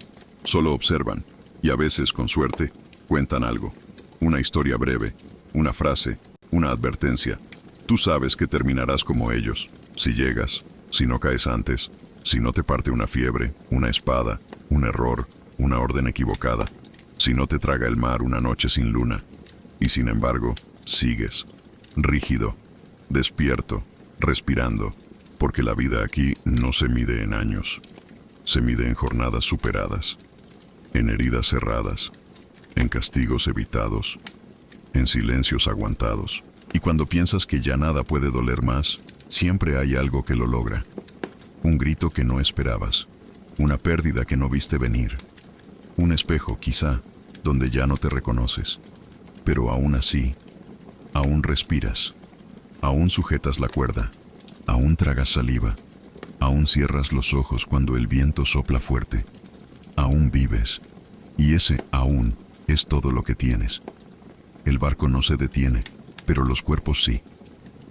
solo observan y a veces, con suerte, cuentan algo. Una historia breve, una frase, una advertencia. Tú sabes que terminarás como ellos, si llegas, si no caes antes, si no te parte una fiebre, una espada, un error, una orden equivocada, si no te traga el mar una noche sin luna. Y sin embargo, sigues, rígido, despierto, respirando, porque la vida aquí no se mide en años, se mide en jornadas superadas, en heridas cerradas, en castigos evitados, en silencios aguantados. Y cuando piensas que ya nada puede doler más, siempre hay algo que lo logra. Un grito que no esperabas, una pérdida que no viste venir, un espejo, quizá, donde ya no te reconoces. Pero aún así, aún respiras, aún sujetas la cuerda, aún tragas saliva, aún cierras los ojos cuando el viento sopla fuerte, aún vives, y ese aún es todo lo que tienes. El barco no se detiene, pero los cuerpos sí.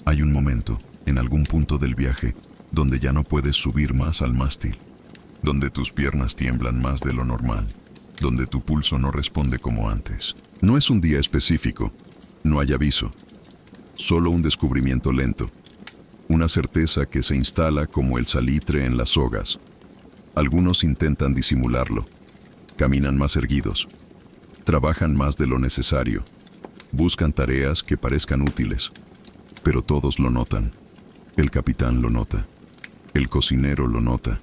Hay un momento, en algún punto del viaje, donde ya no puedes subir más al mástil, donde tus piernas tiemblan más de lo normal, donde tu pulso no responde como antes. No es un día específico, no hay aviso, solo un descubrimiento lento, una certeza que se instala como el salitre en las sogas. Algunos intentan disimularlo, caminan más erguidos, trabajan más de lo necesario, buscan tareas que parezcan útiles, pero todos lo notan. El capitán lo nota, el cocinero lo nota,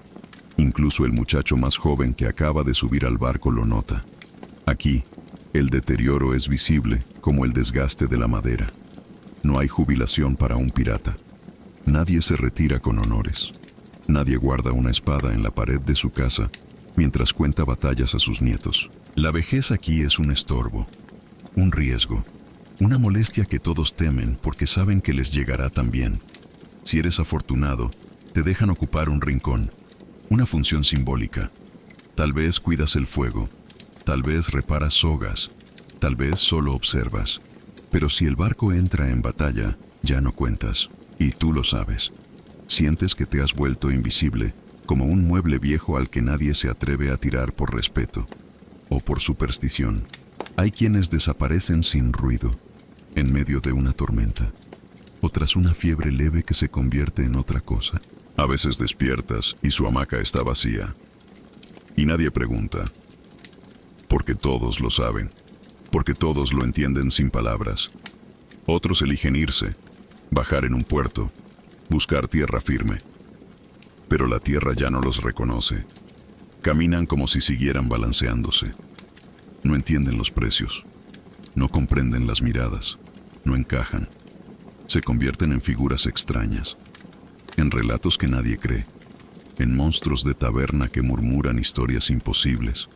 incluso el muchacho más joven que acaba de subir al barco lo nota. Aquí, el deterioro es visible como el desgaste de la madera. No hay jubilación para un pirata. Nadie se retira con honores. Nadie guarda una espada en la pared de su casa mientras cuenta batallas a sus nietos. La vejez aquí es un estorbo, un riesgo, una molestia que todos temen porque saben que les llegará también. Si eres afortunado, te dejan ocupar un rincón, una función simbólica. Tal vez cuidas el fuego, tal vez reparas sogas, tal vez solo observas. Pero si el barco entra en batalla, ya no cuentas, y tú lo sabes. Sientes que te has vuelto invisible, como un mueble viejo al que nadie se atreve a tirar por respeto o por superstición. Hay quienes desaparecen sin ruido, en medio de una tormenta, o tras una fiebre leve que se convierte en otra cosa. A veces despiertas y su hamaca está vacía, y nadie pregunta, porque todos lo saben, porque todos lo entienden sin palabras. Otros eligen irse, bajar en un puerto, buscar tierra firme. Pero la tierra ya no los reconoce. Caminan como si siguieran balanceándose. No entienden los precios. No comprenden las miradas. No encajan. Se convierten en figuras extrañas. En relatos que nadie cree. En monstruos de taberna que murmuran historias imposibles.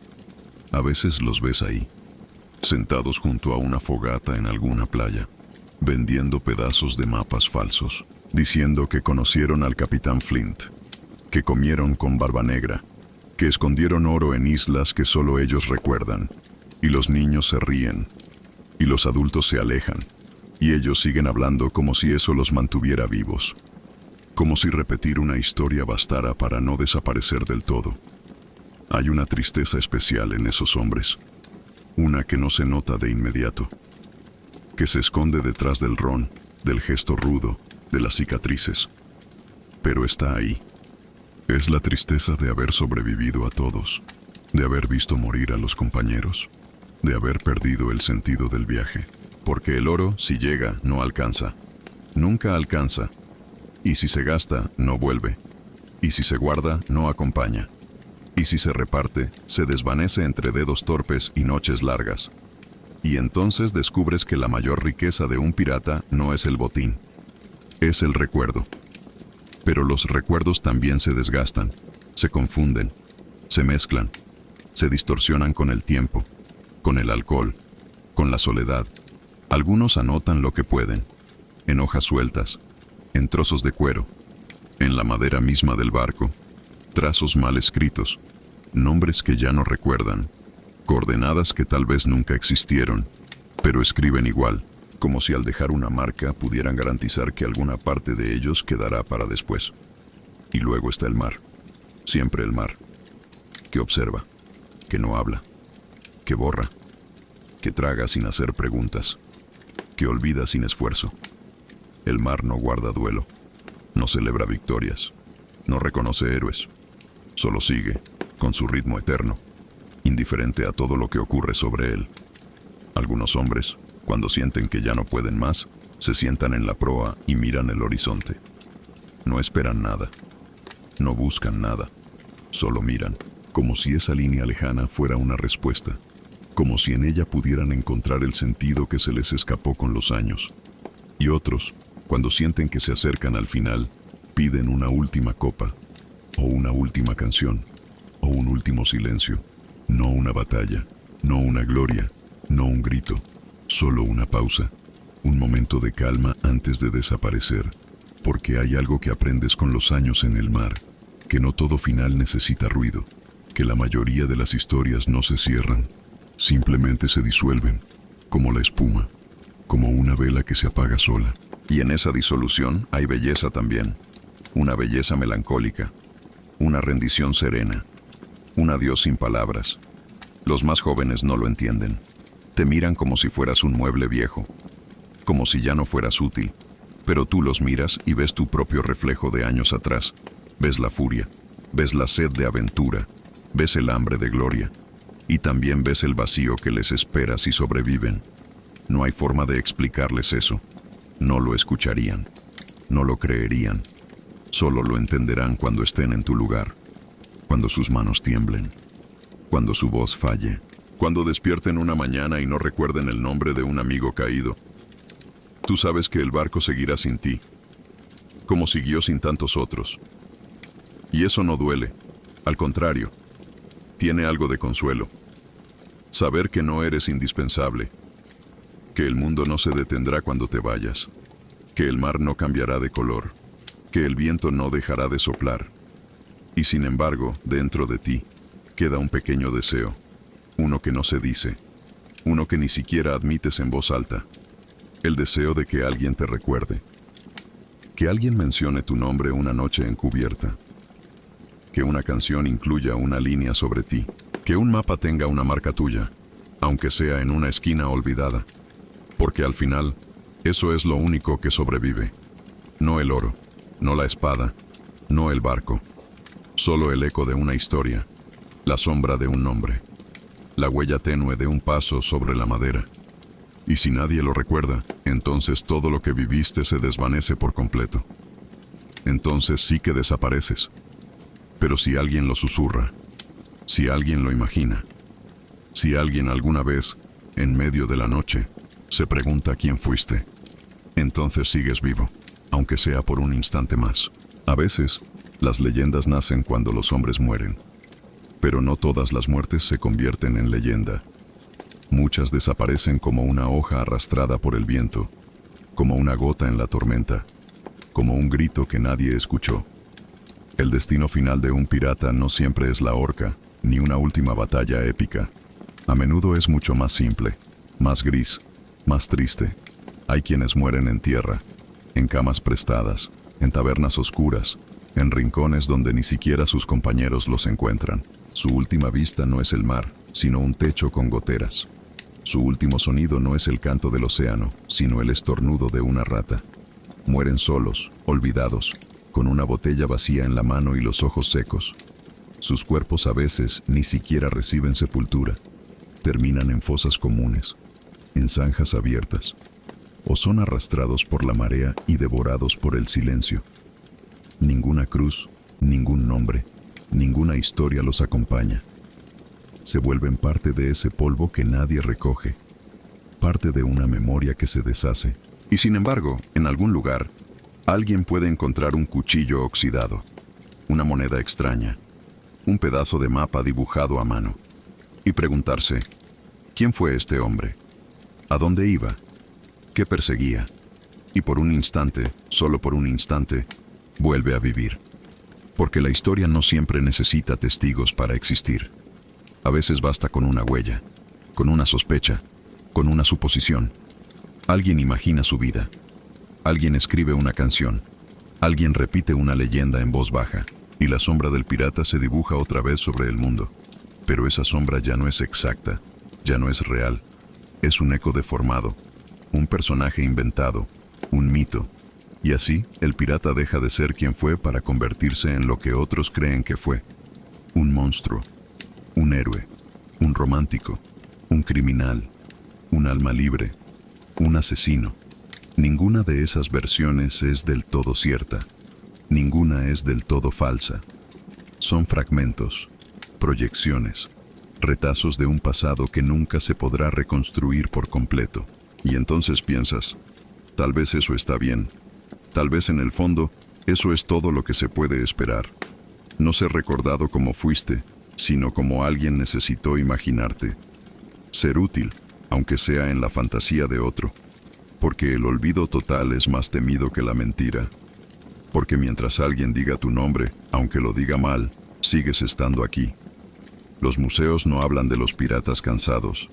A veces los ves ahí, sentados junto a una fogata en alguna playa, vendiendo pedazos de mapas falsos, diciendo que conocieron al capitán Flint, que comieron con Barba Negra, que escondieron oro en islas que solo ellos recuerdan, y los niños se ríen, y los adultos se alejan, y ellos siguen hablando como si eso los mantuviera vivos, como si repetir una historia bastara para no desaparecer del todo. Hay una tristeza especial en esos hombres, una que no se nota de inmediato, que se esconde detrás del ron, del gesto rudo, de las cicatrices, pero está ahí. Es la tristeza de haber sobrevivido a todos, de haber visto morir a los compañeros, de haber perdido el sentido del viaje, porque el oro, si llega, no alcanza, nunca alcanza, y si se gasta, no vuelve, y si se guarda, no acompaña. Y si se reparte, se desvanece entre dedos torpes y noches largas. Y entonces descubres que la mayor riqueza de un pirata no es el botín, es el recuerdo. Pero los recuerdos también se desgastan, se confunden, se mezclan, se distorsionan con el tiempo, con el alcohol, con la soledad. Algunos anotan lo que pueden, en hojas sueltas, en trozos de cuero, en la madera misma del barco, trazos mal escritos, nombres que ya no recuerdan, coordenadas que tal vez nunca existieron, pero escriben igual, como si al dejar una marca pudieran garantizar que alguna parte de ellos quedará para después. Y luego está el mar, Siempre el mar, que observa, que no habla, que borra, que traga sin hacer preguntas, que olvida sin esfuerzo. El mar no guarda duelo, no celebra victorias, no reconoce héroes, solo sigue, con su ritmo eterno, indiferente a todo lo que ocurre sobre él. Algunos hombres, cuando sienten que ya no pueden más, se sientan en la proa y miran el horizonte. No esperan nada, no buscan nada, solo miran, como si esa línea lejana fuera una respuesta, como si en ella pudieran encontrar el sentido que se les escapó con los años. Y otros, cuando sienten que se acercan al final, piden una última copa, o una última canción, o un último silencio, no una batalla, no una gloria, no un grito, solo una pausa, un momento de calma antes de desaparecer, porque hay algo que aprendes con los años en el mar, que no todo final necesita ruido, que la mayoría de las historias no se cierran, simplemente se disuelven, como la espuma, como una vela que se apaga sola. Y en esa disolución hay belleza también, una belleza melancólica, una rendición serena, un adiós sin palabras. Los más jóvenes no lo entienden. Te miran como si fueras un mueble viejo, como si ya no fueras útil, pero tú los miras y ves tu propio reflejo de años atrás. Ves la furia, ves la sed de aventura, ves el hambre de gloria, y también ves el vacío que les espera si sobreviven. No hay forma de explicarles eso. No lo escucharían, no lo creerían, solo lo entenderán cuando estén en tu lugar, cuando sus manos tiemblen, cuando su voz falle, cuando despierten una mañana y no recuerden el nombre de un amigo caído. Tú sabes que el barco seguirá sin ti, como siguió sin tantos otros. Y eso no duele, al contrario, tiene algo de consuelo. Saber que no eres indispensable, que el mundo no se detendrá cuando te vayas, que el mar no cambiará de color, que el viento no dejará de soplar. Y sin embargo, dentro de ti, queda un pequeño deseo, uno que no se dice, uno que ni siquiera admites en voz alta, el deseo de que alguien te recuerde, que alguien mencione tu nombre una noche encubierta, que una canción incluya una línea sobre ti, que un mapa tenga una marca tuya, aunque sea en una esquina olvidada. Porque al final, eso es lo único que sobrevive. No el oro, no la espada, no el barco. Solo el eco de una historia, la sombra de un nombre, la huella tenue de un paso sobre la madera. Y si nadie lo recuerda, entonces todo lo que viviste se desvanece por completo. Entonces sí que desapareces. Pero si alguien lo susurra, si alguien lo imagina, si alguien alguna vez, en medio de la noche, se pregunta quién fuiste, entonces sigues vivo, aunque sea por un instante más. A veces, las leyendas nacen cuando los hombres mueren, pero no todas las muertes se convierten en leyenda. Muchas desaparecen como una hoja arrastrada por el viento, como una gota en la tormenta, como un grito que nadie escuchó. El destino final de un pirata no siempre es la horca, ni una última batalla épica. A menudo es mucho más simple, más gris, más triste. Hay quienes mueren en tierra, en camas prestadas, en tabernas oscuras, en rincones donde ni siquiera sus compañeros los encuentran. Su última vista no es el mar, sino un techo con goteras. Su último sonido no es el canto del océano, sino el estornudo de una rata. Mueren solos, olvidados, con una botella vacía en la mano y los ojos secos. Sus cuerpos a veces ni siquiera reciben sepultura. Terminan en fosas comunes, en zanjas abiertas, o son arrastrados por la marea y devorados por el silencio. Ninguna cruz, ningún nombre, ninguna historia los acompaña. Se vuelven parte de ese polvo que nadie recoge, parte de una memoria que se deshace. Y sin embargo, en algún lugar, alguien puede encontrar un cuchillo oxidado, una moneda extraña, un pedazo de mapa dibujado a mano, y preguntarse, ¿quién fue este hombre? ¿A dónde iba? ¿Qué perseguía? Y por un instante, solo por un instante, vuelve a vivir. Porque la historia no siempre necesita testigos para existir. A veces basta con una huella, con una sospecha, con una suposición. Alguien imagina su vida. Alguien escribe una canción. Alguien repite una leyenda en voz baja. y la sombra del pirata se dibuja otra vez sobre el mundo. Pero esa sombra ya no es exacta, ya no es real. Es un eco deformado, un personaje inventado, un mito. Y así, el pirata deja de ser quien fue para convertirse en lo que otros creen que fue. Un monstruo, un héroe, un romántico, un criminal, un alma libre, un asesino. Ninguna de esas versiones es del todo cierta. Ninguna es del todo falsa. Son fragmentos, proyecciones, retazos de un pasado que nunca se podrá reconstruir por completo. Y entonces piensas, tal vez eso está bien. Tal vez en el fondo, eso es todo lo que se puede esperar. No ser recordado como fuiste, sino como alguien necesitó imaginarte. Ser útil, aunque sea en la fantasía de otro. Porque el olvido total es más temido que la mentira. Porque mientras alguien diga tu nombre, aunque lo diga mal, sigues estando aquí. Los museos no hablan de los piratas cansados.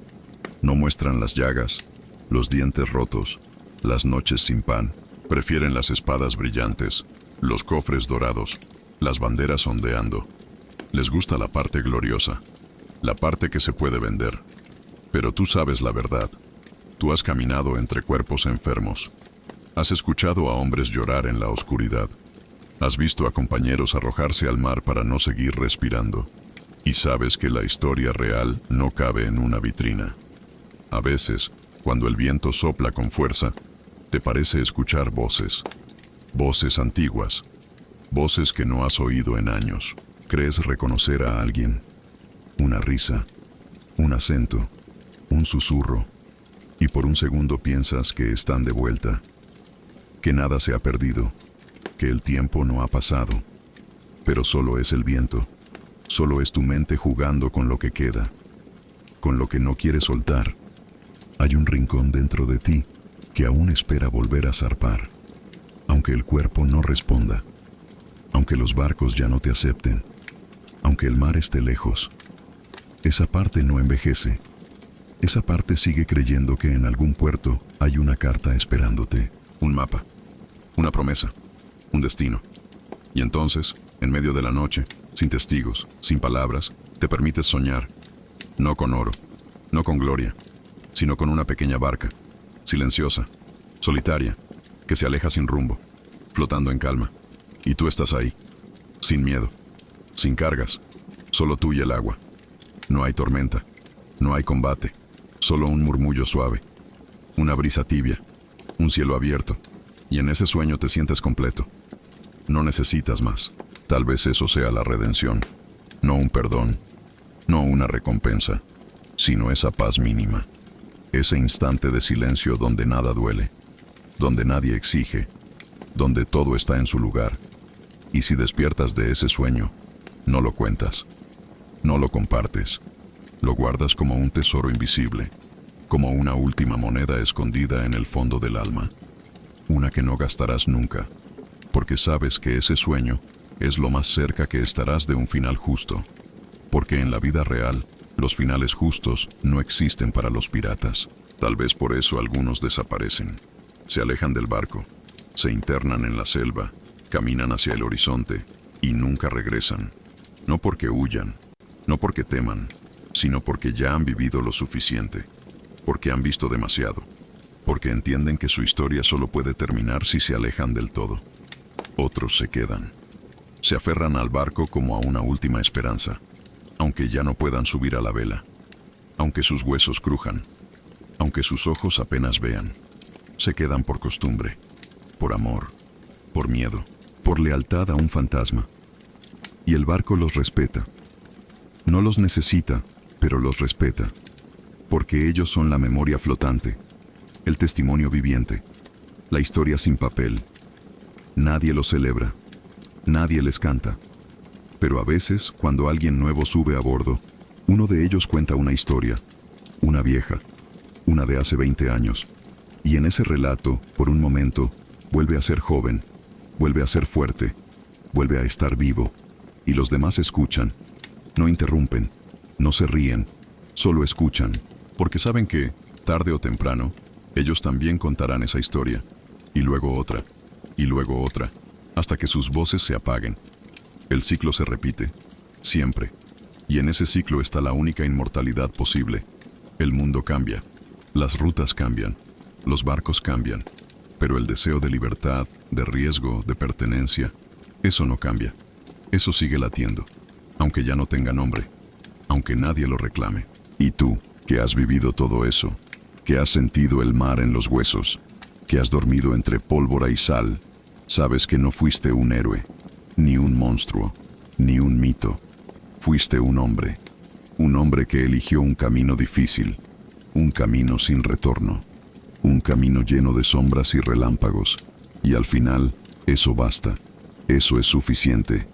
No muestran las llagas, los dientes rotos, las noches sin pan. Prefieren las espadas brillantes, los cofres dorados, las banderas ondeando. Les gusta la parte gloriosa, la parte que se puede vender. Pero tú sabes la verdad. Tú has caminado entre cuerpos enfermos. Has escuchado a hombres llorar en la oscuridad. Has visto a compañeros arrojarse al mar para no seguir respirando. Y sabes que la historia real no cabe en una vitrina. A veces, cuando el viento sopla con fuerza, te parece escuchar voces. Voces antiguas. Voces que no has oído en años. Crees reconocer a alguien. Una risa. Un acento. Un susurro. Y por un segundo piensas que están de vuelta. Que nada se ha perdido. Que el tiempo no ha pasado. Pero solo es el viento. Solo es tu mente jugando con lo que queda. Con lo que no quieres soltar. Hay un rincón dentro de ti que aún espera volver a zarpar. Aunque el cuerpo no responda. Aunque los barcos ya no te acepten. Aunque el mar esté lejos. Esa parte no envejece. Esa parte sigue creyendo que en algún puerto hay una carta esperándote. Un mapa. Una promesa. Un destino. Y entonces, en medio de la noche, sin testigos, sin palabras, te permites soñar. No con oro, no con gloria, sino con una pequeña barca, silenciosa, solitaria, que se aleja sin rumbo, flotando en calma. Y tú estás ahí, sin miedo, sin cargas, solo tú y el agua. No hay tormenta, no hay combate, solo un murmullo suave, una brisa tibia, un cielo abierto, y en ese sueño te sientes completo. No necesitas más. Tal vez eso sea la redención. No un perdón, no una recompensa, sino esa paz mínima. Ese instante de silencio donde nada duele, donde nadie exige, donde todo está en su lugar. Y si despiertas de ese sueño, no lo cuentas, no lo compartes, lo guardas como un tesoro invisible, como una última moneda escondida en el fondo del alma, una que no gastarás nunca, porque sabes que ese sueño es lo más cerca que estarás de un final justo, porque en la vida real, los finales justos no existen para los piratas. Tal vez por eso algunos desaparecen, se alejan del barco, se internan en la selva, caminan hacia el horizonte y nunca regresan. No porque huyan, no porque teman, sino porque ya han vivido lo suficiente, porque han visto demasiado, porque entienden que su historia solo puede terminar si se alejan del todo. Otros se quedan. Se aferran al barco como a una última esperanza, aunque ya no puedan subir a la vela, aunque sus huesos crujan, aunque sus ojos apenas vean. Se quedan por costumbre, por amor, por miedo, por lealtad a un fantasma. Y el barco los respeta. No los necesita, pero los respeta, porque ellos son la memoria flotante, el testimonio viviente, la historia sin papel. Nadie los celebra, nadie les canta. Pero a veces, cuando alguien nuevo sube a bordo, uno de ellos cuenta una historia, una vieja, una de hace 20 años. Y en ese relato, por un momento, vuelve a ser joven, vuelve a ser fuerte, vuelve a estar vivo. Y los demás escuchan, no interrumpen, no se ríen, solo escuchan, porque saben que, tarde o temprano, ellos también contarán esa historia, y luego otra, hasta que sus voces se apaguen. El ciclo se repite, siempre. Y en ese ciclo está la única inmortalidad posible. El mundo cambia, las rutas cambian, los barcos cambian, pero el deseo de libertad, de riesgo, de pertenencia, eso no cambia. Eso sigue latiendo, aunque ya no tenga nombre, aunque nadie lo reclame. Y tú, que has vivido todo eso, que has sentido el mar en los huesos, que has dormido entre pólvora y sal, sabes que no fuiste un héroe, ni un monstruo, ni un mito. Fuiste un hombre que eligió un camino difícil, un camino sin retorno, un camino lleno de sombras y relámpagos, y al final, eso basta, eso es suficiente.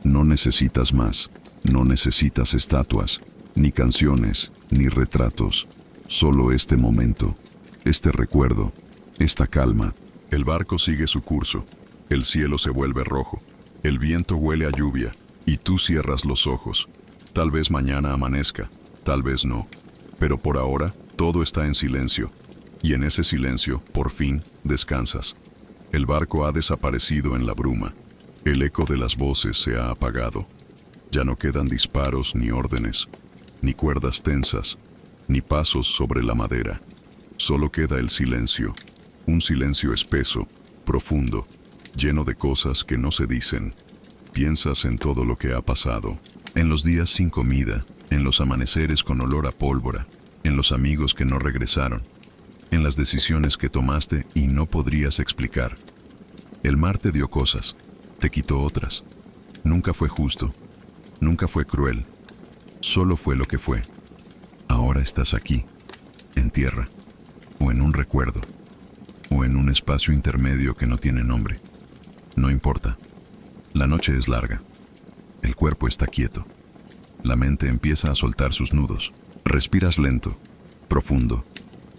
No necesitas más, no necesitas estatuas, ni canciones, ni retratos, solo este momento, este recuerdo, esta calma. El barco sigue su curso, el cielo se vuelve rojo, el viento huele a lluvia, y tú cierras los ojos. Tal vez mañana amanezca, tal vez no, pero por ahora todo está en silencio, y en ese silencio, por fin, descansas. El barco ha desaparecido en la bruma, el eco de las voces se ha apagado. Ya no quedan disparos ni órdenes, ni cuerdas tensas, ni pasos sobre la madera. Solo queda el silencio, un silencio espeso, profundo, lleno de cosas que no se dicen. Piensas en todo lo que ha pasado, en los días sin comida, en los amaneceres con olor a pólvora, en los amigos que no regresaron, en las decisiones que tomaste y no podrías explicar. El mar te dio cosas, te quitó otras. Nunca fue justo, nunca fue cruel, solo fue lo que fue. Ahora estás aquí, en tierra, o en un recuerdo, o en un espacio intermedio que no tiene nombre. No importa. La noche es larga. El cuerpo está quieto. La mente empieza a soltar sus nudos. Respiras lento, profundo.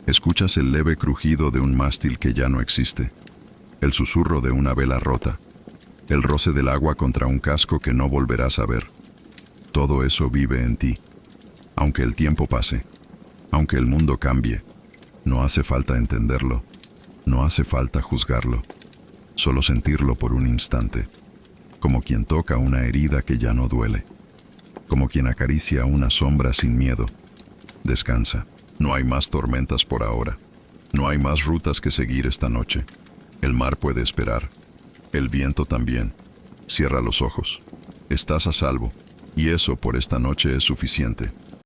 Escuchas el leve crujido de un mástil que ya no existe. El susurro de una vela rota. El roce del agua contra un casco que no volverás a ver. Todo eso vive en ti. Aunque el tiempo pase, aunque el mundo cambie, no hace falta entenderlo, no hace falta juzgarlo, solo sentirlo por un instante, como quien toca una herida que ya no duele, como quien acaricia una sombra sin miedo. Descansa, no hay más tormentas por ahora, no hay más rutas que seguir esta noche. El mar puede esperar, el viento también. Cierra los ojos, estás a salvo, y eso por esta noche es suficiente.